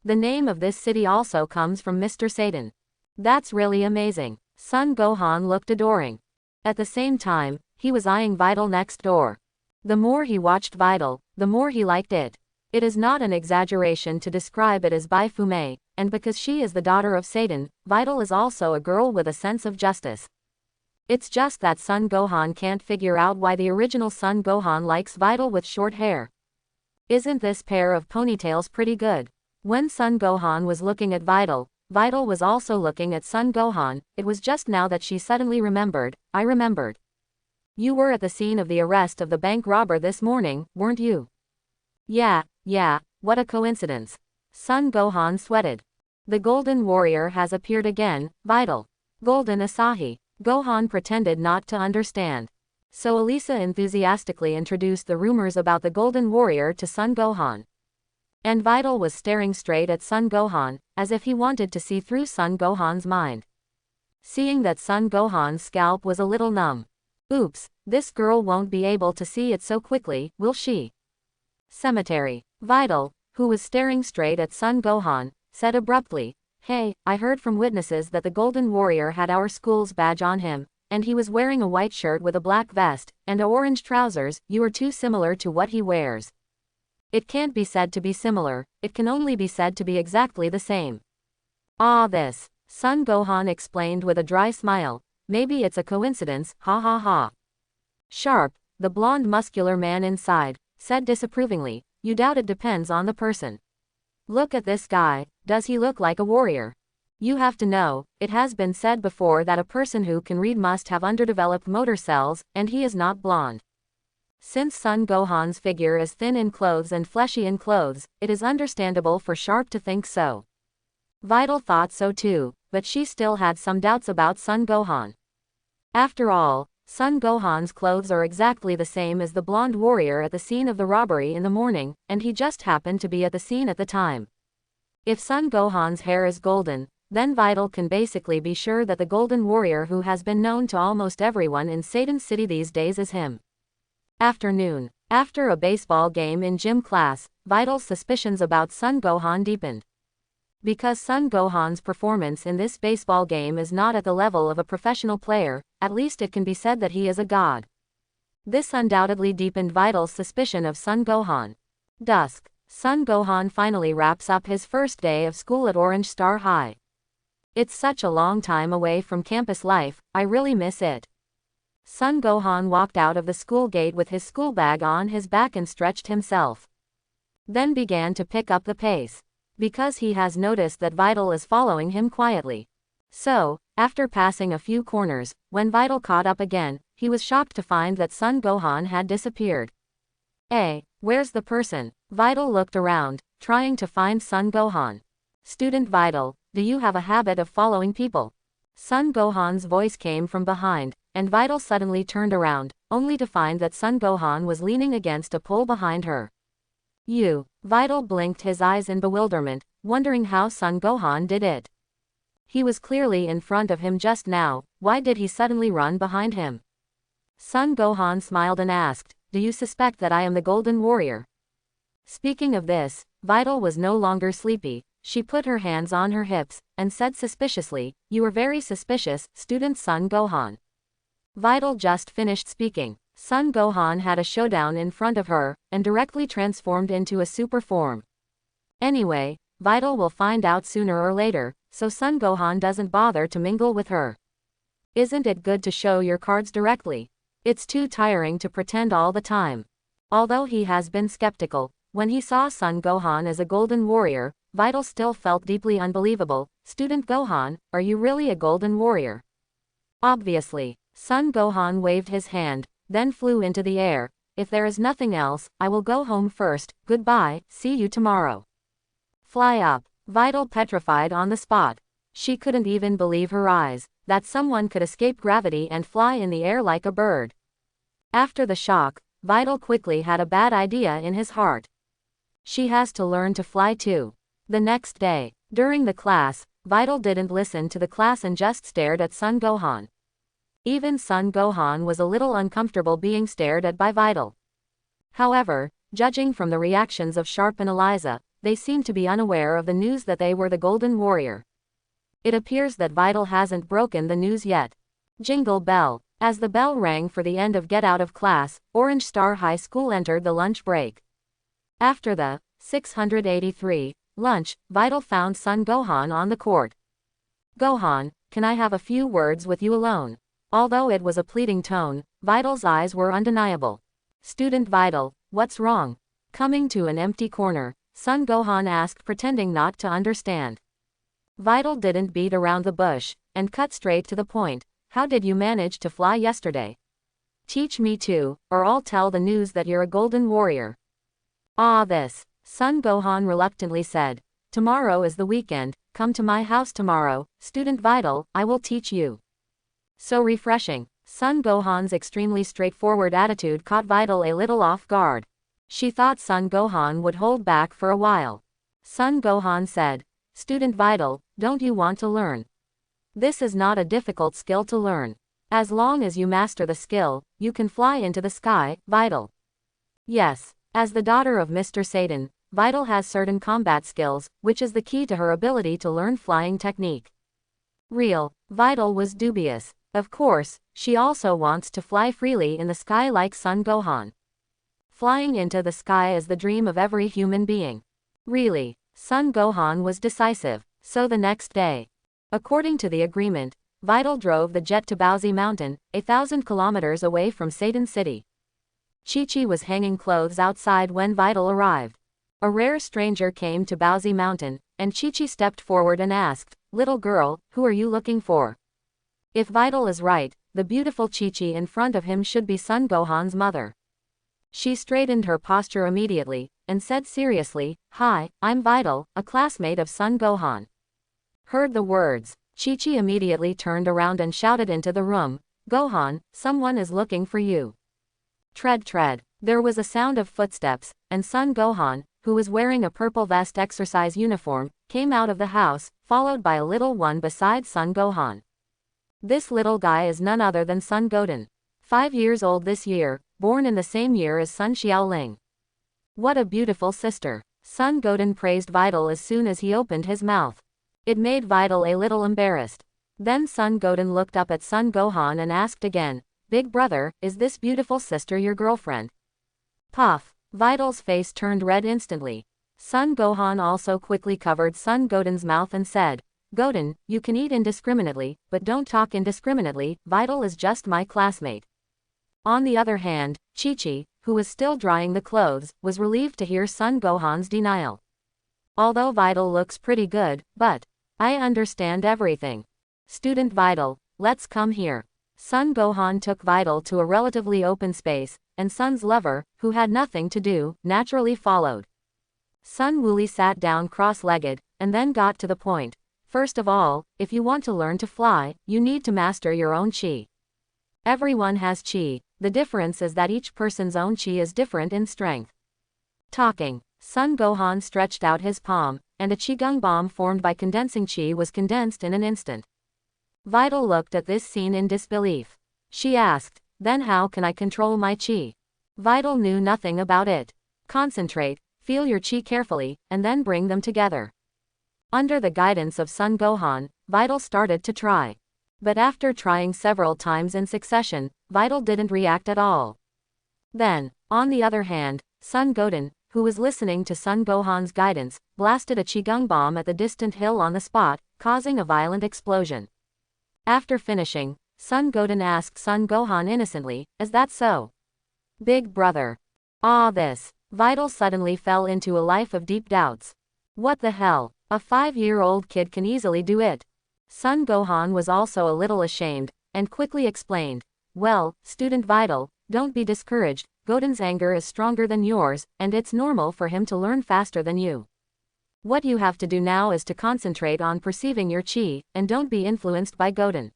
The name of this city also comes from Mr. Satan. That's really amazing." Son Gohan looked adoring. At the same time, he was eyeing Vital next door. The more he watched Vital, the more he liked it. It is not an exaggeration to describe it as Baifume, and because she is the daughter of Satan, Vital is also a girl with a sense of justice. It's just that Son Gohan can't figure out why the original Son Gohan likes Vital with short hair. Isn't this pair of ponytails pretty good? When Son Gohan was looking at Vital, Vital was also looking at Son Gohan. It was just now that she suddenly remembered. "I remembered. You were at the scene of the arrest of the bank robber this morning, weren't you?" Yeah, what a coincidence." Son Gohan sweated. "The Golden Warrior has appeared again, Vital." "Golden Asahi." Gohan pretended not to understand. So Elisa enthusiastically introduced the rumors about the Golden Warrior to Son Gohan. And Vital was staring straight at Son Gohan, as if he wanted to see through Son Gohan's mind. Seeing that Son Gohan's scalp was a little numb. Oops, this girl won't be able to see it so quickly, will she? Cemetery. Vital, who was staring straight at Son Gohan, said abruptly, "Hey, I heard from witnesses that the Golden Warrior had our school's badge on him, and he was wearing a white shirt with a black vest, and orange trousers. You are too similar to what he wears." It can't be said to be similar, it can only be said to be exactly the same. This. Son Gohan explained with a dry smile. "Maybe it's a coincidence, ha ha ha." Sharp, the blonde muscular man inside, said disapprovingly, "You doubt it depends on the person. Look at this guy, does he look like a warrior? You have to know, it has been said before that a person who can read must have underdeveloped motor cells, and he is not blonde." Since Son Gohan's figure is thin in clothes and fleshy in clothes, it is understandable for Sharp to think so. Vital thought so too, but she still had some doubts about Son Gohan. After all, Son Gohan's clothes are exactly the same as the blonde warrior at the scene of the robbery in the morning, and he just happened to be at the scene at the time. If Son Gohan's hair is golden, then Vital can basically be sure that the Golden Warrior who has been known to almost everyone in Satan City these days is him. Afternoon. After a baseball game in gym class, Vital's suspicions about Son Gohan deepened. Because Son Gohan's performance in this baseball game is not at the level of a professional player, at least it can be said that he is a god. This undoubtedly deepened Vital's suspicion of Son Gohan. Dusk. Son Gohan finally wraps up his first day of school at Orange Star High. It's such a long time away from campus life, I really miss it. Son Gohan walked out of the school gate with his school bag on his back and stretched himself. Then began to pick up the pace. Because he has noticed that Vital is following him quietly. So, after passing a few corners, when Vital caught up again, he was shocked to find that Son Gohan had disappeared. Where's the person? Vital looked around, trying to find Son Gohan. Student Vital, do you have a habit of following people? Son Gohan's voice came from behind, and Vital suddenly turned around, only to find that Son Gohan was leaning against a pole behind her. You. Vital blinked his eyes in bewilderment, wondering how Son Gohan did it. He was clearly in front of him just now, why did he suddenly run behind him? Son Gohan smiled and asked, do you suspect that I am the Golden Warrior? Speaking of this, Vital was no longer sleepy. She put her hands on her hips, and said suspiciously, you are very suspicious, student Son Gohan. Vital just finished speaking. Son Gohan had a showdown in front of her, and directly transformed into a super form. Anyway, Vital will find out sooner or later, so Son Gohan doesn't bother to mingle with her. Isn't it good to show your cards directly? It's too tiring to pretend all the time. Although he has been skeptical, when he saw Son Gohan as a Golden Warrior, Vital still felt deeply unbelievable. Student Gohan, are you really a Golden Warrior? Obviously. Son Gohan waved his hand, then flew into the air. If there is nothing else, I will go home first. Goodbye, see you tomorrow. Fly up. Vital petrified on the spot. She couldn't even believe her eyes, that someone could escape gravity and fly in the air like a bird. After the shock, Vital quickly had a bad idea in his heart. She has to learn to fly too. The next day, during the class, Vital didn't listen to the class and just stared at Son Gohan. Even Son Gohan was a little uncomfortable being stared at by Vital. However, judging from the reactions of Sharp and Eliza, they seemed to be unaware of the news that they were the Golden Warrior. It appears that Vital hasn't broken the news yet. Jingle bell. As the bell rang for the end of Get Out of Class, Orange Star High School entered the lunch break. After the 683 lunch, Vital found Son Gohan on the court. Gohan, can I have a few words with you alone? Although it was a pleading tone, Vital's eyes were undeniable. Student Vital, what's wrong? Coming to an empty corner, Son Gohan asked, pretending not to understand. Vital didn't beat around the bush, and cut straight to the point. How did you manage to fly yesterday? Teach me too, or I'll tell the news that you're a Golden Warrior. This. Son Gohan reluctantly said. Tomorrow is the weekend, come to my house tomorrow, Student Vital, I will teach you. So refreshing. Son Gohan's extremely straightforward attitude caught Vital a little off guard. She thought Son Gohan would hold back for a while. Son Gohan said, Student Vital, don't you want to learn? This is not a difficult skill to learn. As long as you master the skill, you can fly into the sky, Vital. Yes, as the daughter of Mr. Satan, Vital has certain combat skills, which is the key to her ability to learn flying technique. Real. Vital was dubious. Of course, she also wants to fly freely in the sky like Son Gohan. Flying into the sky is the dream of every human being. Really, Son Gohan was decisive, so the next day. According to the agreement, Vital drove the jet to Bowsy Mountain, 1,000 kilometers away from Satan City. Chi-Chi was hanging clothes outside when Vital arrived. A rare stranger came to Bowsy Mountain, and Chi-Chi stepped forward and asked, Little girl, who are you looking for? If Vital is right, the beautiful Chi-Chi in front of him should be Son Gohan's mother. She straightened her posture immediately, and said seriously, Hi, I'm Vital, a classmate of Son Gohan. Heard the words, Chi-Chi immediately turned around and shouted into the room, Gohan, someone is looking for you. Tread, tread. There was a sound of footsteps, and Son Gohan, who was wearing a purple vest exercise uniform, came out of the house, followed by a little one beside Son Gohan. This little guy is none other than Son Goten. 5 years old this year, born in the same year as Sun Xiaoling. What a beautiful sister. Sun Goten praised Vital as soon as he opened his mouth. It made Vital a little embarrassed. Then Sun Goten looked up at Sun Gohan and asked again, "Big brother, is this beautiful sister your girlfriend?" Puff. Vital's face turned red instantly. Sun Gohan also quickly covered Sun Goten's mouth and said, "Goten, you can eat indiscriminately, but don't talk indiscriminately, Vital is just my classmate." On the other hand, Chi-Chi, who was still drying the clothes, was relieved to hear Sun Gohan's denial. "Although Vital looks pretty good, but I understand everything. Student Vital, let's come here." Sun Gohan took Vital to a relatively open space, and Sun's lover, who had nothing to do, naturally followed. Sun Wooly sat down cross-legged, and then got to the point. "First of all, if you want to learn to fly, you need to master your own chi. Everyone has chi, the difference is that each person's own chi is different in strength." Talking, Sun Gohan stretched out his palm, and a qigong bomb formed by condensing chi was condensed in an instant. Vital looked at this scene in disbelief. She asked, "Then how can I control my chi?" Vital knew nothing about it. "Concentrate, feel your chi carefully, and then bring them together." Under the guidance of Sun Gohan, Vital started to try. But after trying several times in succession, Vital didn't react at all. Then, on the other hand, Sun Goten, who was listening to Sun Gohan's guidance, blasted a qigong bomb at the distant hill on the spot, causing a violent explosion. After finishing, Sun Goten asked Sun Gohan innocently, "Is that so?" "Big brother." This. Vital suddenly fell into a life of deep doubts. What the hell? A 5-year-old kid can easily do it. Sun Gohan was also a little ashamed, and quickly explained, "Well, Student Vital, don't be discouraged, Goten's anger is stronger than yours, and it's normal for him to learn faster than you. What you have to do now is to concentrate on perceiving your chi, and don't be influenced by Goten."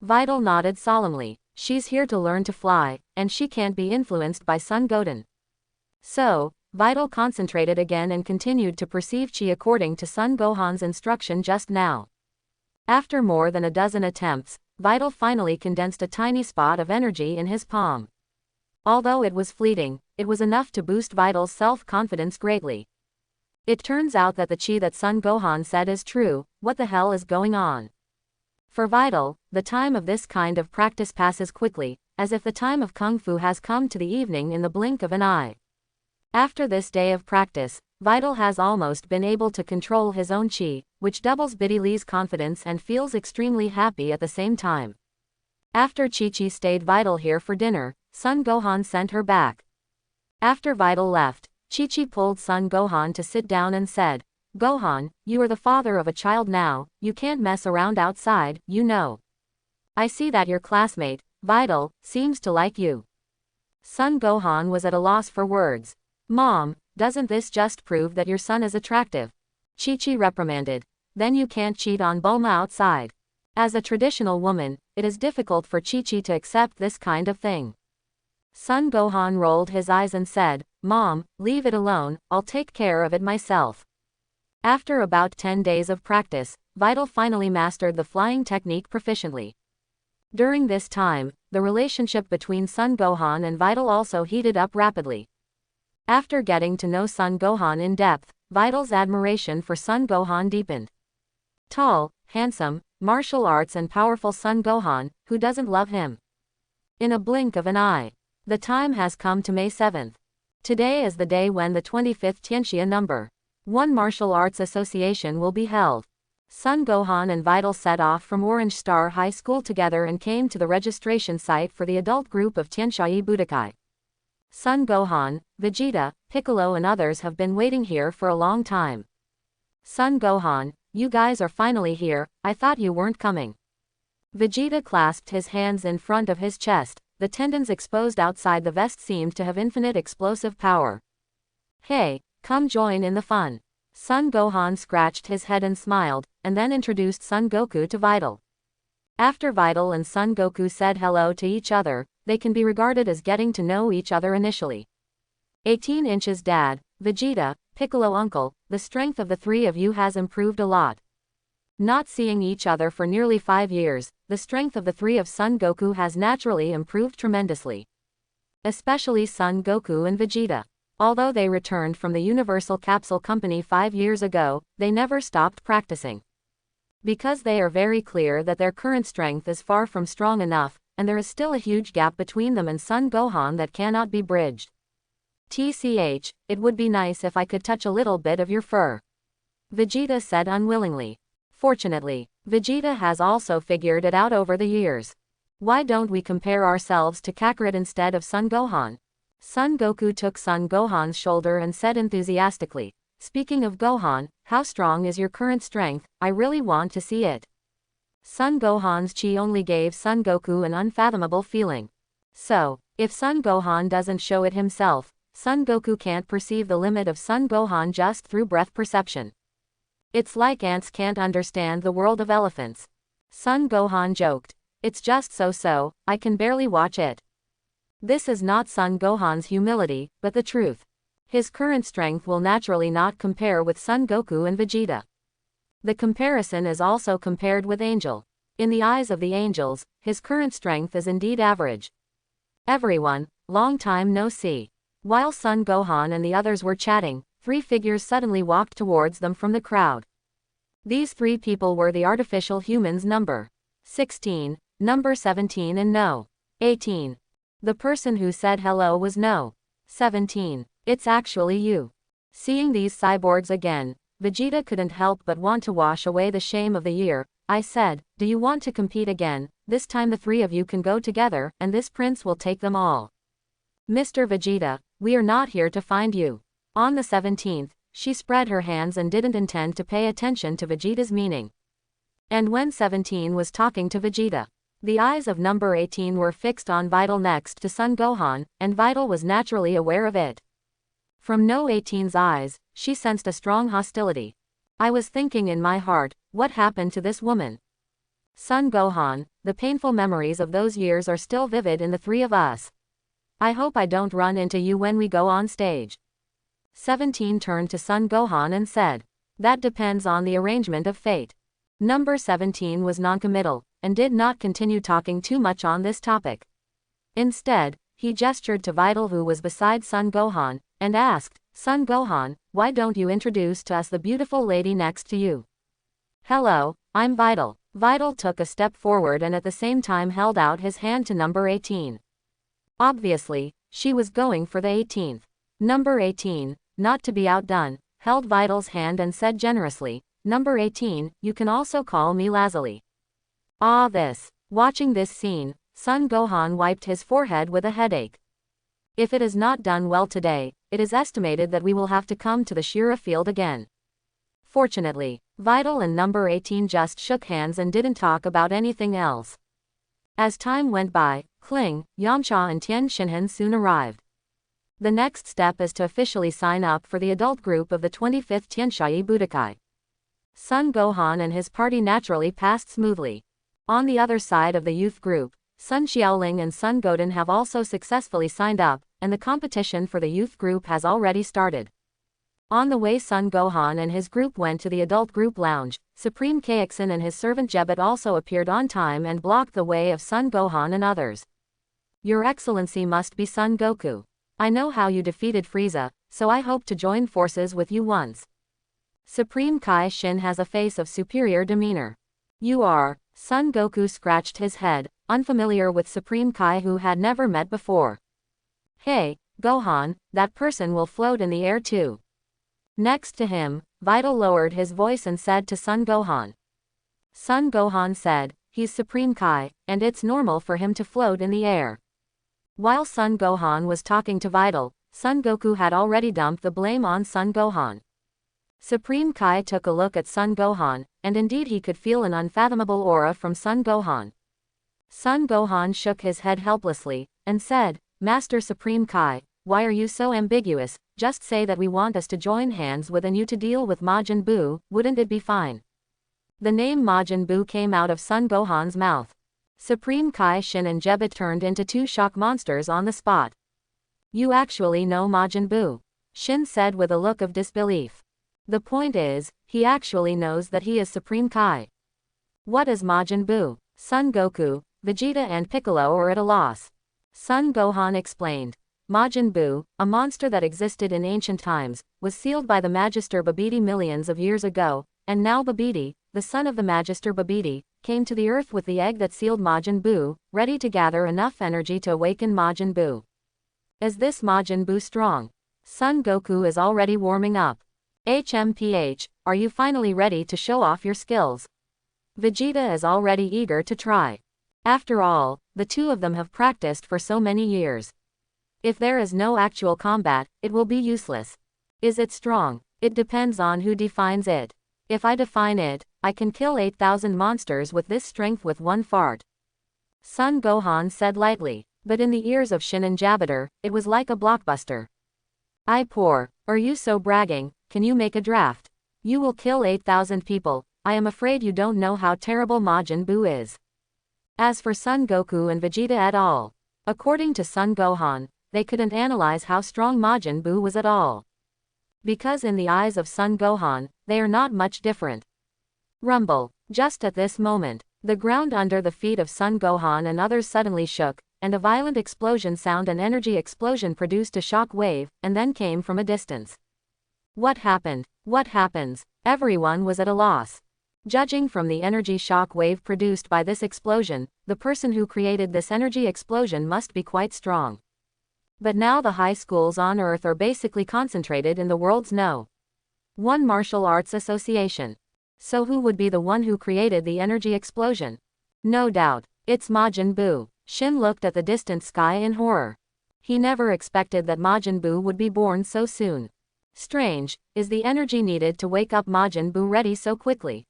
Vital nodded solemnly. She's here to learn to fly, and she can't be influenced by Sun Goten. So, Vital concentrated again and continued to perceive chi according to Sun Gohan's instruction just now. After more than a dozen attempts, Vital finally condensed a tiny spot of energy in his palm. Although it was fleeting, it was enough to boost Vital's self-confidence greatly. It turns out that the chi that Sun Gohan said is true. What the hell is going on? For Vital, the time of this kind of practice passes quickly, as if the time of Kung Fu has come to the evening in the blink of an eye. After this day of practice, Vital has almost been able to control his own chi, which doubles Biddy Lee's confidence and feels extremely happy at the same time. After Chi-Chi stayed Vital here for dinner, Sun Gohan sent her back. After Vital left, Chi-Chi pulled Sun Gohan to sit down and said, "Gohan, you are the father of a child now, you can't mess around outside, you know. I see that your classmate, Vital, seems to like you." Sun Gohan was at a loss for words. "Mom, doesn't this just prove that your son is attractive?" Chi-Chi reprimanded. "Then you can't cheat on Bulma outside." As a traditional woman, it is difficult for Chi-Chi to accept this kind of thing. Sun Gohan rolled his eyes and said, "Mom, leave it alone, I'll take care of it myself." After about 10 days of practice, Vital finally mastered the flying technique proficiently. During this time, the relationship between Sun Gohan and Vital also heated up rapidly. After getting to know Sun Gohan in depth, Vital's admiration for Sun Gohan deepened. Tall, handsome, martial arts and powerful Sun Gohan, who doesn't love him? In a blink of an eye. The time has come to May 7th. Today is the day when the 25th Tianxia number 1 Martial Arts Association will be held. Sun Gohan and Vital set off from Orange Star High School together and came to the registration site for the adult group of Tianxia Budokai. Sun Gohan, Vegeta, Piccolo and others have been waiting here for a long time. Sun Gohan, you guys are finally here, I thought you weren't coming. Vegeta clasped his hands in front of his chest, the tendons exposed outside the vest seemed to have infinite explosive power. "Hey, come join in the fun." Sun Gohan scratched his head and smiled, and then introduced Son Goku to Vital. After Vital and Son Goku said hello to each other, they can be regarded as getting to know each other initially. 18 inches Dad, Vegeta, Piccolo Uncle, the strength of the three of you has improved a lot. Not seeing each other for nearly 5 years, the strength of the three of Son Goku has naturally improved tremendously. especially Son Goku and Vegeta. Although they returned from the Universal Capsule Company 5 years ago, they never stopped practicing. Because they are very clear that their current strength is far from strong enough, and there is still a huge gap between them and Son Gohan that cannot be bridged. TCH, it would be nice if I could touch a little bit of your fur, Vegeta said unwillingly. Fortunately, Vegeta has also figured it out over the years. Why don't we compare ourselves to Kakarot instead of Son Gohan? Son Goku took Son Gohan's shoulder and said enthusiastically, "Speaking of Gohan, how strong is your current strength? I really want to see it." Son Gohan's chi only gave Son Goku an unfathomable feeling. So, if Son Gohan doesn't show it himself, Son Goku can't perceive the limit of Son Gohan just through breath perception. It's like ants can't understand the world of elephants. Son Gohan joked. It's just so, I can barely watch it. This is not Son Gohan's humility, but the truth. His current strength will naturally not compare with Son Goku and Vegeta. The comparison is also compared with Angel. In the eyes of the angels, his current strength is indeed average. Everyone, long time no see. While Son Gohan and the others were chatting, 3 figures suddenly walked towards them from the crowd. These 3 people were the artificial humans number 16, number 17 and no. 18. The person who said hello was no. 17. It's actually you. Seeing these cyborgs again, Vegeta couldn't help but want to wash away the shame of the year. I said, do you want to compete again? This time the 3 of you can go together, and this prince will take them all. Mr. Vegeta, we are not here to find you. On the 17th, she spread her hands and didn't intend to pay attention to Vegeta's meaning. And when 17 was talking to Vegeta, the eyes of number 18 were fixed on Vital next to Son Gohan, and Vital was naturally aware of it. From No 18's eyes, she sensed a strong hostility. I was thinking in my heart, what happened to this woman? Son Gohan, the painful memories of those years are still vivid in the 3 of us. I hope I don't run into you when we go on stage. 17 turned to Son Gohan and said, that depends on the arrangement of fate. Number 17 was noncommittal, and did not continue talking too much on this topic. Instead, he gestured to Vital who was beside Son Gohan, and asked, Son Gohan, why don't you introduce to us the beautiful lady next to you? Hello, I'm Vital. Vital took a step forward and at the same time held out his hand to number 18. Obviously, she was going for the 18th. Number 18, not to be outdone, held Vital's hand and said generously, Number 18, you can also call me Lazuli. Watching this scene, Son Gohan wiped his forehead with a headache. If it is not done well today, it is estimated that we will have to come to the Shira field again. Fortunately, Vital and number 18 just shook hands and didn't talk about anything else. As time went by, Kling, Yamcha and Tien Shinhan soon arrived. The next step is to officially sign up for the adult group of the 25th Tianxia Budokai. Son Gohan and his party naturally passed smoothly. On the other side of the youth group, Sun Xiaoling and Sun Goten have also successfully signed up, and the competition for the youth group has already started. On the way Son Gohan and his group went to the adult group lounge, Supreme Kaixin and his servant Jebet also appeared on time and blocked the way of Son Gohan and others. Your Excellency must be Son Goku. I know how you defeated Frieza, so I hope to join forces with you once. Supreme Kai Shin has a face of superior demeanor. You are. Son Goku scratched his head, unfamiliar with Supreme Kai who had never met before. Hey, Gohan, that person will float in the air too. Next to him, Vital lowered his voice and said to Son Gohan. Son Gohan said, he's Supreme Kai, and it's normal for him to float in the air. While Son Gohan was talking to Vital, Son Goku had already dumped the blame on Son Gohan. Supreme Kai took a look at Son Gohan, and indeed he could feel an unfathomable aura from Son Gohan. Son Gohan shook his head helplessly, and said, Master Supreme Kai, why are you so ambiguous? Just say that we want us to join hands with and you to deal with Majin Buu, wouldn't it be fine? The name Majin Buu came out of Son Gohan's mouth. Supreme Kai Shin and Jebet turned into 2 shock monsters on the spot. You actually know Majin Buu? Shin said with a look of disbelief. The point is, he actually knows that he is Supreme Kai. What is Majin Buu? Son Goku, Vegeta and Piccolo are at a loss. Son Gohan explained. Majin Buu, a monster that existed in ancient times, was sealed by the Magister Babidi millions of years ago, and now Babidi, the son of the Magister Babidi, came to the earth with the egg that sealed Majin Buu, ready to gather enough energy to awaken Majin Buu. Is this Majin Buu strong? Son Goku is already warming up. HMPH, are you finally ready to show off your skills? Vegeta is already eager to try. After all, the two of them have practiced for so many years. If there is no actual combat, it will be useless. Is it strong? It depends on who defines it. If I define it, I can kill 8,000 monsters with this strength with one fart. Son Gohan said lightly, but in the ears of Shin and Jabiter, it was like a blockbuster. I poor, are you so bragging? Can you make a draft? You will kill 8,000 people. I am afraid you don't know how terrible Majin Buu is. As for Son Goku and Vegeta at all, according to Son Gohan, they couldn't analyze how strong Majin Buu was at all. Because in the eyes of Son Gohan, they are not much different. Rumble. Just at this moment, the ground under the feet of Son Gohan and others suddenly shook, and a violent explosion sound and energy explosion produced a shock wave, and then came from a distance. What happened? What happens? Everyone was at a loss. Judging from the energy shock wave produced by this explosion, the person who created this energy explosion must be quite strong. But now the high schools on Earth are basically concentrated in the world's one martial arts association. So who would be the one who created the energy explosion? No doubt, it's Majin Buu. Shin looked at the distant sky in horror. He never expected that Majin Buu would be born so soon. Strange, is the energy needed to wake up Majin Buu ready so quickly?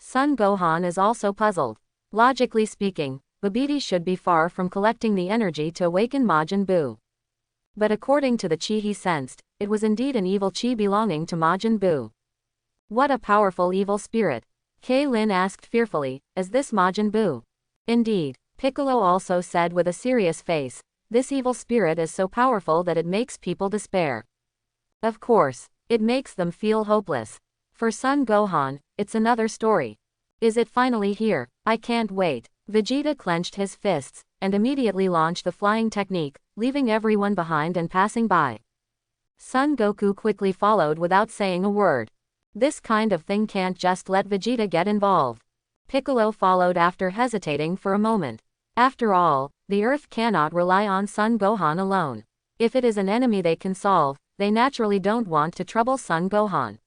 Son Gohan is also puzzled. Logically speaking, Babidi should be far from collecting the energy to awaken Majin Buu. But according to the chi he sensed, it was indeed an evil chi belonging to Majin Buu. What a powerful evil spirit! Lin asked fearfully, is this Majin Buu? Indeed, Piccolo also said with a serious face, this evil spirit is so powerful that it makes people despair. Of course, it makes them feel hopeless. For Son Gohan, it's another story. Is it finally here? I can't wait. Vegeta clenched his fists, and immediately launched the flying technique, leaving everyone behind and passing by. Son Goku quickly followed without saying a word. This kind of thing can't just let Vegeta get involved. Piccolo followed after hesitating for a moment. After all, the Earth cannot rely on Son Gohan alone. If it is an enemy they can solve, they naturally don't want to trouble Son Gohan.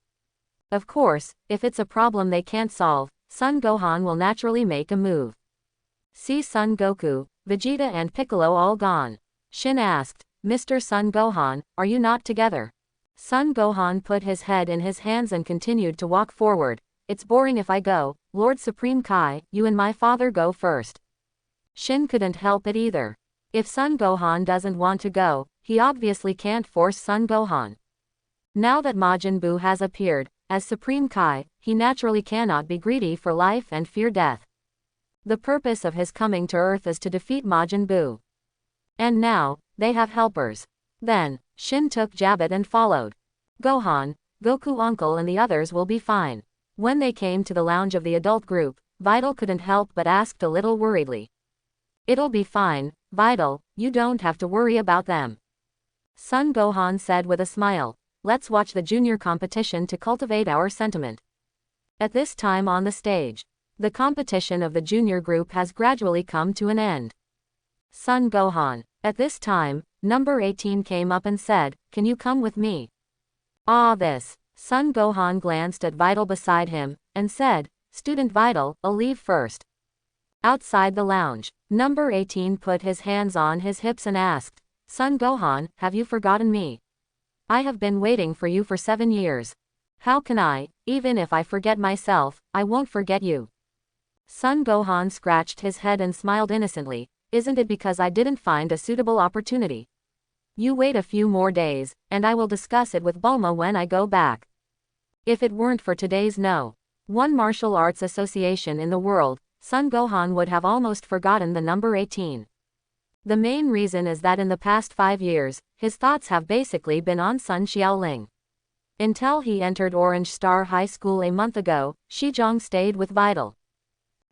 Of course, if it's a problem they can't solve, Son Gohan will naturally make a move. See Son Goku, Vegeta and Piccolo all gone. Shin asked, Mr. Son Gohan, are you not together? Son Gohan put his head in his hands and continued to walk forward. It's boring if I go, Lord Supreme Kai, you and my father go first. Shin couldn't help it either. If Son Gohan doesn't want to go, he obviously can't force Son Gohan. Now that Majin Buu has appeared, as Supreme Kai, he naturally cannot be greedy for life and fear death. The purpose of his coming to Earth is to defeat Majin Buu. And now, they have helpers. Then, Shin took Jabit and followed. Gohan, Goku uncle and the others will be fine. When they came to the lounge of the adult group, Vital couldn't help but asked a little worriedly. It'll be fine, Vital, you don't have to worry about them. Son Gohan said with a smile, let's watch the junior competition to cultivate our sentiment. At this time on the stage, the competition of the junior group has gradually come to an end. Son Gohan. At this time, number 18 came up and said, can you come with me? This. Son Gohan glanced at Vital beside him, and said, Student Vital, I'll leave first. Outside the lounge, number 18 put his hands on his hips and asked, Son Gohan, have you forgotten me? I have been waiting for you for 7 years. How can I, even if I forget myself, I won't forget you. Son Gohan scratched his head and smiled innocently, isn't it because I didn't find a suitable opportunity? You wait a few more days, and I will discuss it with Bulma when I go back. If it weren't for today's one martial arts association in the world, Son Gohan would have almost forgotten the number 18. The main reason is that in the past 5 years, his thoughts have basically been on Sun Xiaoling. Until he entered Orange Star High School a month ago, Shizhong stayed with Vital.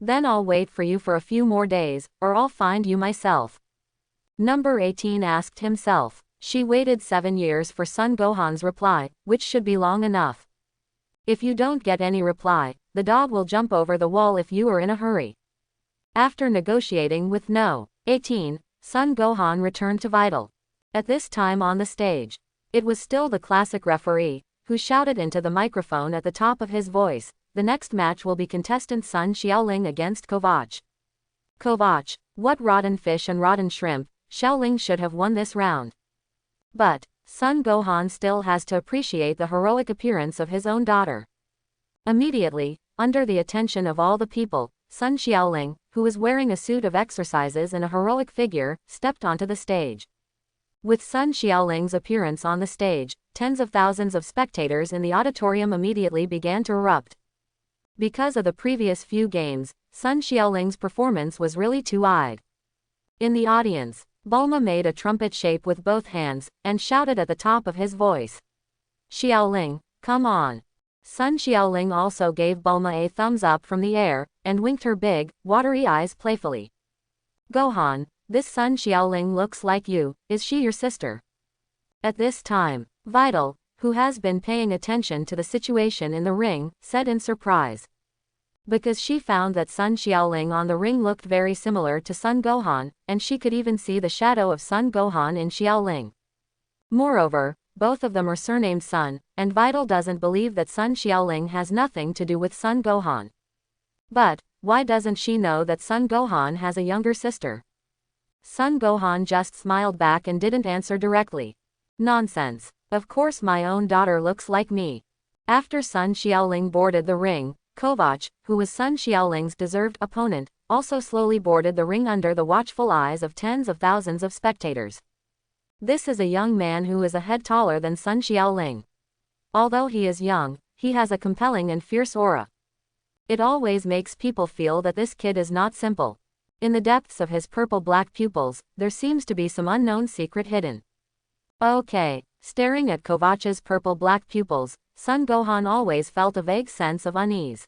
Then I'll wait for you for a few more days, or I'll find you myself. Number 18 asked himself. She waited 7 years for Son Gohan's reply, which should be long enough. If you don't get any reply, the dog will jump over the wall if you are in a hurry. After negotiating with No. 18, Son Gohan returned to Vital. At this time on the stage, it was still the classic referee, who shouted into the microphone at the top of his voice, "The next match will be contestant Sun Xiaoling against Kovac." Kovac, what rotten fish and rotten shrimp, Xiaoling should have won this round. But Son Gohan still has to appreciate the heroic appearance of his own daughter. Immediately, under the attention of all the people, Sun Xiaoling, who was wearing a suit of exercises and a heroic figure, stepped onto the stage. With Sun Xiaoling's appearance on the stage, tens of thousands of spectators in the auditorium immediately began to erupt. Because of the previous few games, Sun Xiaoling's performance was really too-eyed. In the audience, Bulma made a trumpet shape with both hands, and shouted at the top of his voice, "Xiaoling, come on." Sun Xiaoling also gave Bulma a thumbs up from the air, and winked her big, watery eyes playfully. "Gohan, this Sun Xiaoling looks like you, is she your sister?" At this time, Vital, who has been paying attention to the situation in the ring, said in surprise. Because she found that Sun Xiaoling on the ring looked very similar to Son Gohan, and she could even see the shadow of Son Gohan in Xiaoling. Moreover, both of them are surnamed Sun, and Vital doesn't believe that Sun Xiaoling has nothing to do with Son Gohan. But why doesn't she know that Son Gohan has a younger sister? Son Gohan just smiled back and didn't answer directly. "Nonsense. Of course my own daughter looks like me." After Sun Xiaoling boarded the ring, Kovac, who was Sun Xiaoling's deserved opponent, also slowly boarded the ring under the watchful eyes of tens of thousands of spectators. This is a young man who is a head taller than Sun Xiaoling. Although he is young, he has a compelling and fierce aura. It always makes people feel that this kid is not simple. In the depths of his purple-black pupils, there seems to be some unknown secret hidden. Okay, staring at Kovac's purple-black pupils, Son Gohan always felt a vague sense of unease.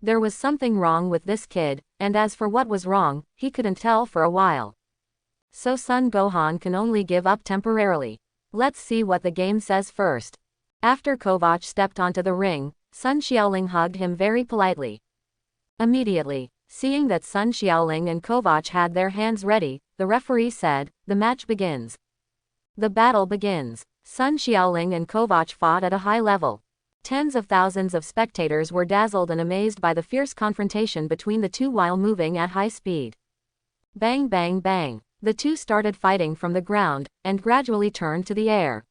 There was something wrong with this kid, and as for what was wrong, he couldn't tell for a while. So Son Gohan can only give up temporarily. Let's see what the game says first. After Kovac stepped onto the ring, Sun Xiaoling hugged him very politely. Immediately, seeing that Sun Xiaoling and Kovac had their hands ready, the referee said, "The match begins." The battle begins. Sun Xiaoling and Kovac fought at a high level. Tens of thousands of spectators were dazzled and amazed by the fierce confrontation between the two while moving at high speed. Bang bang bang. The two started fighting from the ground, and gradually turned to the air.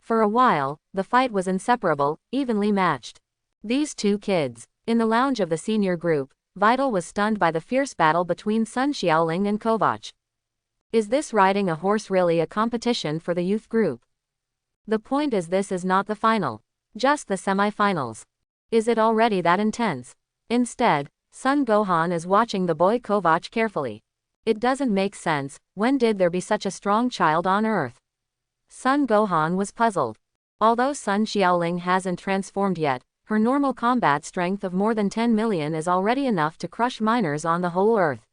For a while, the fight was inseparable, evenly matched. These two kids. In the lounge of the senior group, Vital was stunned by the fierce battle between Sun Xiaoling and Kovac. Is this riding a horse really a competition for the youth group? The point is this is not the final. Just the semi-finals. Is it already that intense? Instead, Son Gohan is watching the boy Kovac carefully. It doesn't make sense. When did there be such a strong child on Earth? Son Gohan was puzzled. Although Sun Xiaoling hasn't transformed yet, her normal combat strength of more than 10 million is already enough to crush miners on the whole Earth.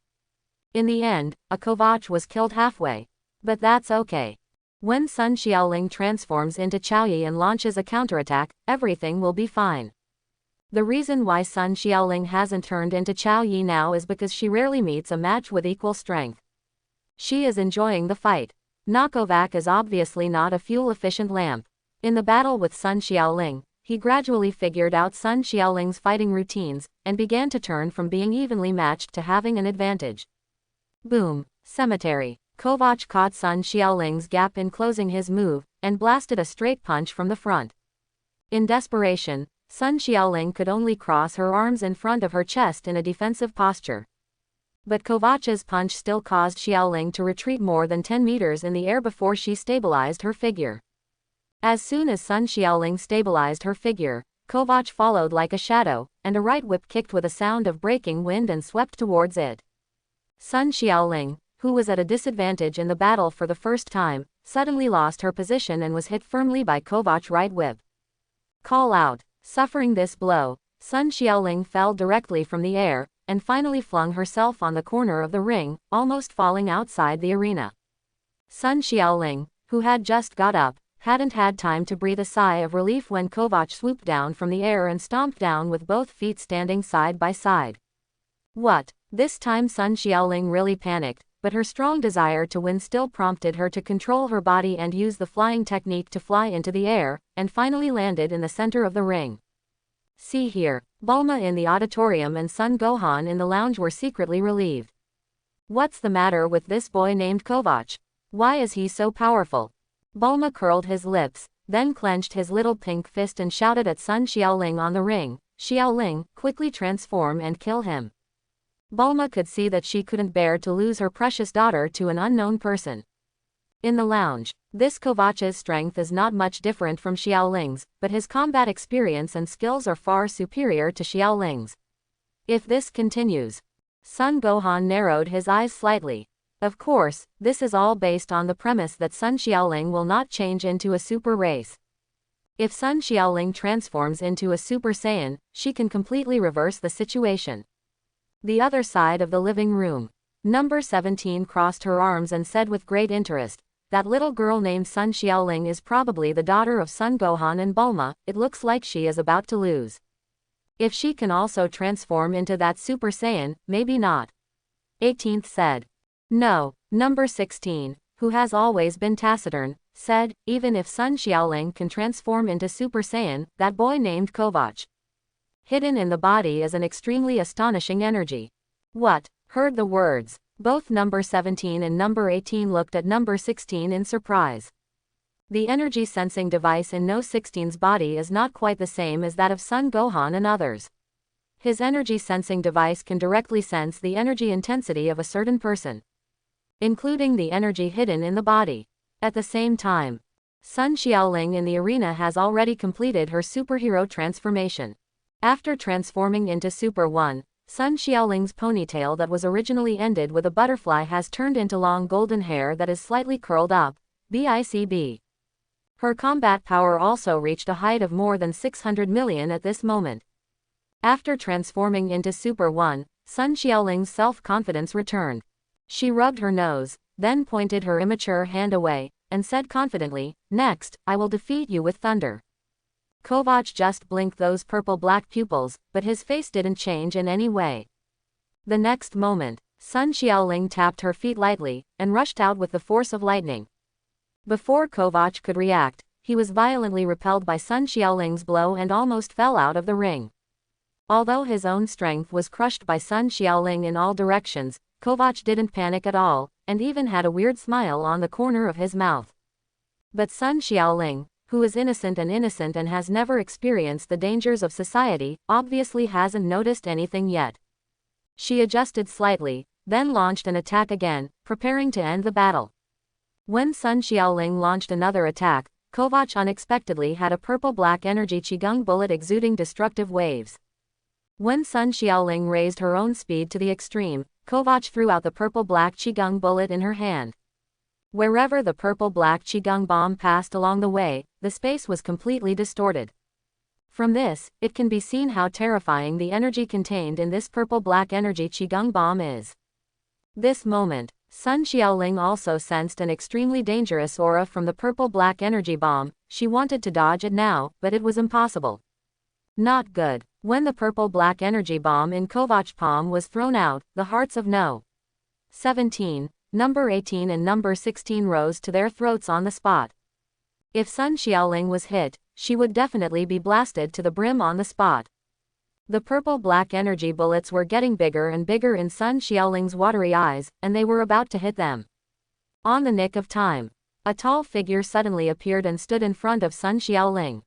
In the end, a Kovac was killed halfway. But that's okay. When Sun Xiaoling transforms into Chaoyi and launches a counterattack, everything will be fine. The reason why Sun Xiaoling hasn't turned into Chaoyi now is because she rarely meets a match with equal strength. She is enjoying the fight. Kovac is obviously not a fuel-efficient lamp. In the battle with Sun Xiaoling, he gradually figured out Sun Xiaoling's fighting routines, and began to turn from being evenly matched to having an advantage. Boom. Cemetery. Kovac caught Sun Xiaoling's gap in closing his move, and blasted a straight punch from the front. In desperation, Sun Xiaoling could only cross her arms in front of her chest in a defensive posture. But Kovac's punch still caused Xiaoling to retreat more than 10 meters in the air before she stabilized her figure. As soon as Sun Xiaoling stabilized her figure, Kovac followed like a shadow, and a right whip kicked with a sound of breaking wind and swept towards it. Sun Xiaoling, who was at a disadvantage in the battle for the first time, suddenly lost her position and was hit firmly by Kovac's right whip. Call out. Suffering this blow, Sun Xiaoling fell directly from the air, and finally flung herself on the corner of the ring, almost falling outside the arena. Sun Xiaoling, who had just got up, hadn't had time to breathe a sigh of relief when Kovac swooped down from the air and stomped down with both feet standing side by side. What? This time Sun Xiaoling really panicked, but her strong desire to win still prompted her to control her body and use the flying technique to fly into the air, and finally landed in the center of the ring. See here. Bulma in the auditorium and Son Gohan in the lounge were secretly relieved. What's the matter with this boy named Kovac? Why is he so powerful? Bulma curled his lips, then clenched his little pink fist and shouted at Sun Xiaoling on the ring, "Xiaoling, quickly transform and kill him." Bulma could see that she couldn't bear to lose her precious daughter to an unknown person. In the lounge, this Kovac's strength is not much different from Xiaoling's, but his combat experience and skills are far superior to Xiaoling's. If this continues. Son Gohan narrowed his eyes slightly. Of course, this is all based on the premise that Sun Xiaoling will not change into a super race. If Sun Xiaoling transforms into a Super Saiyan, she can completely reverse the situation. The other side of the living room. Number 17 crossed her arms and said with great interest, "That little girl named Sun Xiaoling is probably the daughter of Son Gohan and Bulma. It looks like she is about to lose. If she can also transform into that Super Saiyan, maybe not." 18th said. No. Number 16, who has always been taciturn, said, "Even if Sun Xiaoling can transform into Super Saiyan, that boy named Kovac. Hidden in the body is an extremely astonishing energy." What? Heard the words. Both number 17 and number 18 looked at number 16 in surprise. The energy sensing device in No 16's body is not quite the same as that of Son Gohan and others. His energy sensing device can directly sense the energy intensity of a certain person, including the energy hidden in the body. At the same time, Sun Xiaoling in the arena has already completed her superhero transformation. After transforming into Super 1, Sun Xiaoling's ponytail that was originally ended with a butterfly has turned into long golden hair that is slightly curled up, BICB. Her combat power also reached a height of more than 600 million at this moment. After transforming into Super 1, Sun Xiaoling's self-confidence returned. She rubbed her nose, then pointed her immature hand away, and said confidently, "Next, I will defeat you with thunder." Kovac just blinked those purple-black pupils, but his face didn't change in any way. The next moment, Sun Xiaoling tapped her feet lightly, and rushed out with the force of lightning. Before Kovac could react, he was violently repelled by Sun Xiaoling's blow and almost fell out of the ring. Although his own strength was crushed by Sun Xiaoling in all directions, Kovac didn't panic at all, and even had a weird smile on the corner of his mouth. But Sun Xiaoling, who is innocent and has never experienced the dangers of society, obviously hasn't noticed anything yet. She adjusted slightly, then launched an attack again, preparing to end the battle. When Sun Xiaoling launched another attack, Kovac unexpectedly had a purple-black energy Qigong bullet exuding destructive waves. When Sun Xiaoling raised her own speed to the extreme, Kovac threw out the purple-black Qigong bullet in her hand. Wherever the purple-black Qigong bomb passed along the way, the space was completely distorted. From this, it can be seen how terrifying the energy contained in this purple-black energy Qigong bomb is. This moment, Sun Xiaoling also sensed an extremely dangerous aura from the purple-black energy bomb. She wanted to dodge it now, but it was impossible. Not good. When the purple-black energy bomb in Kovac's palm was thrown out, the hearts of No. 17, number 18 and number 16 rose to their throats on the spot. If Sun Xiaoling was hit, she would definitely be blasted to the brim on the spot. The purple-black energy bullets were getting bigger and bigger in Sun Xiaoling's watery eyes, and they were about to hit them. On the nick of time, a tall figure suddenly appeared and stood in front of Sun Xiaoling.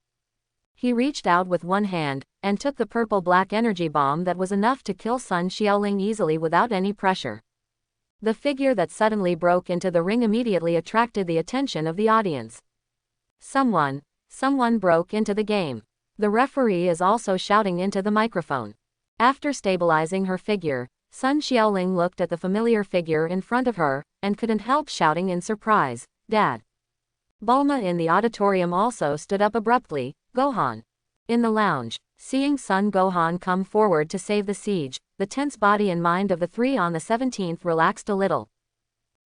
He reached out with one hand, and took the purple-black energy bomb that was enough to kill Sun Xiaoling easily without any pressure. The figure that suddenly broke into the ring immediately attracted the attention of the audience. Someone broke into the game. The referee is also shouting into the microphone. After stabilizing her figure, Sun Xiaoling looked at the familiar figure in front of her, and couldn't help shouting in surprise, "Dad!" Bulma in the auditorium also stood up abruptly, "Gohan!" In the lounge, seeing Son Gohan come forward to save the siege, the tense body and mind of the three on the 17th relaxed a little.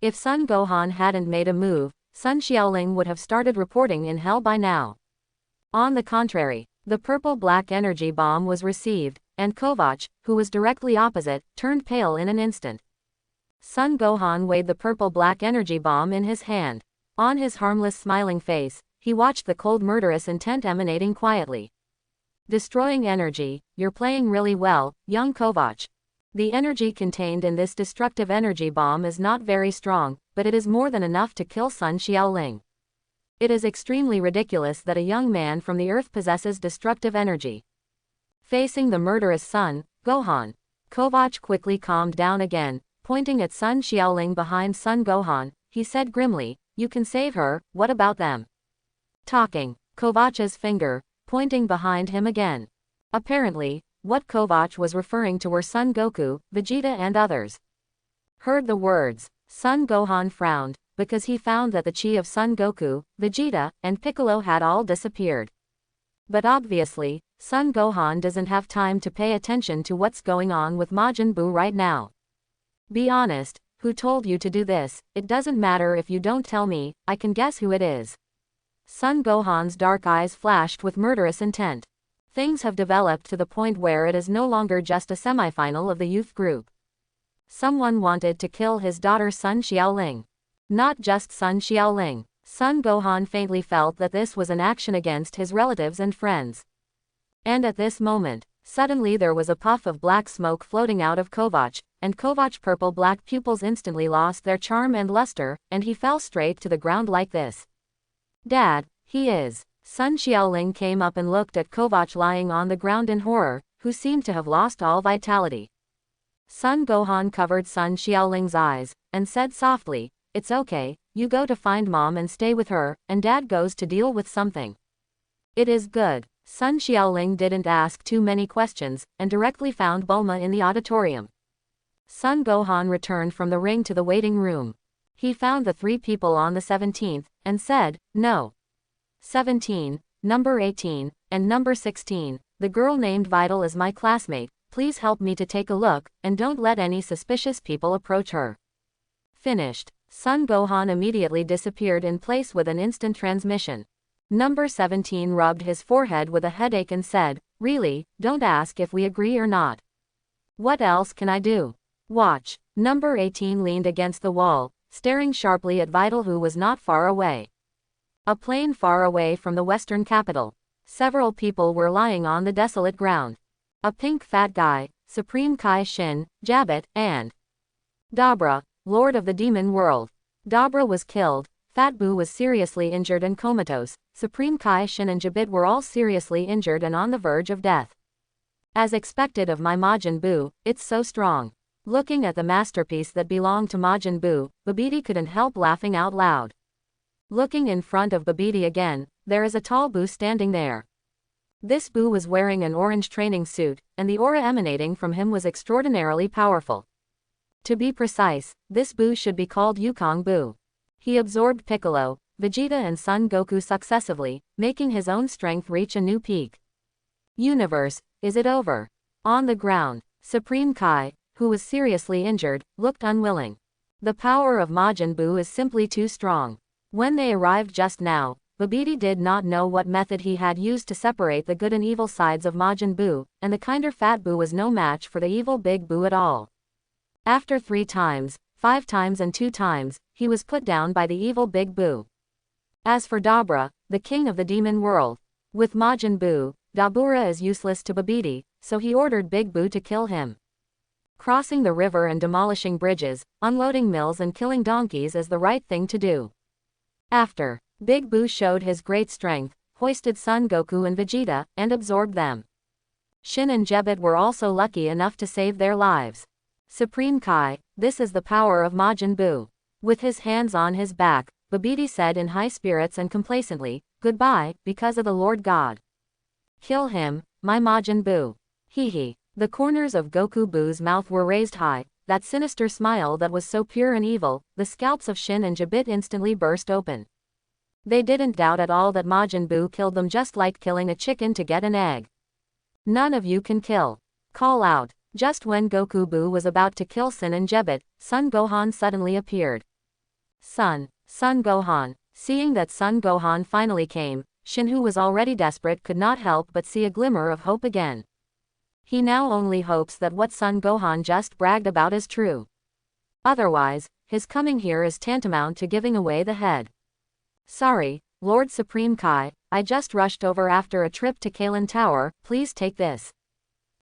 If Sun Gohan hadn't made a move, Sun Xiaoling would have started reporting in hell by now. On the contrary, the purple-black energy bomb was received, and Kovac, who was directly opposite, turned pale in an instant. Sun Gohan weighed the purple-black energy bomb in his hand. On his harmless smiling face, he watched the cold murderous intent emanating quietly. Destroying energy, you're playing really well, young Kovac. The energy contained in this destructive energy bomb is not very strong, but it is more than enough to kill Sun Xiaoling. It is extremely ridiculous that a young man from the earth possesses destructive energy. Facing the murderous Sun Gohan, Kovac quickly calmed down again, pointing at Sun Xiaoling behind Sun Gohan, he said grimly, "You can save her, what about them?" Talking, Kovac's finger, pointing behind him again. Apparently, what Kovac was referring to were Son Goku, Vegeta and others. Heard the words, Son Gohan frowned, because he found that the chi of Son Goku, Vegeta, and Piccolo had all disappeared. But obviously, Son Gohan doesn't have time to pay attention to what's going on with Majin Buu right now. Be honest, who told you to do this? It doesn't matter if you don't tell me, I can guess who it is. Son Gohan's dark eyes flashed with murderous intent. Things have developed to the point where it is no longer just a semifinal of the youth group. Someone wanted to kill his daughter Sun Xiaoling. Not just Sun Xiaoling. Son Gohan faintly felt that this was an action against his relatives and friends. And at this moment, suddenly there was a puff of black smoke floating out of Kovac, and Kovac's purple-black pupils instantly lost their charm and luster, and he fell straight to the ground like this. Dad, he is. Sun Xiaoling came up and looked at Kovac lying on the ground in horror, who seemed to have lost all vitality. Sun Gohan covered Sun Xiaoling's eyes, and said softly, "It's okay, you go to find Mom and stay with her, and Dad goes to deal with something." It is good. Sun Xiaoling didn't ask too many questions, and directly found Bulma in the auditorium. Sun Gohan returned from the ring to the waiting room. He found the 3 people on the 17th, and said, "No. 17, number 18, and number 16, the girl named Vital is my classmate, please help me to take a look, and don't let any suspicious people approach her." Finished. Sun Gohan immediately disappeared in place with an instant transmission. Number 17 rubbed his forehead with a headache and said, "Really, don't ask if we agree or not. What else can I do? Watch." Number 18 leaned against the wall, staring sharply at Vital, who was not far away. A plain far away from the western capital. Several people were lying on the desolate ground. A pink fat guy, Supreme Kai Shin, Jabit, and Dabra, Lord of the Demon World. Dabra was killed, Fat Buu was seriously injured and comatose, Supreme Kai Shin and Jabit were all seriously injured and on the verge of death. As expected of my Majin Buu, it's so strong. Looking at the masterpiece that belonged to Majin Buu, Babidi couldn't help laughing out loud. Looking in front of Babidi again, there is a tall Buu standing there. This Buu was wearing an orange training suit, and the aura emanating from him was extraordinarily powerful. To be precise, this Buu should be called Yukong Buu. He absorbed Piccolo, Vegeta and Son Goku successively, making his own strength reach a new peak. Universe, is it over? On the ground, Supreme Kai, who was seriously injured, looked unwilling. The power of Majin Buu is simply too strong. When they arrived just now, Babidi did not know what method he had used to separate the good and evil sides of Majin Buu, and the kinder Fat Buu was no match for the evil Big Buu at all. After 3 times, 5 times and 2 times, he was put down by the evil Big Buu. As for Dabra, the king of the demon world, with Majin Buu, Dabura is useless to Babidi, so he ordered Big Buu to kill him. Crossing the river and demolishing bridges, unloading mills and killing donkeys is the right thing to do. After, Big Buu showed his great strength, hoisted Son Goku and Vegeta, and absorbed them. Shin and Jebet were also lucky enough to save their lives. Supreme Kai, this is the power of Majin Buu. With his hands on his back, Babidi said in high spirits and complacently, "Goodbye, because of the Lord God." Kill him, my Majin Buu. Hee. The corners of Goku Buu's mouth were raised high, that sinister smile that was so pure and evil, the scalps of Shin and Jabit instantly burst open. They didn't doubt at all that Majin Buu killed them, just like killing a chicken to get an egg. None of you can kill. Call out. Just when Goku Buu was about to kill Sin and Jebet, Son Gohan suddenly appeared. Son Gohan. Seeing that Son Gohan finally came, Shin, who was already desperate, could not help but see a glimmer of hope again. He now only hopes that what Son Gohan just bragged about is true. Otherwise, his coming here is tantamount to giving away the head. Sorry, Lord Supreme Kai, I just rushed over after a trip to Kalen Tower, please take this.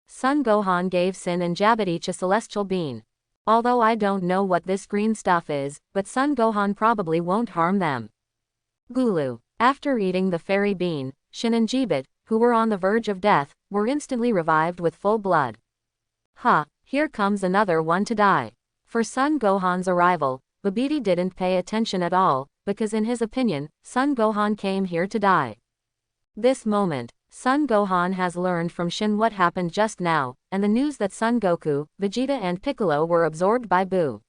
Son Gohan gave Sin and Jabba each a celestial bean. Although I don't know what this green stuff is, but Son Gohan probably won't harm them. Gulu. After eating the fairy bean, Shin and Jabba, who were on the verge of death, were instantly revived with full blood. Here comes another one to die. For Son Gohan's arrival, Babidi didn't pay attention at all, because in his opinion, Son Gohan came here to die. This moment, Son Gohan has learned from Shin what happened just now, and the news that Son Goku, Vegeta and Piccolo were absorbed by Buu.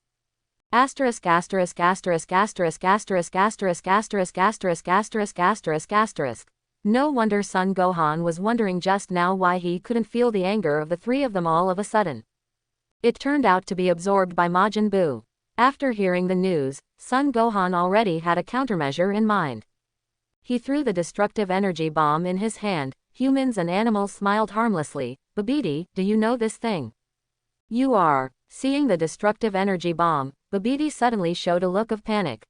Asterisk asterisk asterisk asterisk asterisk asterisk asterisk asterisk asterisk asterisk asterisk. No wonder Son Gohan was wondering just now why he couldn't feel the anger of the three of them all of a sudden. It turned out to be absorbed by Majin Buu. After hearing the news, Son Gohan already had a countermeasure in mind. He threw the destructive energy bomb in his hand. Humans and animals smiled harmlessly. Babidi, do you know this thing? You are. Seeing the destructive energy bomb, Babidi suddenly showed a look of panic.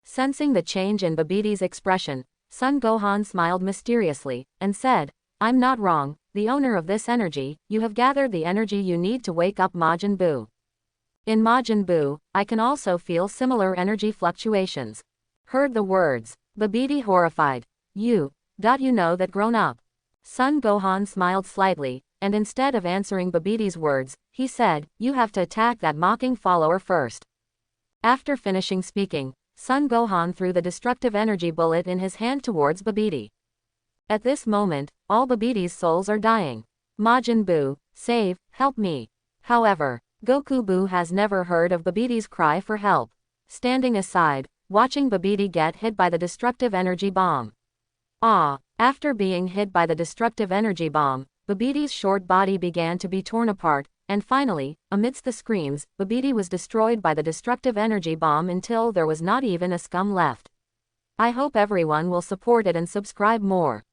Sensing the change in Babidi's expression, Son Gohan smiled mysteriously, and said, I'm not wrong, the owner of this energy, you have gathered the energy you need to wake up Majin Buu. In Majin Buu, I can also feel similar energy fluctuations. Heard the words, Babidi horrified. You know that grown up. Son Gohan smiled slightly, and instead of answering Babidi's words, he said, you have to attack that mocking follower first. After finishing speaking, Son Gohan threw the destructive energy bullet in his hand towards Babidi. At this moment, all Babidi's souls are dying. Majin Buu, save, help me. However, Goku Buu has never heard of Babidi's cry for help. Standing aside, watching Babidi get hit by the destructive energy bomb. After being hit by the destructive energy bomb, Babidi's short body began to be torn apart, and finally, amidst the screams, Babidi was destroyed by the destructive energy bomb until there was not even a scum left. I hope everyone will support it and subscribe more.